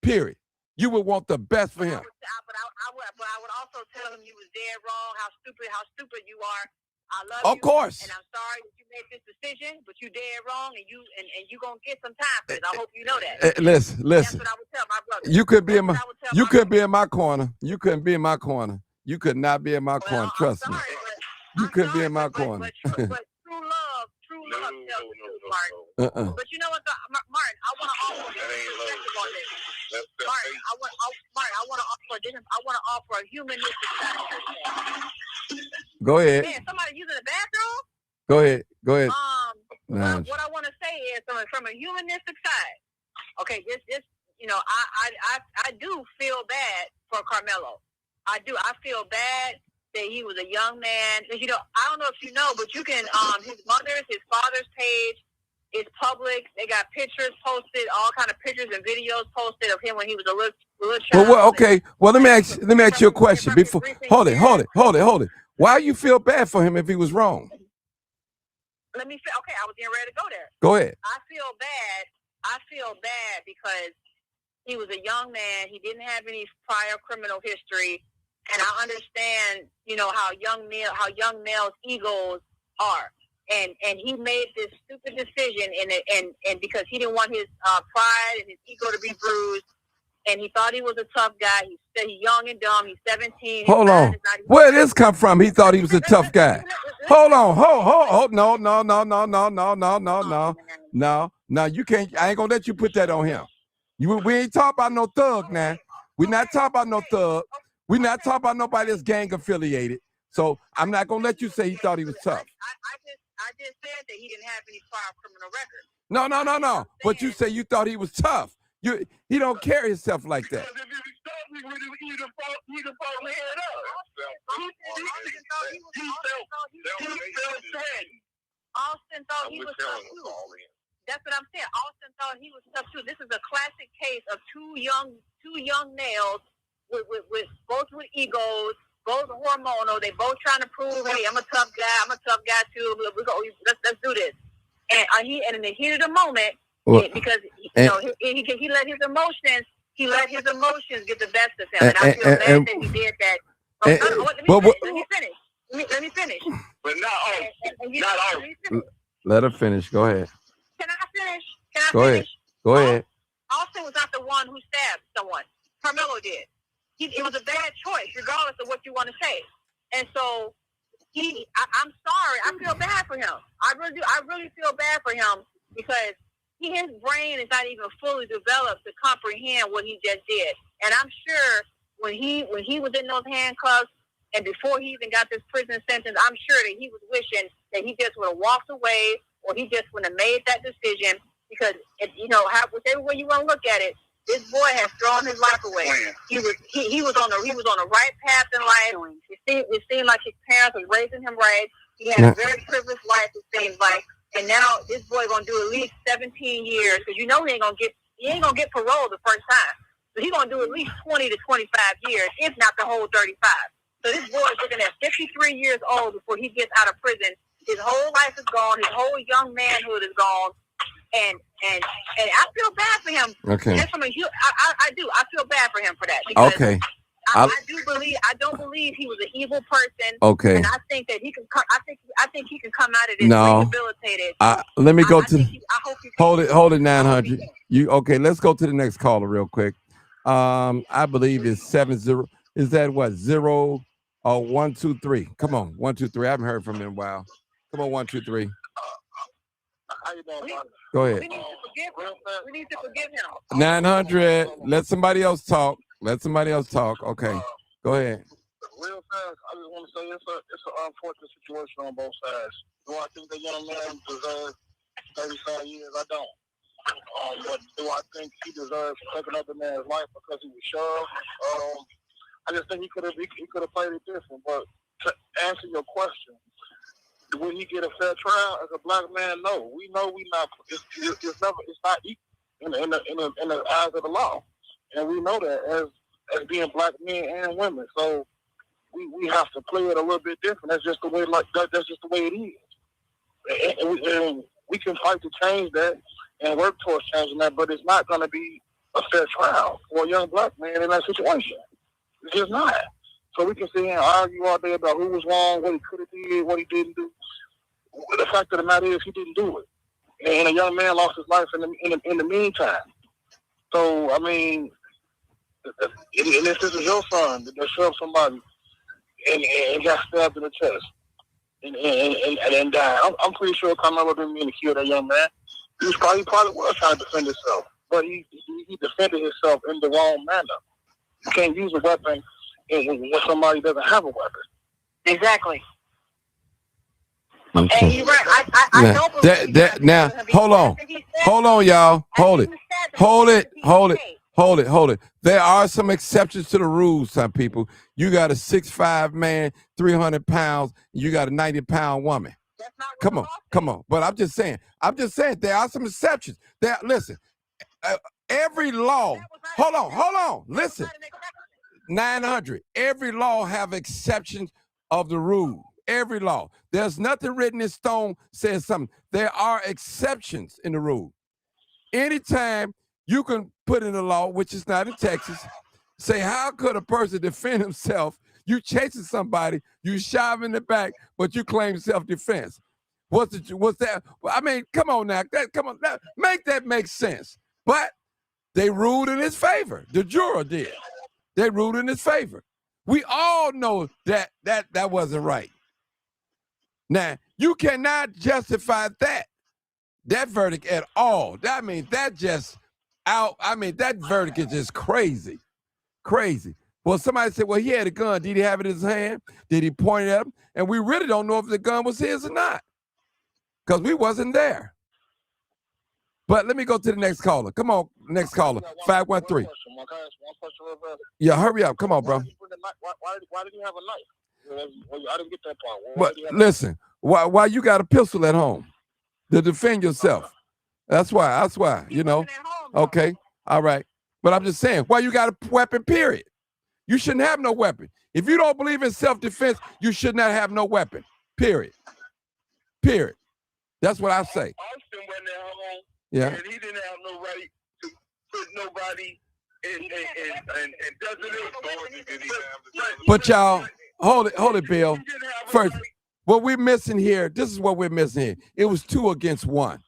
Period. You would want the best for him. But I would also tell him you was dead wrong, how stupid you are. I love you. Of course. And I'm sorry that you made this decision, but you dead wrong, and you gonna get some time for this. I hope you know that. Listen. That's what I would tell my brother. You could be in my. You could be in my corner. You couldn't be in my corner. You could not be in my corner. Trust me. You couldn't be in my corner. But true love tells the truth, Martin. But you know what, Martin? I want to offer perspective on this. Martin, I want to offer a humanistic side. Go ahead. Man, somebody using the bathroom? Go ahead. What I want to say is from a humanistic side. Okay, this I do feel bad for Carmelo. I do. I feel bad that he was a young man. I don't know if you know, but you can his father's page is public. They got pictures posted, all kind of pictures and videos posted of him when he was a little child. Well, okay. Well, let me ask you a question. Before, hold it. Why you feel bad for him if he was wrong? Okay, I was getting ready to go there. Go ahead. I feel bad because he was a young man. He didn't have any prior criminal history, and I understand, how young males' egos are. And he made this stupid decision, and because he didn't want his pride and his ego to be bruised, and he thought he was a tough guy. He's young and dumb. He's 17. Hold on. Where did this come from? He thought he was a tough guy. Hold on. Hold. No. You can't. I ain't gonna let you put that on him. We ain't talking about no thug now. We're not talking about no thug. We're not talking about nobody that's gang affiliated. So I'm not gonna let you say he thought he was tough. I just said that he didn't have any prior criminal record. No. But you say you thought he was tough. He don't carry himself like that. Because if he was tough, he would have fought head up. Austin thought he was tough too. That's what I'm saying. Austin thought he was tough too. This is a classic case of two young males with both with egos, both hormonal. They both trying to prove, hey, I'm a tough guy too. Let's do this. And in the heat of the moment, because he let his emotions get the best of him, and I feel bad that he did that. Let me finish. But not all. Let her finish. Go ahead. Can I finish? Go ahead. Austin was not the one who stabbed someone. Carmelo did. It was a bad choice, regardless of what you want to say. And so I'm sorry. I feel bad for him. I really do. I really feel bad for him because his brain is not even fully developed to comprehend what he just did. And I'm sure when he was in those handcuffs and before he even got this prison sentence, I'm sure that he was wishing that he just would have walked away or he just would have made that decision because, whichever way you want to look at it, this boy has thrown his life away. He was on the right path in life. It seemed like his parents was raising him right. He had a very privileged life, it seems like. And now this boy gonna do at least 17 years because he ain't gonna get parole the first time. So he's gonna do at least 20 to 25 years, if not the whole 35. So this boy is looking at 53 years old before he gets out of prison. His whole life is gone. His whole young manhood is gone. And I feel bad for him. Okay. Just from I do. I feel bad for him for that. Because I don't believe he was an evil person. Okay. And I think that he can come. I think he can come out of this rehabilitated. Let me go to. Hold it. 900.900. Okay? Let's go to the next caller real quick. I believe it's 70. Is that what 0 or 1 2 3? Come on, 1 2 3. I haven't heard from him in a while. Come on, 1 2 3. How you doing, Go ahead. We need to forgive him. 900. Let somebody else talk. Okay. Go ahead. Real fast, I just want to say it's an unfortunate situation on both sides. Do I think the young man deserves 35 years? I don't. But do I think he deserves to take another man's life because he was shoved? I just think he could have played it different. But to answer your question, will he get a fair trial as a black man? No, we know we not. It's not equal in the eyes of the law, and we know that as being black men and women. So we have to play it a little bit different. That's just the way. That's just the way it is. And we can fight to change that and work towards changing that, but it's not going to be a fair trial for a young black man in that situation. It's just not. So we can sit here and argue all day about who was wrong, what he could have did, what he didn't do. The fact of the matter is he didn't do it. And a young man lost his life in the meantime. So, I mean, and if this is your son that shoved somebody and got stabbed in the chest and died, I'm pretty sure Carmelo didn't mean to kill that young man. He probably was trying to defend himself, but he defended himself in the wrong manner. You can't use a weapon when somebody doesn't have a weapon. Exactly. Okay. And you're right. I don't believe now, hold on, y'all. Hold it. There are some exceptions to the rules, some people. You got a 6'5" man, 300 pounds, you got a 90-pound woman. Come on. But I'm just saying, there are some exceptions. Listen, every law, hold on, listen. 900, every law have exceptions of the rule. Every law. There's nothing written in stone says something. There are exceptions in the rule. Anytime you can put in a law, which is not in Texas, say, how could a person defend himself? You chasing somebody, you shot him in the back, but you claim self-defense. What's that? I mean, come on now. Make that make sense. But they ruled in his favor. The juror did. They ruled in his favor. We all know that wasn't right. Now, you cannot justify that verdict at all. That verdict is just crazy. Crazy. Well, somebody said, well, he had a gun. Did he have it in his hand? Did he point it at him? And we really don't know if the gun was his or not, because we wasn't there. But let me go to the next caller. Come on, next caller, 513. Yeah, hurry up. Come on, bro. Why did he have a knife? I didn't get that part. But listen, why you got a pistol at home to defend yourself? That's why, you know. Okay, all right. But I'm just saying, why you got a weapon, period? You shouldn't have no weapon. If you don't believe in self-defense, you should not have no weapon, period. Period. That's what I say. Austin went at home, yeah. And he didn't have no right to put nobody in But y'all, hold it, Bill. First, what we're missing here, this is what we're missing here. It was 2 against 1.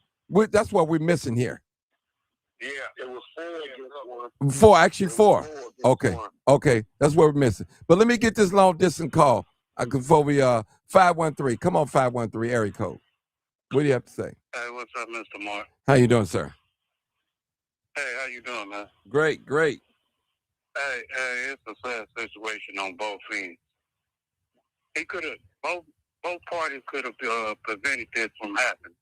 That's what we're missing here. Yeah, it was 4 against 1. 4. Okay. That's what we're missing. But let me get this long distance call before we 513. Come on, 513 area code. What do you have to say? Hey, what's up, Mr. Mark? How you doing, sir? Hey, how you doing, man? Great. Hey, it's a sad situation on both ends. He could have, both parties could have prevented this from happening.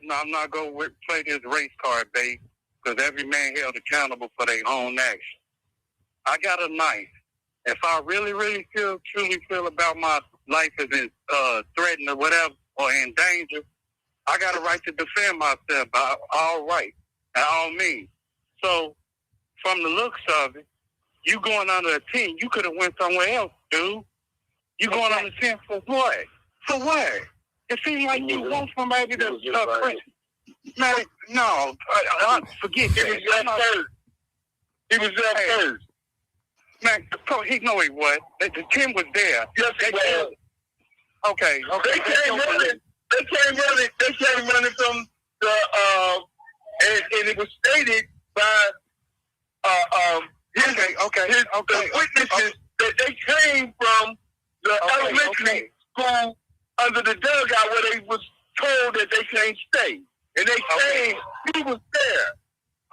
I'm not going to play this race card bait, because every man held accountable for their own action. I got a knife. If I really truly feel about my life is threatened or whatever, or in danger, I got a right to defend myself by all right, and all means. So, from the looks of it, you going under a 10, you could have went somewhere else, dude. You going under 10 for what? For what? It seems like you want somebody to man, no, forget that. He was there first. Man, he know he was. The 10 was there. Yes, he was. Okay. They came running from the and it was stated by the witnesses that they came from the elementary school under the dugout where they was told that they can't stay. And they came, he was there.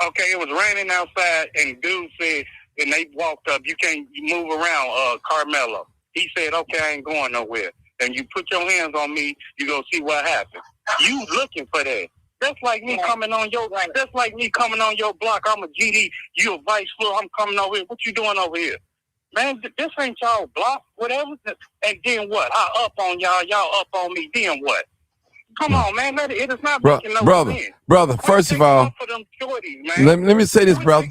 Okay, it was raining outside, and dude said, and they walked up, you move around, Carmelo. He said, okay, I ain't going nowhere. And you put your hands on me, you go see what happens. You looking for that. That's like me coming on your block. I'm a GD, you a vice floor, I'm coming over here. What you doing over here? Man, this ain't y'all block, whatever. And then what? I up on y'all up on me, then what? Come on, man. It is not making no sense. Brother, first of all, let me say this, brother.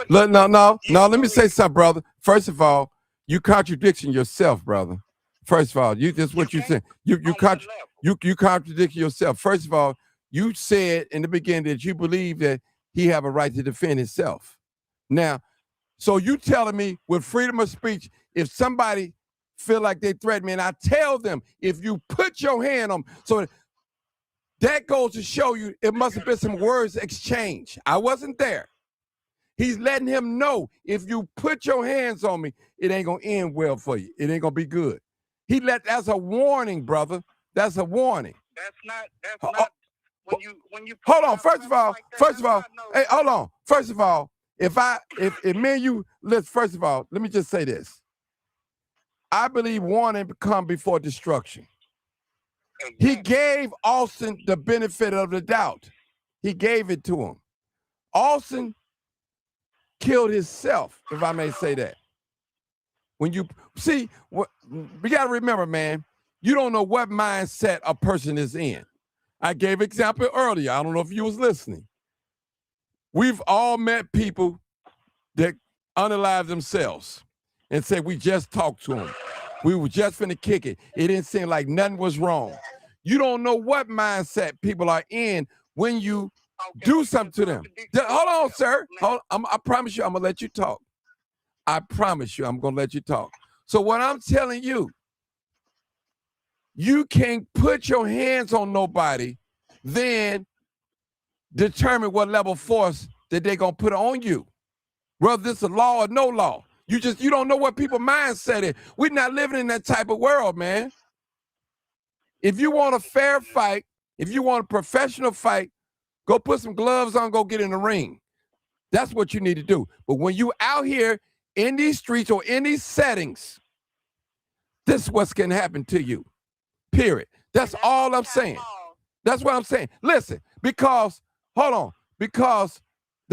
No, let me say something, brother. First of all, you contradiction yourself, brother. First of all, this what you said. You contradict yourself. First of all, you said in the beginning that you believe that he have a right to defend himself. Now, so you telling me with freedom of speech, if somebody feel like they threaten me, and I tell them, if you put your hand on, so that goes to show you it must have been some words exchanged. I wasn't there. He's letting him know, if you put your hands on me, it ain't gonna end well for you. It ain't gonna be good. That's a warning, brother. That's a warning. That's not when you hold on. First of all, hey, hold on. First of all, if me and you, first of all, let me just say this. I believe warning come before destruction. He gave Austin the benefit of the doubt. He gave it to him. Austin killed himself, if I may say that. When you see, we got to remember, man, you don't know what mindset a person is in. I gave an example earlier. I don't know if you was listening. We've all met people that unalive themselves and say, we just talked to them. We were just finna kick it. It didn't seem like nothing was wrong. You don't know what mindset people are in when you do something to them. Hold on, sir. I promise you I'm going to let you talk. I promise you I'm going to let you talk. So what I'm telling you, you can't put your hands on nobody, then determine what level of force that they're going to put on you. Whether it's a law or no law. You don't know what people's mindset is. We're not living in that type of world, man. If you want a fair fight, if you want a professional fight, go put some gloves on, go get in the ring. That's what you need to do. But when you out here in these streets or in these settings, this is what's going to happen to you. Period. That's all I'm saying. That's what I'm saying. Listen, because the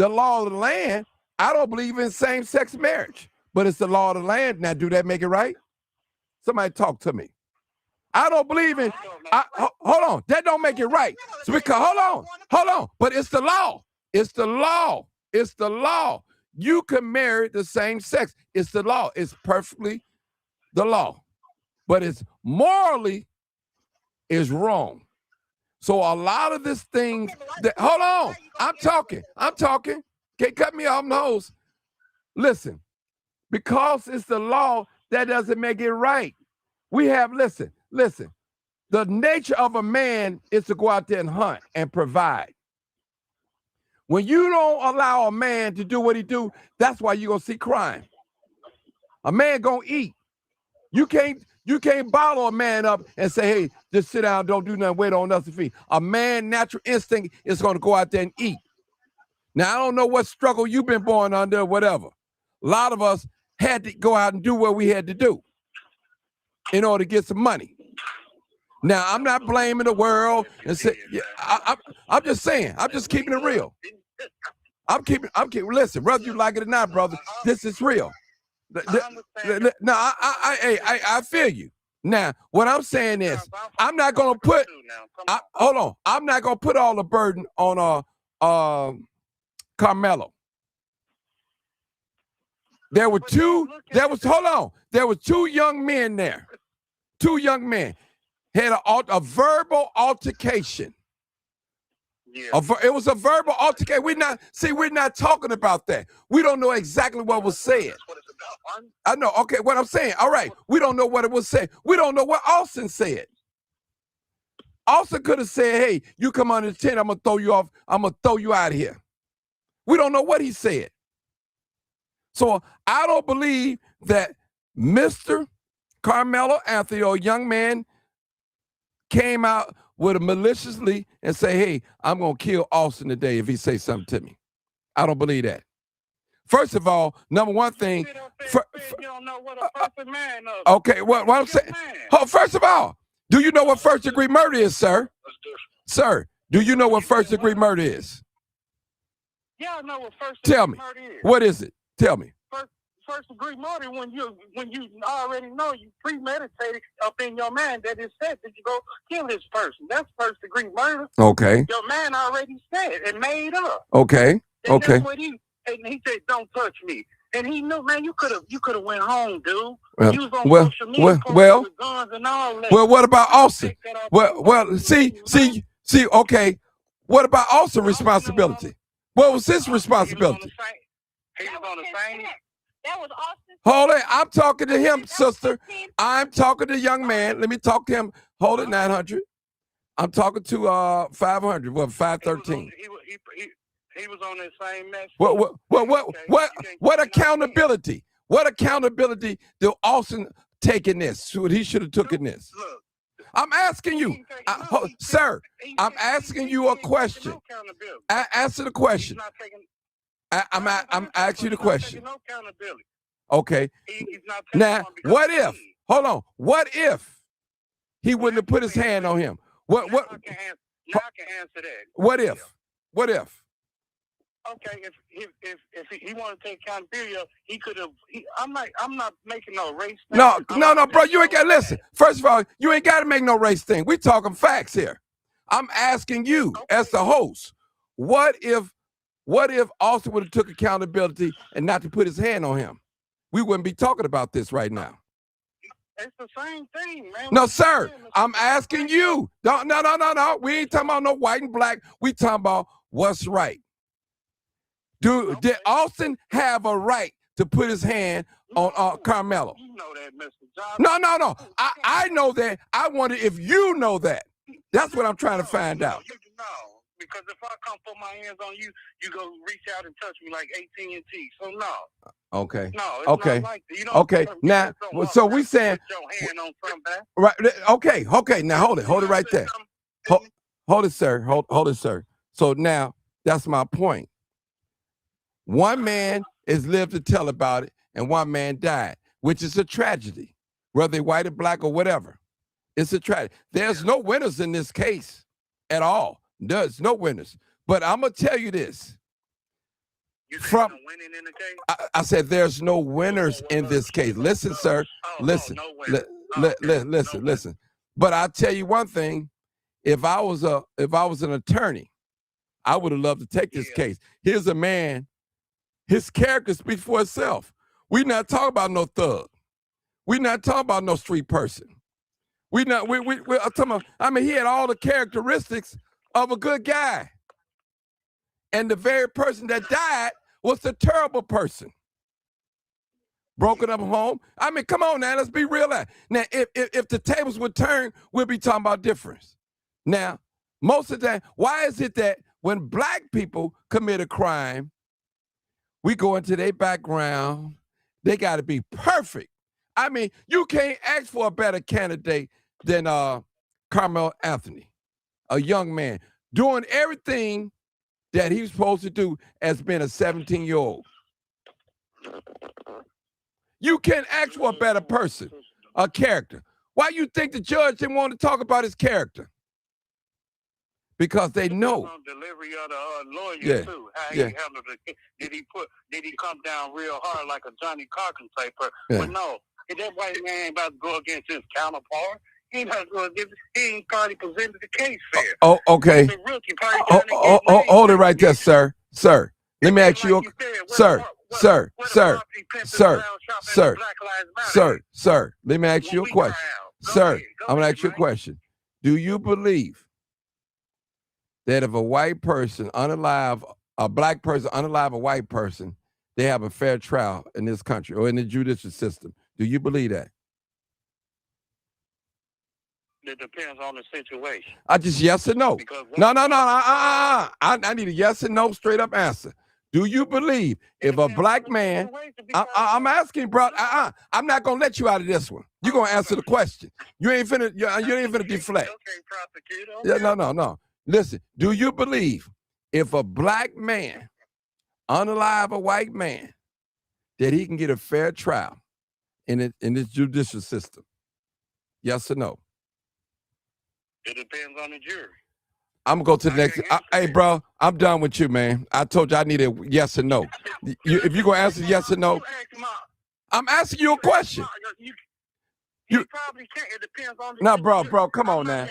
law of the land, I don't believe in same-sex marriage, but it's the law of the land. Now, do that make it right? Somebody talk to me. I don't believe in, hold on, that don't make it right. So because, hold on, but it's the law. It's the law. It's the law. You can marry the same sex. It's the law. It's perfectly the law. But it's morally is wrong. So a lot of this things, hold on, I'm talking. Can't cut me off nose. Listen, because it's the law, that doesn't make it right. We have, listen, the nature of a man is to go out there and hunt and provide. When you don't allow a man to do what he do, that's why you're going to see crime. A man going to eat. You can't bottle a man up and say, hey, just sit down, don't do nothing, wait on us to feed. A man, natural instinct is going to go out there and eat. Now, I don't know what struggle you've been born under or whatever. A lot of us had to go out and do what we had to do in order to get some money. Now, I'm not blaming the world and say, yeah, I'm just saying, I'm just keeping it real. I'm keeping, listen, whether you like it or not, brother, this is real. No, I feel you. Now, what I'm saying is, I'm not going to put, hold on, I'm not going to put all the burden on Carmelo. There were two young men there. Two young men had a verbal altercation. Yeah. It was a verbal altercation. We're not talking about that. We don't know exactly what was said. I know. Okay, what I'm saying. All right. We don't know what it was said. We don't know what Austin said. Austin could have said, hey, you come under the tent, I'm going to throw you off. I'm going to throw you out of here. We don't know what he said. So I don't believe that Mr. Carmelo Anthony, or a young man, came out with a maliciously and say, hey, I'm going to kill Austin today if he say something to me. I don't believe that. First of all, number one thing. You don't know what a perfect man is. Okay, what I'm saying. First of all, do you know what first degree murder is, sir? Sir, do you know what first degree murder is? Yeah, I know what first degree murder is. What is it? Tell me. First degree murder when you already know, you premeditated up in your mind that it said that you go kill this person. That's first degree murder. Okay. Your man already said and made up. Okay. And okay. That's what he said, don't touch me. And he knew, man, you could have went home, dude. Well, you was on social media with guns and all that. Well, what about Austin? Well, see, okay. What about Austin's responsibility? What was his responsibility? He was on the same. That was Austin. Hold it. I'm talking to him, sister. I'm talking to young man. Let me talk to him. Hold it, 900. I'm talking to 500. Well, 513. He was on that same mess. What accountability? What accountability do Austin take in this? What he should have took in this? I'm asking you, sir. I'm asking you a question. Answer the question. I'm asking you the question. Okay. Now, what if? Hold on. What if he wouldn't have put his hand on him? What? Now I can answer that. What if? What if? Okay, if he wanted to take accountability, he could have. I'm not making no race thing. No, bro. You ain't got to listen. First of all, you ain't got to make no race thing. We talking facts here. I'm asking you as the host. What if Austin would have took accountability and not to put his hand on him? We wouldn't be talking about this right now. It's the same thing, man. No, sir. I'm asking you. No. We ain't talking about no white and black. We talking about what's right. Did Austin have a right to put his hand on Carmelo? You know that, Mr. Johnson. No. I know that. I wonder if you know that. That's what I'm trying to find out. No, because if I come put my hands on you, you go reach out and touch me like AT&T. So no. Okay. No. It's okay. Not like that. You know, okay. Now, so we saying. Put your hand on something. Right. Okay. Now hold it. Hold it right there. Hold it, sir. Hold it, sir. So now that's my point. One man is lived to tell about it, and one man died, which is a tragedy, whether they're white or black or whatever. It's a tragedy. There's no winners in this case at all. There's no winners. But I'm going to tell you this. From winning in the case? I said there's no winners in this case. Listen, sir. Listen. Listen. But I'll tell you one thing. If I was an attorney, I would have loved to take this case. Here's a man. His character speaks for itself. We're not talking about no thug. We're not talking about no street person. We're talking about, he had all the characteristics of a good guy. And the very person that died was the terrible person. Broken up home. Come on now, let's be real. Now, if the tables would turn, we'll be talking about difference. Now, most of the time, why is it that when black people commit a crime, we go into their background, they got to be perfect. You can't ask for a better candidate than Carmelo Anthony, a young man, doing everything that he's supposed to do as being a 17-year-old. You can't ask for a better person, a character. Why you think the judge didn't want to talk about his character? Because they know. Delivery of the lawyer too. How he handled it. Did he come down real hard like a Johnny Cochran type person? But no, that white man ain't about to go against his counterpart. He ain't about to go against. He ain't probably presented the case fair. Oh, okay. Hold it right there, sir. Sir, let me ask you, sir. Let me ask you a question, sir. I'm gonna ask you a question. Do you believe that if a white person unalive, a black person unalive a white person, they have a fair trial in this country or in the judicial system? Do you believe that? It depends on the situation. I just yes or no. No. I need a yes or no straight up answer. Do you believe if a black man, I'm asking, bro, I'm not gonna let you out of this one. You're gonna answer the question. You ain't finna deflect. Yeah, no. Listen, do you believe if a black man unalive a white man, that he can get a fair trial in this judicial system? Yes or no? It depends on the jury. I'm gonna go to the next. Hey, bro, I'm done with you, man. I told you I need a yes or no. If you're gonna answer yes or no, I'm asking you a question. You probably can't. It depends on the. No, bro, come on now.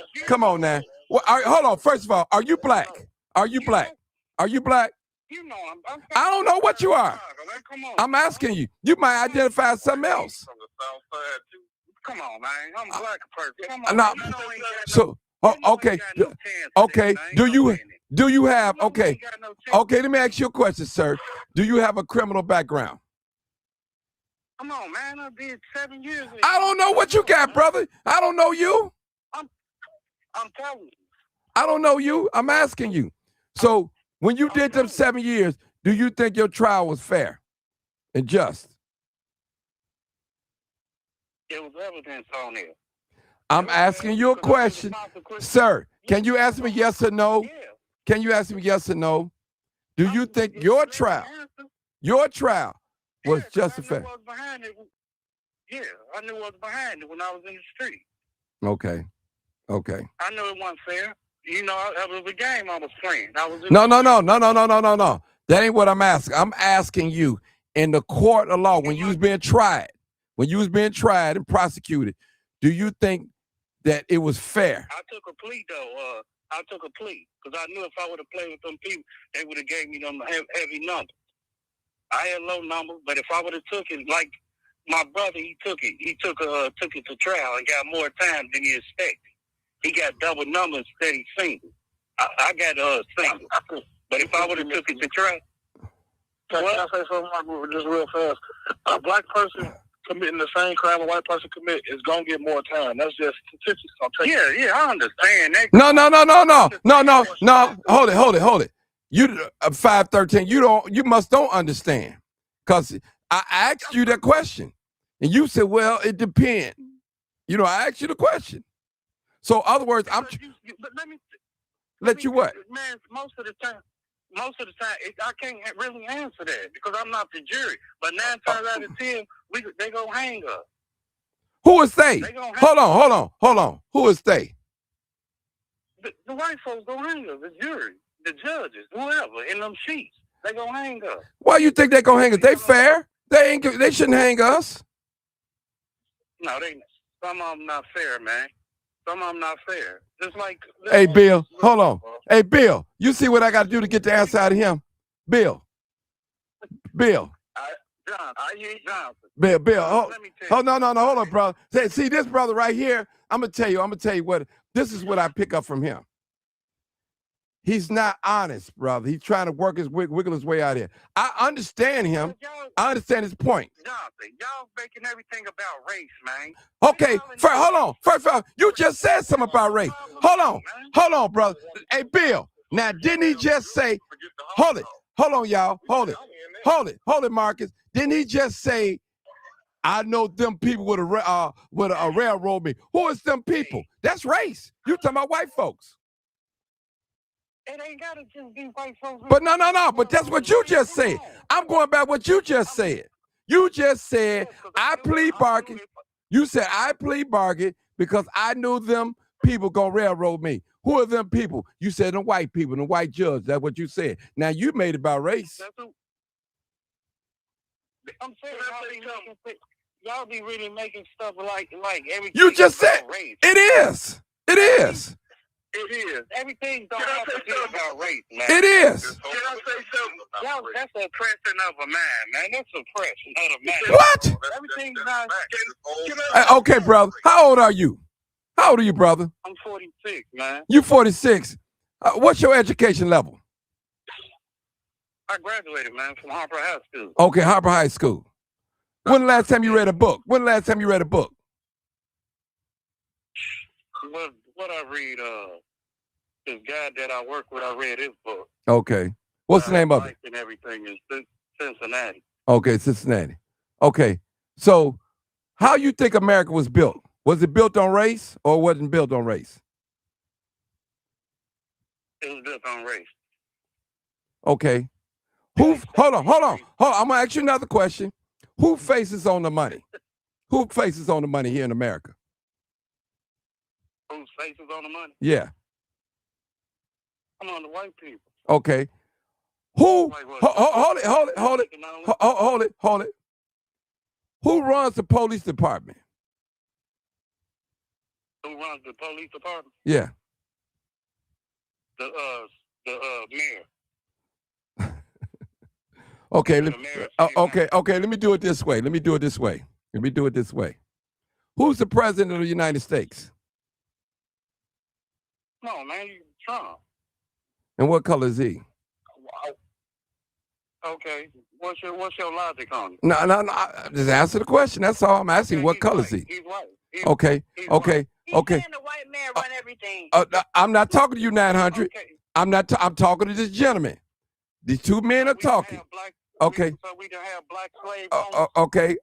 Well, hold on. First of all, are you black? Are you black? You know, I don't know what you are. Man, come on. I'm asking you. You might identify as something else. From the south side too. Come on, man. I'm a black person. Come on. No. So, okay. Okay. Do you have, okay. Okay, let me ask you a question, sir. Do you have a criminal background? Come on, man. I did 7 years. I don't know what you got, brother. I don't know you. I'm telling you. I don't know you. I'm asking you. So when you did them 7 years, do you think your trial was fair and just? There was evidence on there. I'm asking you a question. Sir, can you answer me yes or no? Can you answer me yes or no? Do you think your trial was justified? Yeah, I knew what was behind it when I was in the street. Okay. I knew it wasn't fair. You know, it was a game I was playing. No. That ain't what I'm asking. I'm asking you in the court of law when you was being tried and prosecuted, do you think that it was fair? I took a plea though. I took a plea because I knew if I would have played with them people, they would have gave me them heavy numbers. I had low numbers, but if I would have took it, like my brother, he took it. He took it to trial and got more time than he expected. He got double numbers instead of single. I got single. But if I would have took it to trial, can I say something just real fast? A black person committing the same crime a white person commit is gonna get more time. That's just statistics. Yeah, I understand that. No. Hold it. You 513. You must don't understand, cause I asked you that question, and you said, "Well, it depends." You know, I asked you the question. So, other words, but let you what? Man, most of the time, I can't really answer that because I'm not the jury. But 9 times out of 10, they gonna hang us. Who is they? Hold on. Who is they? The white folks gonna hang us. The jury, the judges, whoever in them sheets, they gonna hang us. Why you think they gonna hang us? They fair? They shouldn't hang us. No, some of them not fair, man. Some of them not fair. Just like. Hey, Bill, hold on. Hey, Bill, you see what I got to do to get the answer out of him? Bill. Johnson. Bill. No. Hold on, brother. See this brother right here. I'm gonna tell you what. This is what I pick up from him. He's not honest, brother. He's trying to wiggle his way out here. I understand him. I understand his point. Johnson, y'all making everything about race, man. Okay, hold on. First, you just said something about race. Hold on, brother. Hey, Bill. Now, didn't he just say? Hold it. Hold on, y'all. Hold it, Marcus. Didn't he just say? I know them people would a railroad me. Who is them people? That's race. You talking about white folks? It ain't gotta just be white folks. But no. But that's what you just said. I'm going back what you just said. You just said I plead bargain. You said I plead bargain because I knew them people gonna railroad me. Who are them people? You said the white people, the white judge. That's what you said. Now you made it about race. I'm saying y'all be really making stuff like everything. You just said race. It is. It is. Everything don't have to be about race, man. It is. Can I say something? Y'all, that's oppression of a man. That's oppression of a man. What? Everything's not. Okay, brother. How old are you? How old are you, brother? I'm 46, man. You 46. What's your education level? I graduated, man, from Harper High School. Okay, Harper High School. When the last time you read a book? What I read, this guy that I work with, I read his book. Okay. What's the name of it? And everything is Cincinnati. Okay, Cincinnati. Okay. So how you think America was built? Was it built on race or wasn't built on race? It was built on race. Okay. Hold on. I'm gonna ask you another question. Who faces on the money? Who faces on the money here in America? Who faces on the money? Yeah. Come on, the white people. Okay. Who? Hold it. Who runs the police department? Who runs the police department? Yeah. The mayor. Okay, The marriage fee okay. Let me do it this way. Who's the president of the United States? No, man, you Trump. And what color is he? Okay, what's your logic on it? No. Just answer the question. That's all I'm asking. Okay, What he's color white. is he? He's white. Okay. He's Okay. He's Okay. saying the white man run everything. I'm not talking to you, 900. Okay. I'm talking to this gentleman. These two men are We can talking. have black- Okay. So we can have black slave owners Okay.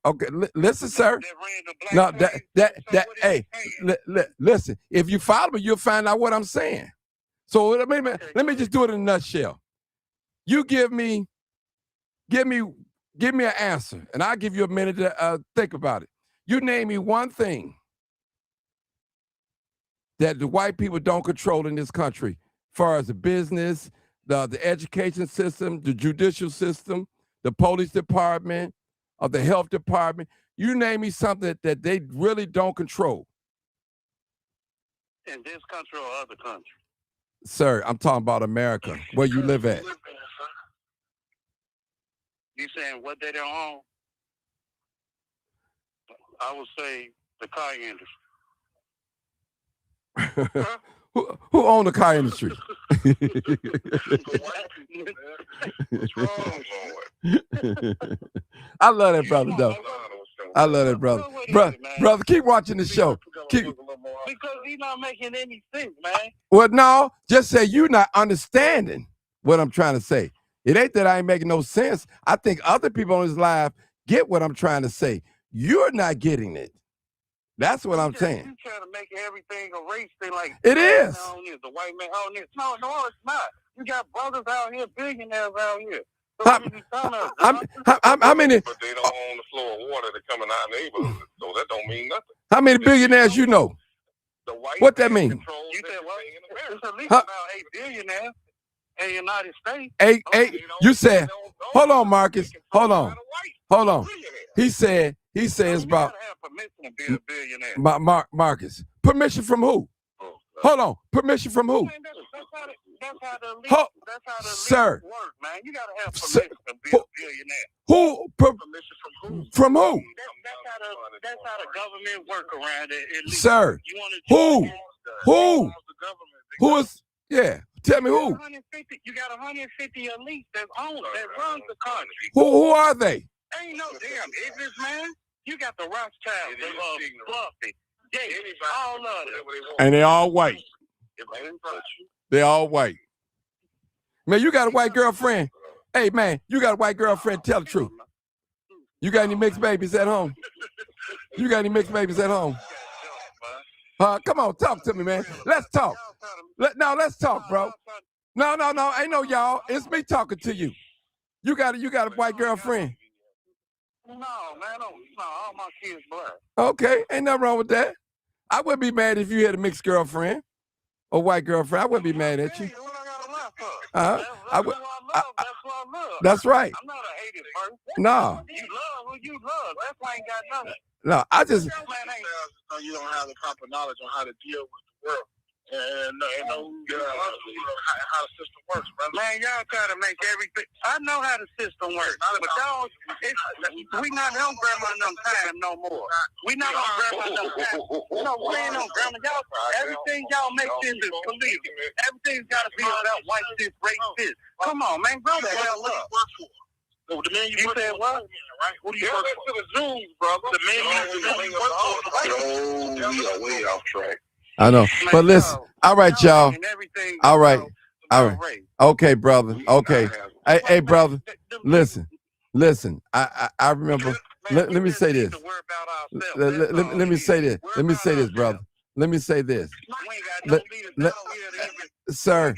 Listen, sir. that ran the black No, slaves. that. So what Hey, is he saying? listen. If you follow me, you'll find out what I'm saying. So let me just do it in a nutshell. You give me an answer, and I'll give you a minute to think about it. You name me one thing that the white people don't control in this country, as far as the business, the education system, the judicial system, the police department, or the health department. You name me something that they really don't control. In this country or other country? Sir, I'm talking about America, where you live at. You saying what they don't own? I would say the car industry. Who own the car industry? I love that brother, though. I love that brother. Brother, keep watching the show. Because he's not making any sense, man. Well, no, just say you're not understanding what I'm trying to say. It ain't that I ain't making no sense. I think other people on this live get what I'm trying to say. You're not getting it. That's what I'm saying. You trying to make everything a race thing, like it is. The white man own this. No, it's not. You got brothers out here, billionaires out here. How many? But they don't own the flow of water that come in our neighborhood, so that don't mean nothing. How many billionaires you know? The white What that mean? You said what? It's at least about 8 billionaires in the United States. Eight. You said. Hold on, Marcus. Hold on. He said it's about. Marcus. Permission from who? Hold on. Permission from who? That's how the elite Sir. work, man. You gotta have permission to be a billionaire. Who? From who? That's how the government work around it. Sir. Who? Who is? Yeah. Tell me who. You got 150 elites that runs the country. Who are they? Ain't no damn ignorance, man. You got the Rothschilds, the Buffy, Gates, all of them. And they all white. They all white. Man, you got a white girlfriend. Hey, man, you got a white girlfriend. Tell the truth. You got any mixed babies at home? You got any mixed babies at home? Come on, talk to me, man. Let's talk. Let's talk, bro. No. Ain't no y'all. It's me talking to you. You got a white girlfriend. No, man, no, all my kids black. Okay, ain't nothing wrong with that. I wouldn't be mad if you had a mixed girlfriend or white girlfriend. I wouldn't be mad at you. That's what I love. That's right. I'm not a hated person. No. You love who you love. That's why I ain't got nothing. No, I just. You don't have the proper knowledge on how to deal with the world. And know how the system works, brother. Man, y'all try to make everything. I know how the system works, but y'all, we not on grandma no time no more. We not on grandma no time. No, we ain't on grandma. Y'all, everything y'all make sense is believable. Everything's got to be about white this, race this. Come on, man, grow the hell up. So the man you said what? Right? Who do you work for? To the Jews, brother. The man you work for. Oh, we are way off track. I know, but listen. All right, y'all. All right. Okay, brother. Okay. Hey, brother. Listen. I remember. Let me say this. Let me say this. Let me say this, brother. Let me say this. Sir.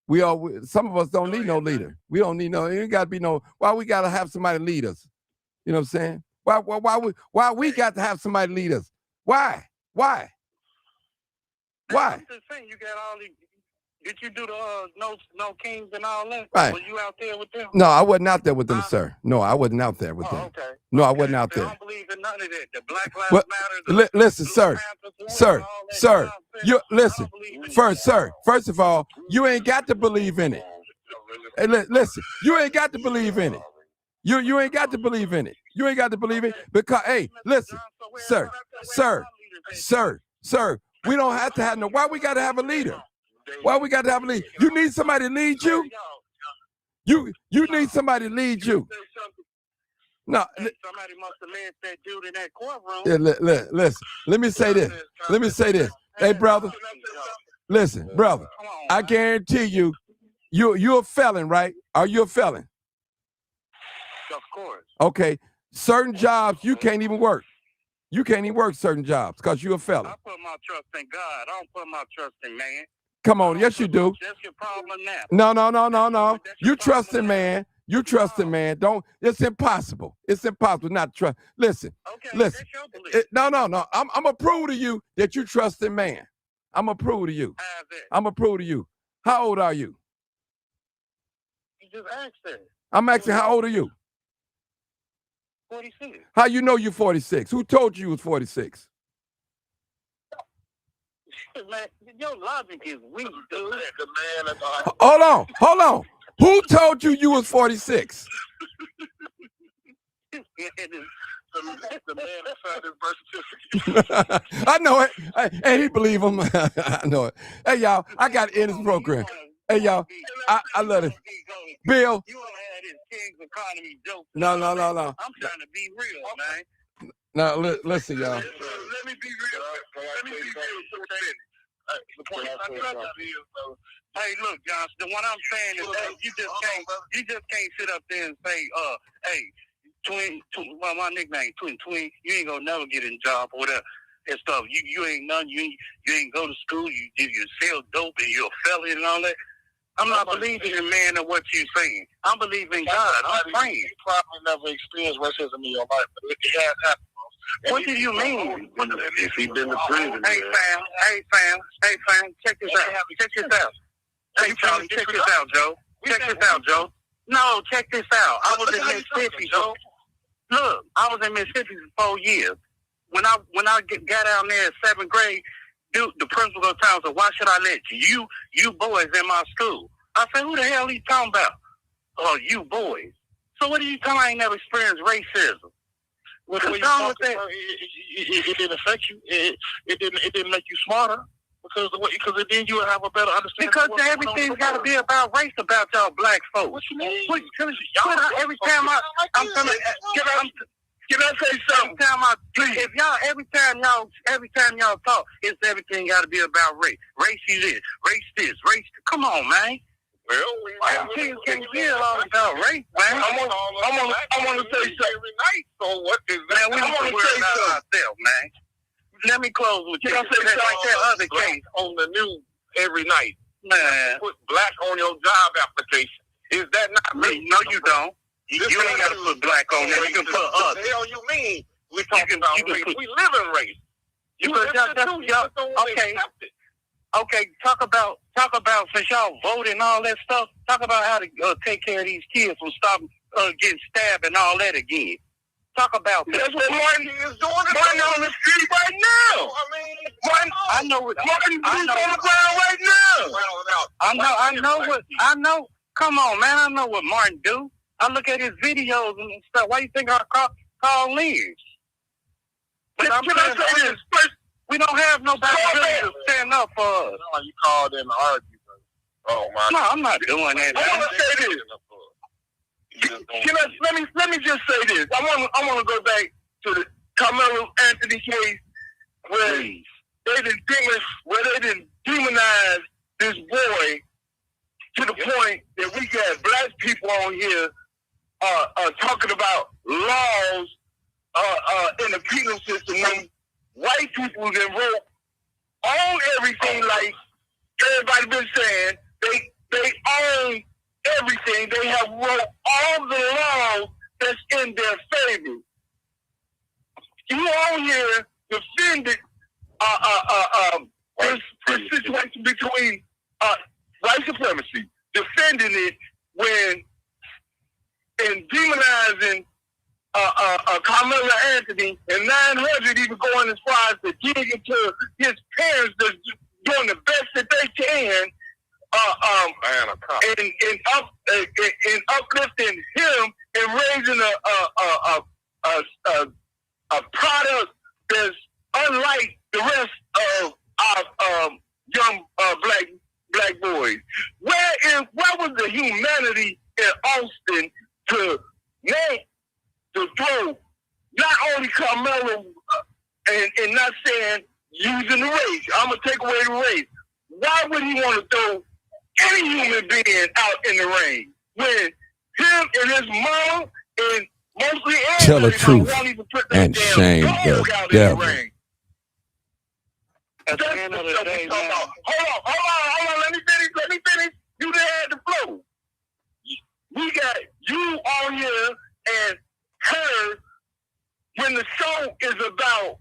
We all. Some of us don't need no leader. We don't need no. It ain't got to be no. Why we got to have somebody lead us? You know what I'm saying? Why we got to have somebody lead us? Why? I'm just saying, you got all these. Did you do the no kings and all that? Right. Were you out there with them? No, I wasn't out there with them, sir. No, I wasn't out there with them. Okay. No, I wasn't out there. I don't believe in none of that. The Black Lives Matter. Listen, sir. You listen. First of all, you ain't got to believe in it. Hey, listen, you ain't got to believe in it. You ain't got to believe in it. You ain't got to believe it because, hey, listen, sir, we don't have to have no. Why we got to have a leader? Why we got to have a leader? You need somebody to lead you. You need somebody to lead you. No, somebody must have led that dude in that courtroom. Yeah, listen. Let me say this. Hey, brother. Listen, brother. I guarantee you, you're a felon, right? Are you a felon? Of course. Okay. Certain jobs you can't even work. You can't even work certain jobs because you're a felon. I put my trust in God. I don't put my trust in man. Come on, yes you do. That's your problem now. No. You trust in man. You trust in man. Don't. It's impossible. It's impossible not to trust. Listen. Okay, listen. that's your belief. No. I'm gonna prove to you that you trust in man. I'm gonna prove to you. I'm gonna prove to you. How old are you? You just asked that. I'm asking, how old are you? 46. How you know you're 46? Who told you was 46? Man, your logic is weak, dude. Hold on. Who told you was 46? The man that signed his birth certificate. I know it. Hey, he believe him. I know it. Hey, y'all, I got to end this program. Hey, y'all, I love it. Bill. You want to have this King's economy joke. No. I'm trying to be real, man. Now, listen, y'all. Let me be real. The point I'm trying to be is, hey, look, Johnson. What I'm saying is that you just can't sit up there and say, hey, twin, my nickname, twin. You ain't gonna never get in job or whatever and stuff. You ain't none. You ain't go to school. You sell dope and you're a felon and all that. I'm not believing in man and what you're saying. I'm believing God. I'm praying. You probably never experienced racism in your life, but it has happened. What do you mean? If he been to prison, Hey fam, check this out. Hey Charlie, check this out, Joe. Check this out, Joe. No, check this out. I was in Mississippi, Joe. Look, I was in Mississippi for 4 years. When I got down there in 7th grade, dude, the principal of the town said, "Why should I let you boys in my school?" I said, "Who the hell are you talking about?" "Oh, you boys." So what are you talking about? I ain't never experienced racism. What's wrong with that? It didn't affect you. It didn't make you smarter because then you would have a better understanding. Because everything's got to be about race, about y'all black folks. What you mean? Every time I'm coming. Can I say something? Every time y'all talk, it's everything got to be about race. Race is this, race. Come on, man. Well, can you feel all about race, man? I want to say something every night. So what is that? Man, we want to say something, man. Let me close with you. Can I say something like that other case on the news every night? Man, put black on your job application. Is that not me? No, you don't. You ain't got to put black on there. You can put us. What the hell you mean? We talking about race. We live in race. Okay, talk about since y'all vote and all that stuff. Talk about how to take care of these kids from stopping getting stabbed and all that again. Talk about that. That's what Martin is doing. Martin on the street right now. I know what Martin is on the ground right now. I know. Come on, man. I know what Martin do. I look at his videos and stuff. Why you think I call in? But I'm saying this. We don't have nobody really to stand up for us. You called in to argue. Oh my! No, I'm not doing that. I want to say this. Let me just say this. I want to go back to the Carmelo Anthony case where they didn't demonize this boy to the point that we got black people on here talking about laws in the penal system when white people that wrote on everything, like everybody been saying, they own everything. They have wrote all the laws that's in their favor. You on here defended this situation between white supremacy, defending it when and demonizing Carmelo Anthony, and 900 even going as far as to dig into his parents that's doing the best that they can and uplifting him and raising a product that's unlike the rest of our young black boys. Where was the humanity in Austin to throw not only Carmelo and not saying using the race? I'm gonna take away the race. Why would he want to throw any human being out in the rain when him and his mom and mostly tell the truth won't even put and shame the devil? At the end of the day, man. Hold on. Let me finish. You done had the flow. We got you on here and her when the show is about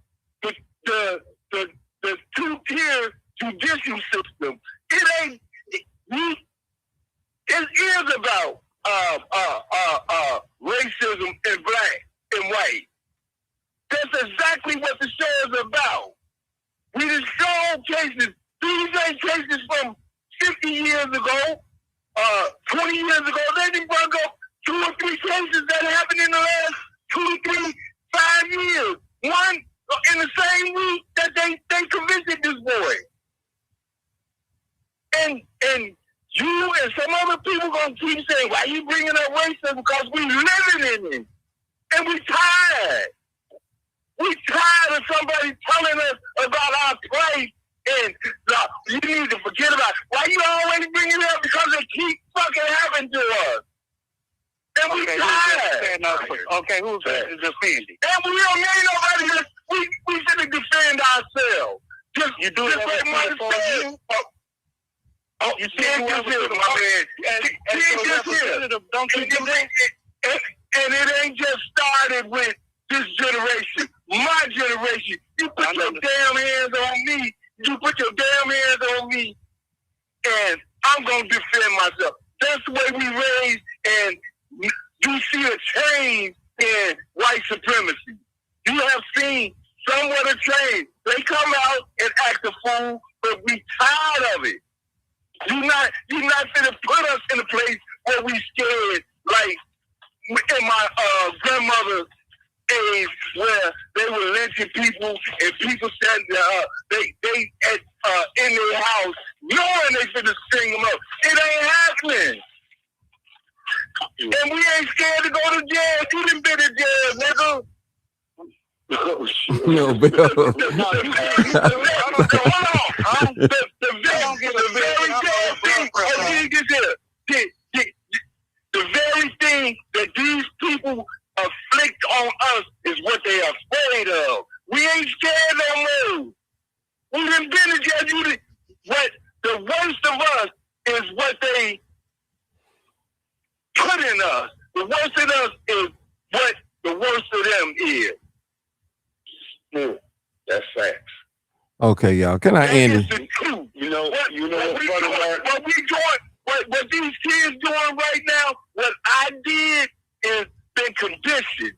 the two-tier judicial system. It is about racism and black and white. That's exactly what the show is about. We just show cases. These ain't cases from 50 years ago, 20 years ago. They didn't bring up 2 or 3 cases that happened in the last 2 to 3, 5 years. One in the same week that they convicted this boy. And you and some other people gonna keep saying, why you bringing up racism? Because we living in it. And we tired. We tired of somebody telling us about our place and you need to forget about it. Why you always bring it up? Because it keeps fucking happening to us. And we tired. Okay, who's defending? And we don't need nobody else. We should defend ourselves. You do it like Mike said. Oh, you see, my man. Don't you do that? And it ain't just started with this generation. My generation. You put your damn hands on me. You put your damn hands on me, and I'm going to defend myself. That's the way we raised, and you see a change in white supremacy. You have seen somewhat a change. They come out and act a fool, but we tired of it. You're not going to put us in a place where we scared, like in my grandmother's age, where they were lynching people and people said they in their house knowing they finna string them up. It ain't happening. And we ain't scared to go to jail. You done been in jail, nigga. Oh, shit. No, Bill. Hold on. The very thing that these people afflict on us is what they are afraid of. We ain't scared no more. We done been in jail. What the worst of us is what they put in us. The worst of us is what the worst of them is. That's facts. Okay, y'all. Can I end it? The truth. You know what we doing, what these kids doing right now, what I did is been conditioned.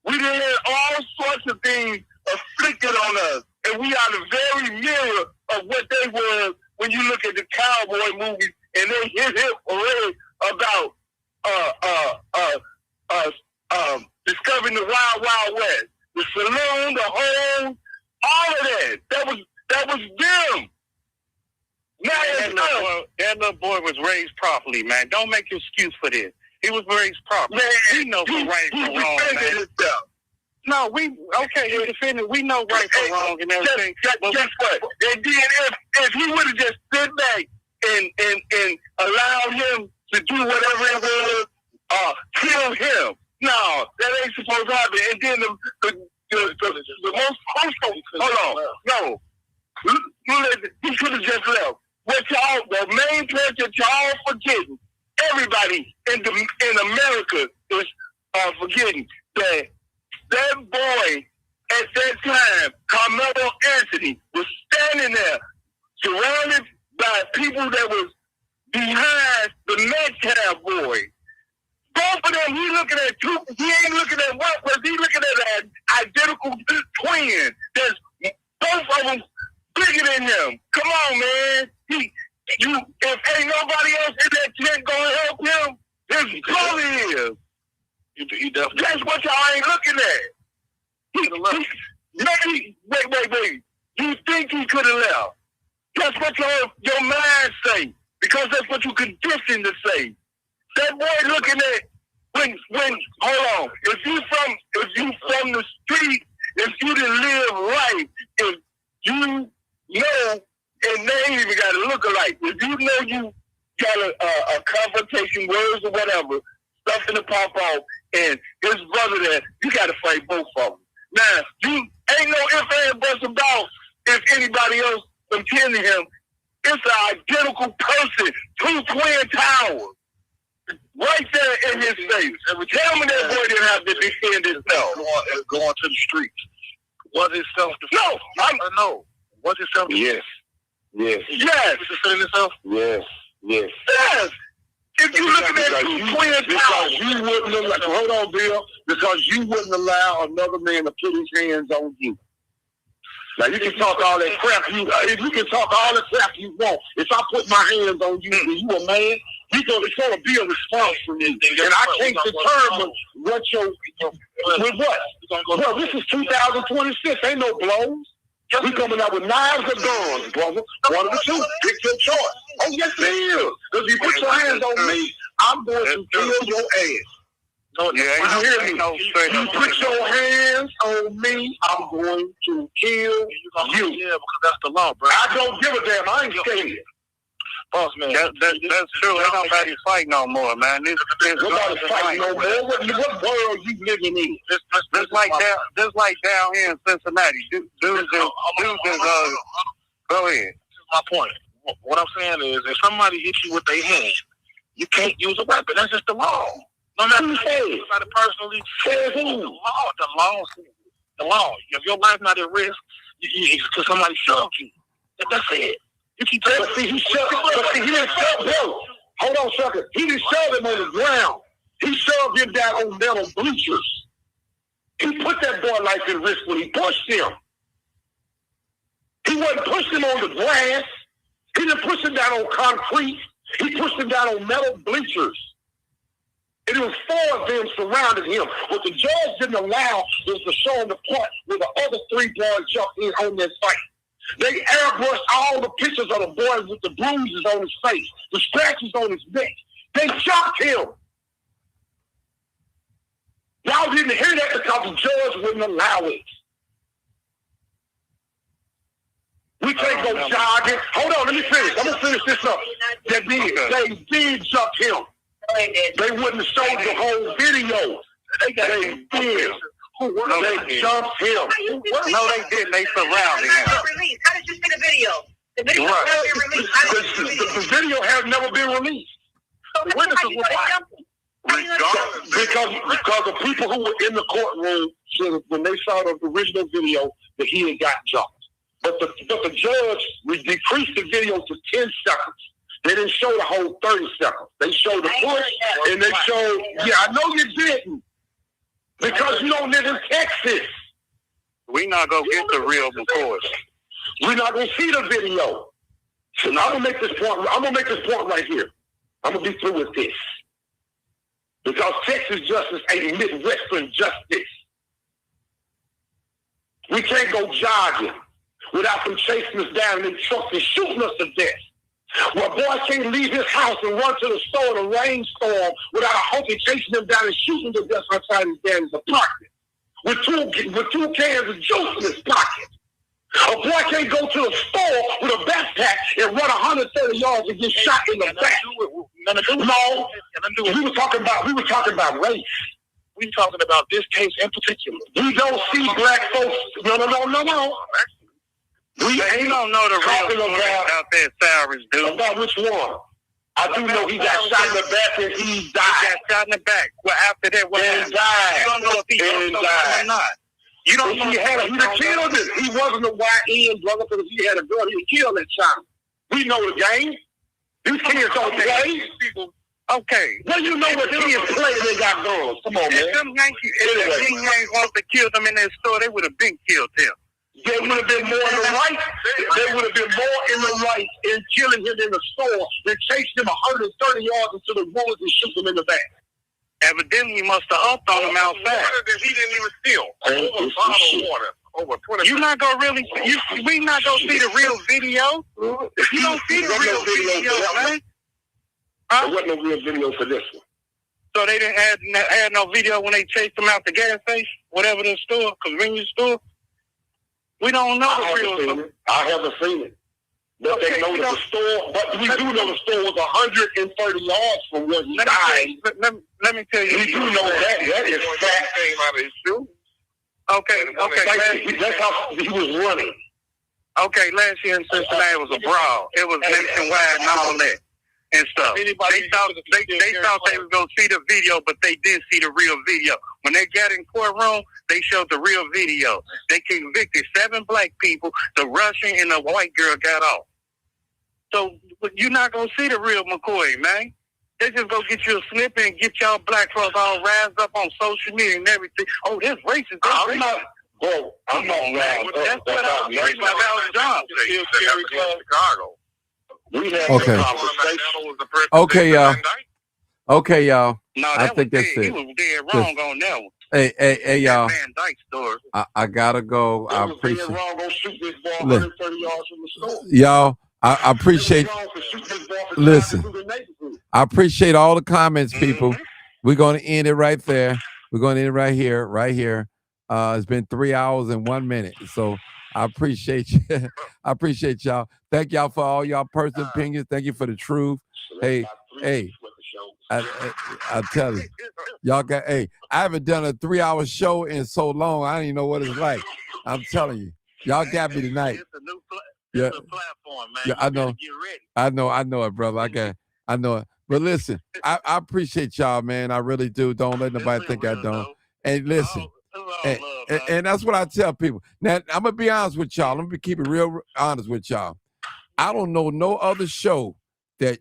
We done had all sorts of things afflicted on us. And we are the very mirror of what they were when you look at the cowboy movies and they hit already about discovering the Wild Wild West. The saloon, the home, all of that. That was them. That little boy was raised properly, man. Don't make an excuse for this. He was raised properly. Man, he knows what right from wrong, man. No, he defended. We know right from wrong and everything. Guess what? And then if he would have just stood back and allowed him to do whatever it was, kill him. No, that ain't supposed to happen. And then the most crucial. Hold on, no. He could have just left. The main place that y'all forgetting, everybody in America is forgetting that boy at that time, Carmelo Anthony, was standing there surrounded by people that was behind the Metcalf boy. Both of them, he looking at two. He ain't looking at one person. He looking at an identical twin. There's both of them bigger than him. Come on, man. That's what y'all ain't looking at. Wait. You think he could have left? That's what your mind say, because that's what you conditioned to say. That boy looking at when hold on. If you from the street, if you didn't live right, if you know, and they ain't even got to look alike. If you know you got a confrontation, words or whatever, stuff to pop off, and his brother there, you got to fight both of them. Now, you ain't no ifs, ands, buts about if anybody else contending him. It's an identical person, 2 twin towers, right there in his face. Tell me that boy didn't have to defend himself. Going to the streets. Was it self-defense? No. Was it self-defense? Yes. Was it defending himself? Yes. If you looking at 2 twin towers, you wouldn't allow, hold on, Bill, because you wouldn't allow another man to put his hands on you. Now you can talk all that crap you want. If I put my hands on you, and you a man, it's gonna be a response from me, and I can't determine what with what. Well, this is 2026. Ain't no blows. We coming out with knives or guns, brother. One of the two. Pick your choice. Oh yes, it is. Because you put your hands on me, I'm going to kill your ass. You hear me? You put your hands on me, I'm going to kill you. Yeah, because that's the law, bro. I don't give a damn. I ain't scared. Boss man, that's true. Ain't nobody fight no more, man. Nobody fight no more. What world you living in? Just like down here in Cincinnati, dudes is go ahead. My point. What I'm saying is, if somebody hits you with their hand, you can't use a weapon. That's just the law. No matter who says. Somebody personally says who? The law. If your life's not at risk, because somebody shoved you. That's it. You keep telling me. He didn't shove him. Hold on a second. He didn't shove him on the ground. He shoved him down on metal bleachers. He put that boy life at risk when he pushed him. He wasn't pushing him on the grass. He didn't push him down on concrete. He pushed him down on metal bleachers. And it was 4 of them surrounded him. What the judge didn't allow was to show him the part where the other 3 boys jumped in on that fight. They airbrushed all the pictures of the boys with the bruises on his face, the scratches on his neck. They shot him. Y'all didn't hear that because the judge wouldn't allow it. We can't go jogging. Hold on, let me finish. I'm going to finish this up. They did jump him. They wouldn't have showed the whole video. They did. They jumped him. No, they didn't. They surrounded him. How did you see the video? The video has never been released. The video has never been released. The witnesses were black. Because the people who were in the courtroom said when they saw the original video that he had got jumped. But the judge decreased the video to 10 seconds. They didn't show the whole 30 seconds. They showed the push, and they showed, I know you didn't. Because you don't live in Texas. We not going to get the real recording. We're not going to see the video. So now I'm going to make this point right here. I'm going to be through with this. Because Texas justice ain't Midwestern justice. We can't go jogging without them chasing us down in their trucks and shooting us to death. Well, boy can't leave his house and run to the store in a rainstorm without a hokie chasing him down and shooting to death outside his daddy's apartment with two cans of juice in his pocket. A boy can't go to the store with a backpack and run 130 yards and get shot in the back. No, we were talking about race. We talking about this case in particular. We don't see black folks. No. We don't know the real about that Cyrus dude. About which one? I do know he got shot in the back and he died. He got shot in the back. Well, after that, what happened? Died. You don't know if he died or not. You don't know. He'd have killed him. He wasn't a YN brother, because if he had a gun, he'd kill that child. We know the game. These kids don't play. Okay. Well, you know what kids play, they got guns. Come on, man. If them Yankees wanted to kill them in that store, they would have been killed him. They would have been more in the right. They would have been more in the right in killing him in the store than chasing him 130 yards into the woods and shooting him in the back. Evidently, he must have upped on him outside. Water that he didn't even steal. Over bottled water. Over 20. You're not gonna really. We not gonna see the real video. You don't see the real video, man. There wasn't no real video for this one. So they didn't add no video when they chased him out the gas station, whatever the store, convenience store. We don't know the real. I haven't seen it. But they know the store. But we do know the store was 130 yards from where he died. Let me tell you. We do know that. That is fact. Came out of his shoe. Okay. That's how he was running. Okay, last year in Cincinnati was a brawl. It was nationwide and all that and stuff. They thought they was gonna see the video, but they didn't see the real video. When they got in courtroom, they showed the real video. They convicted 7 black people. The Russian and the white girl got off. So you're not gonna see the real McCoy, man. They just go get you a snippet and get y'all black folks all razzed up on social media and everything. Oh, this racist. I'm not razzed up. That's what I'm saying about John. Chicago. We had Okay. Okay, y'all. Okay, y'all. No, I think that's He it. was dead wrong on that one. Hey, y'all. Van Dyke story. I gotta go. I appreciate wrong on shoot this ball Look. 130 yards from the store. y'all. I appreciate. Listen, I appreciate all the comments, people. We're gonna end it right there. We're gonna end it right here, right here. It's been 3 hours and 1 minute, so I appreciate you. I appreciate y'all. Thank y'all for all y'all personal opinions. Thank you for the truth. Hey, I tell you, y'all got. Hey, I haven't done a 3-hour show in so long. I don't even know what it's like. I'm telling you, y'all got me tonight. Yeah, Platform, man. yeah, I know. I know it, brother. I know it. But listen, I appreciate y'all, man. I really do. Don't let nobody think I don't. And listen, and that's what I tell people. Now, I'm gonna be honest with y'all. Let me keep it real honest with y'all. I don't know no other show that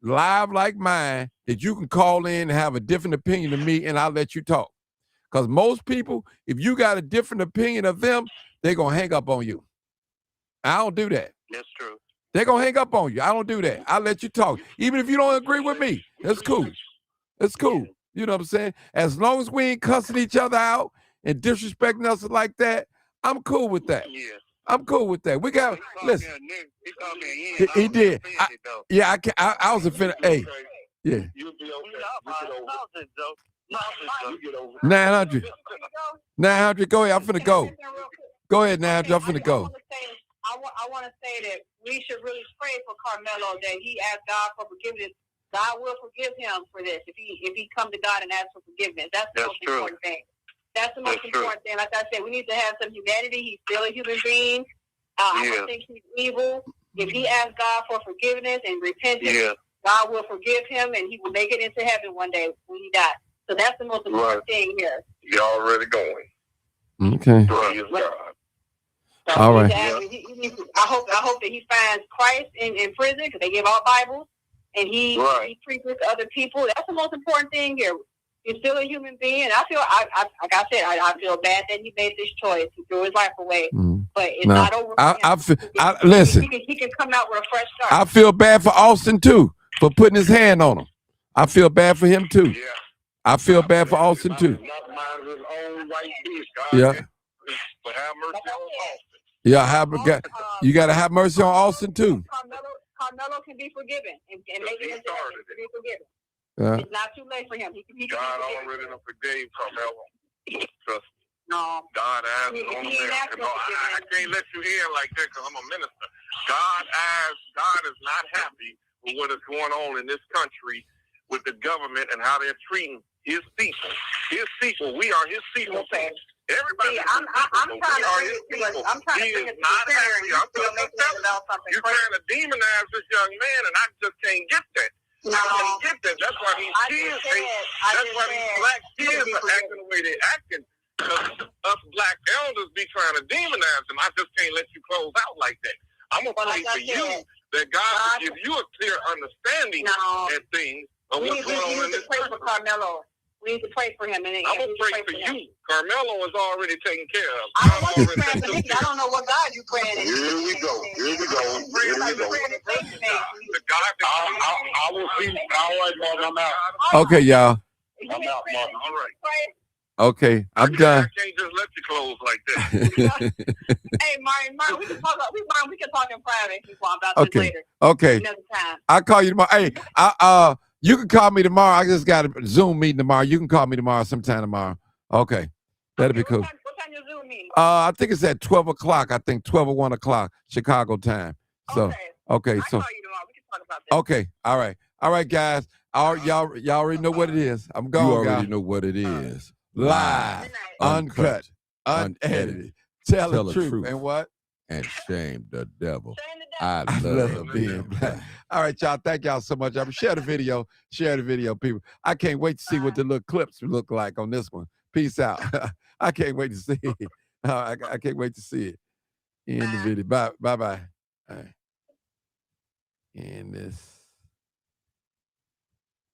live like mine that you can call in and have a different opinion than me, and I'll let you talk. Because most people, if you got a different opinion of them, they're gonna hang up on you. I don't do that. That's true. They're gonna hang up on you. I don't do that. I let you talk. Even if you don't agree with me, that's cool. It's cool. You know what I'm saying? As long as we ain't cussing each other out and disrespecting us like that, I'm cool with that. Yeah. I'm cool with that. We got listen. He called me a He did. I was offended. Hey, yeah. You'll be okay. 900. 900. Go ahead. I'm finna go. Go ahead, 900. I'm finna go. I want to say that we should really pray for Carmelo that he asked God for forgiveness. God will forgive him for this if he come to God and ask for forgiveness. That's the most important thing. That's the most important thing. Like I said, we need to have some humanity. He's still a human being. I don't think he's evil. If he asks God for forgiveness and repentance, God will forgive him and he will make it into heaven one day when he dies. So that's the most important thing here. You're already going. Okay. Praise God. So all right. I hope that he finds Christ in prison because they give out Bibles and he preaches to other people. That's the most important thing here. He's still a human being. I feel, like I said, I feel bad that he made this choice. He threw his life away, but it's not over. Listen. He can come out with a fresh start. I feel bad for Austin too for putting his hand on him. I feel bad for him too. Yeah. I feel bad for Austin too. Yeah. But have mercy on Austin. Yeah, you got to have mercy on Austin too. Carmelo can be forgiven and make it into heaven. He can be forgiven. Yeah. It's not too late for him. He can God already forgave Carmelo. Trust me. No. God asked on the man. No, I can't let you in like that because I'm a minister. God is not happy with what is going on in this country with the government and how they're treating his people. His people. We are his people. Okay. Everybody. I'm trying to bring it to not happy. You're trying to demonize this young man, and I just can't get that. No. I can't get that. That's why these kids, that's why these black kids are acting the way they're acting. Because us black elders be trying to demonize them. I just can't let you close out like that. I'm going to pray for you that God will give you a clear understanding at things of what's going on in this country. Carmelo. We need to pray for him. And I'm going to pray for you. Carmelo is already taken care of. I don't know what God you praying in. Here we go. The God that I will see. All right, Lord, I'm out. Okay, y'all. I'm out, Martin. All right. Okay, I'm done. I can't just let you close like that. Hey, Martin, we can talk. We can talk in private about Okay. this later. Okay. Another time. I'll call you tomorrow. Hey, you can call me tomorrow. I just got a Zoom meeting tomorrow. You can call me tomorrow sometime tomorrow. Okay. That'll be cool. What time your Zoom meeting? I think it's at 12 o'clock. I think 12 or 1 o'clock Chicago time. So, okay. I'll So, call you tomorrow. We can talk about this. okay. All right. All right, guys. Y'all already know what it is. I'm going, You already guys. know what it is. Live, uncut, unedited. Tell the truth. And what? And shame the devil. I I love love being being black. black. All right, y'all. Thank y'all so much. Share the video. Share the video, people. I can't wait to see what the little clips look like on this one. Peace out. I can't wait to see it. I can't wait to see it. In the video. Bye. Bye. All right. In this.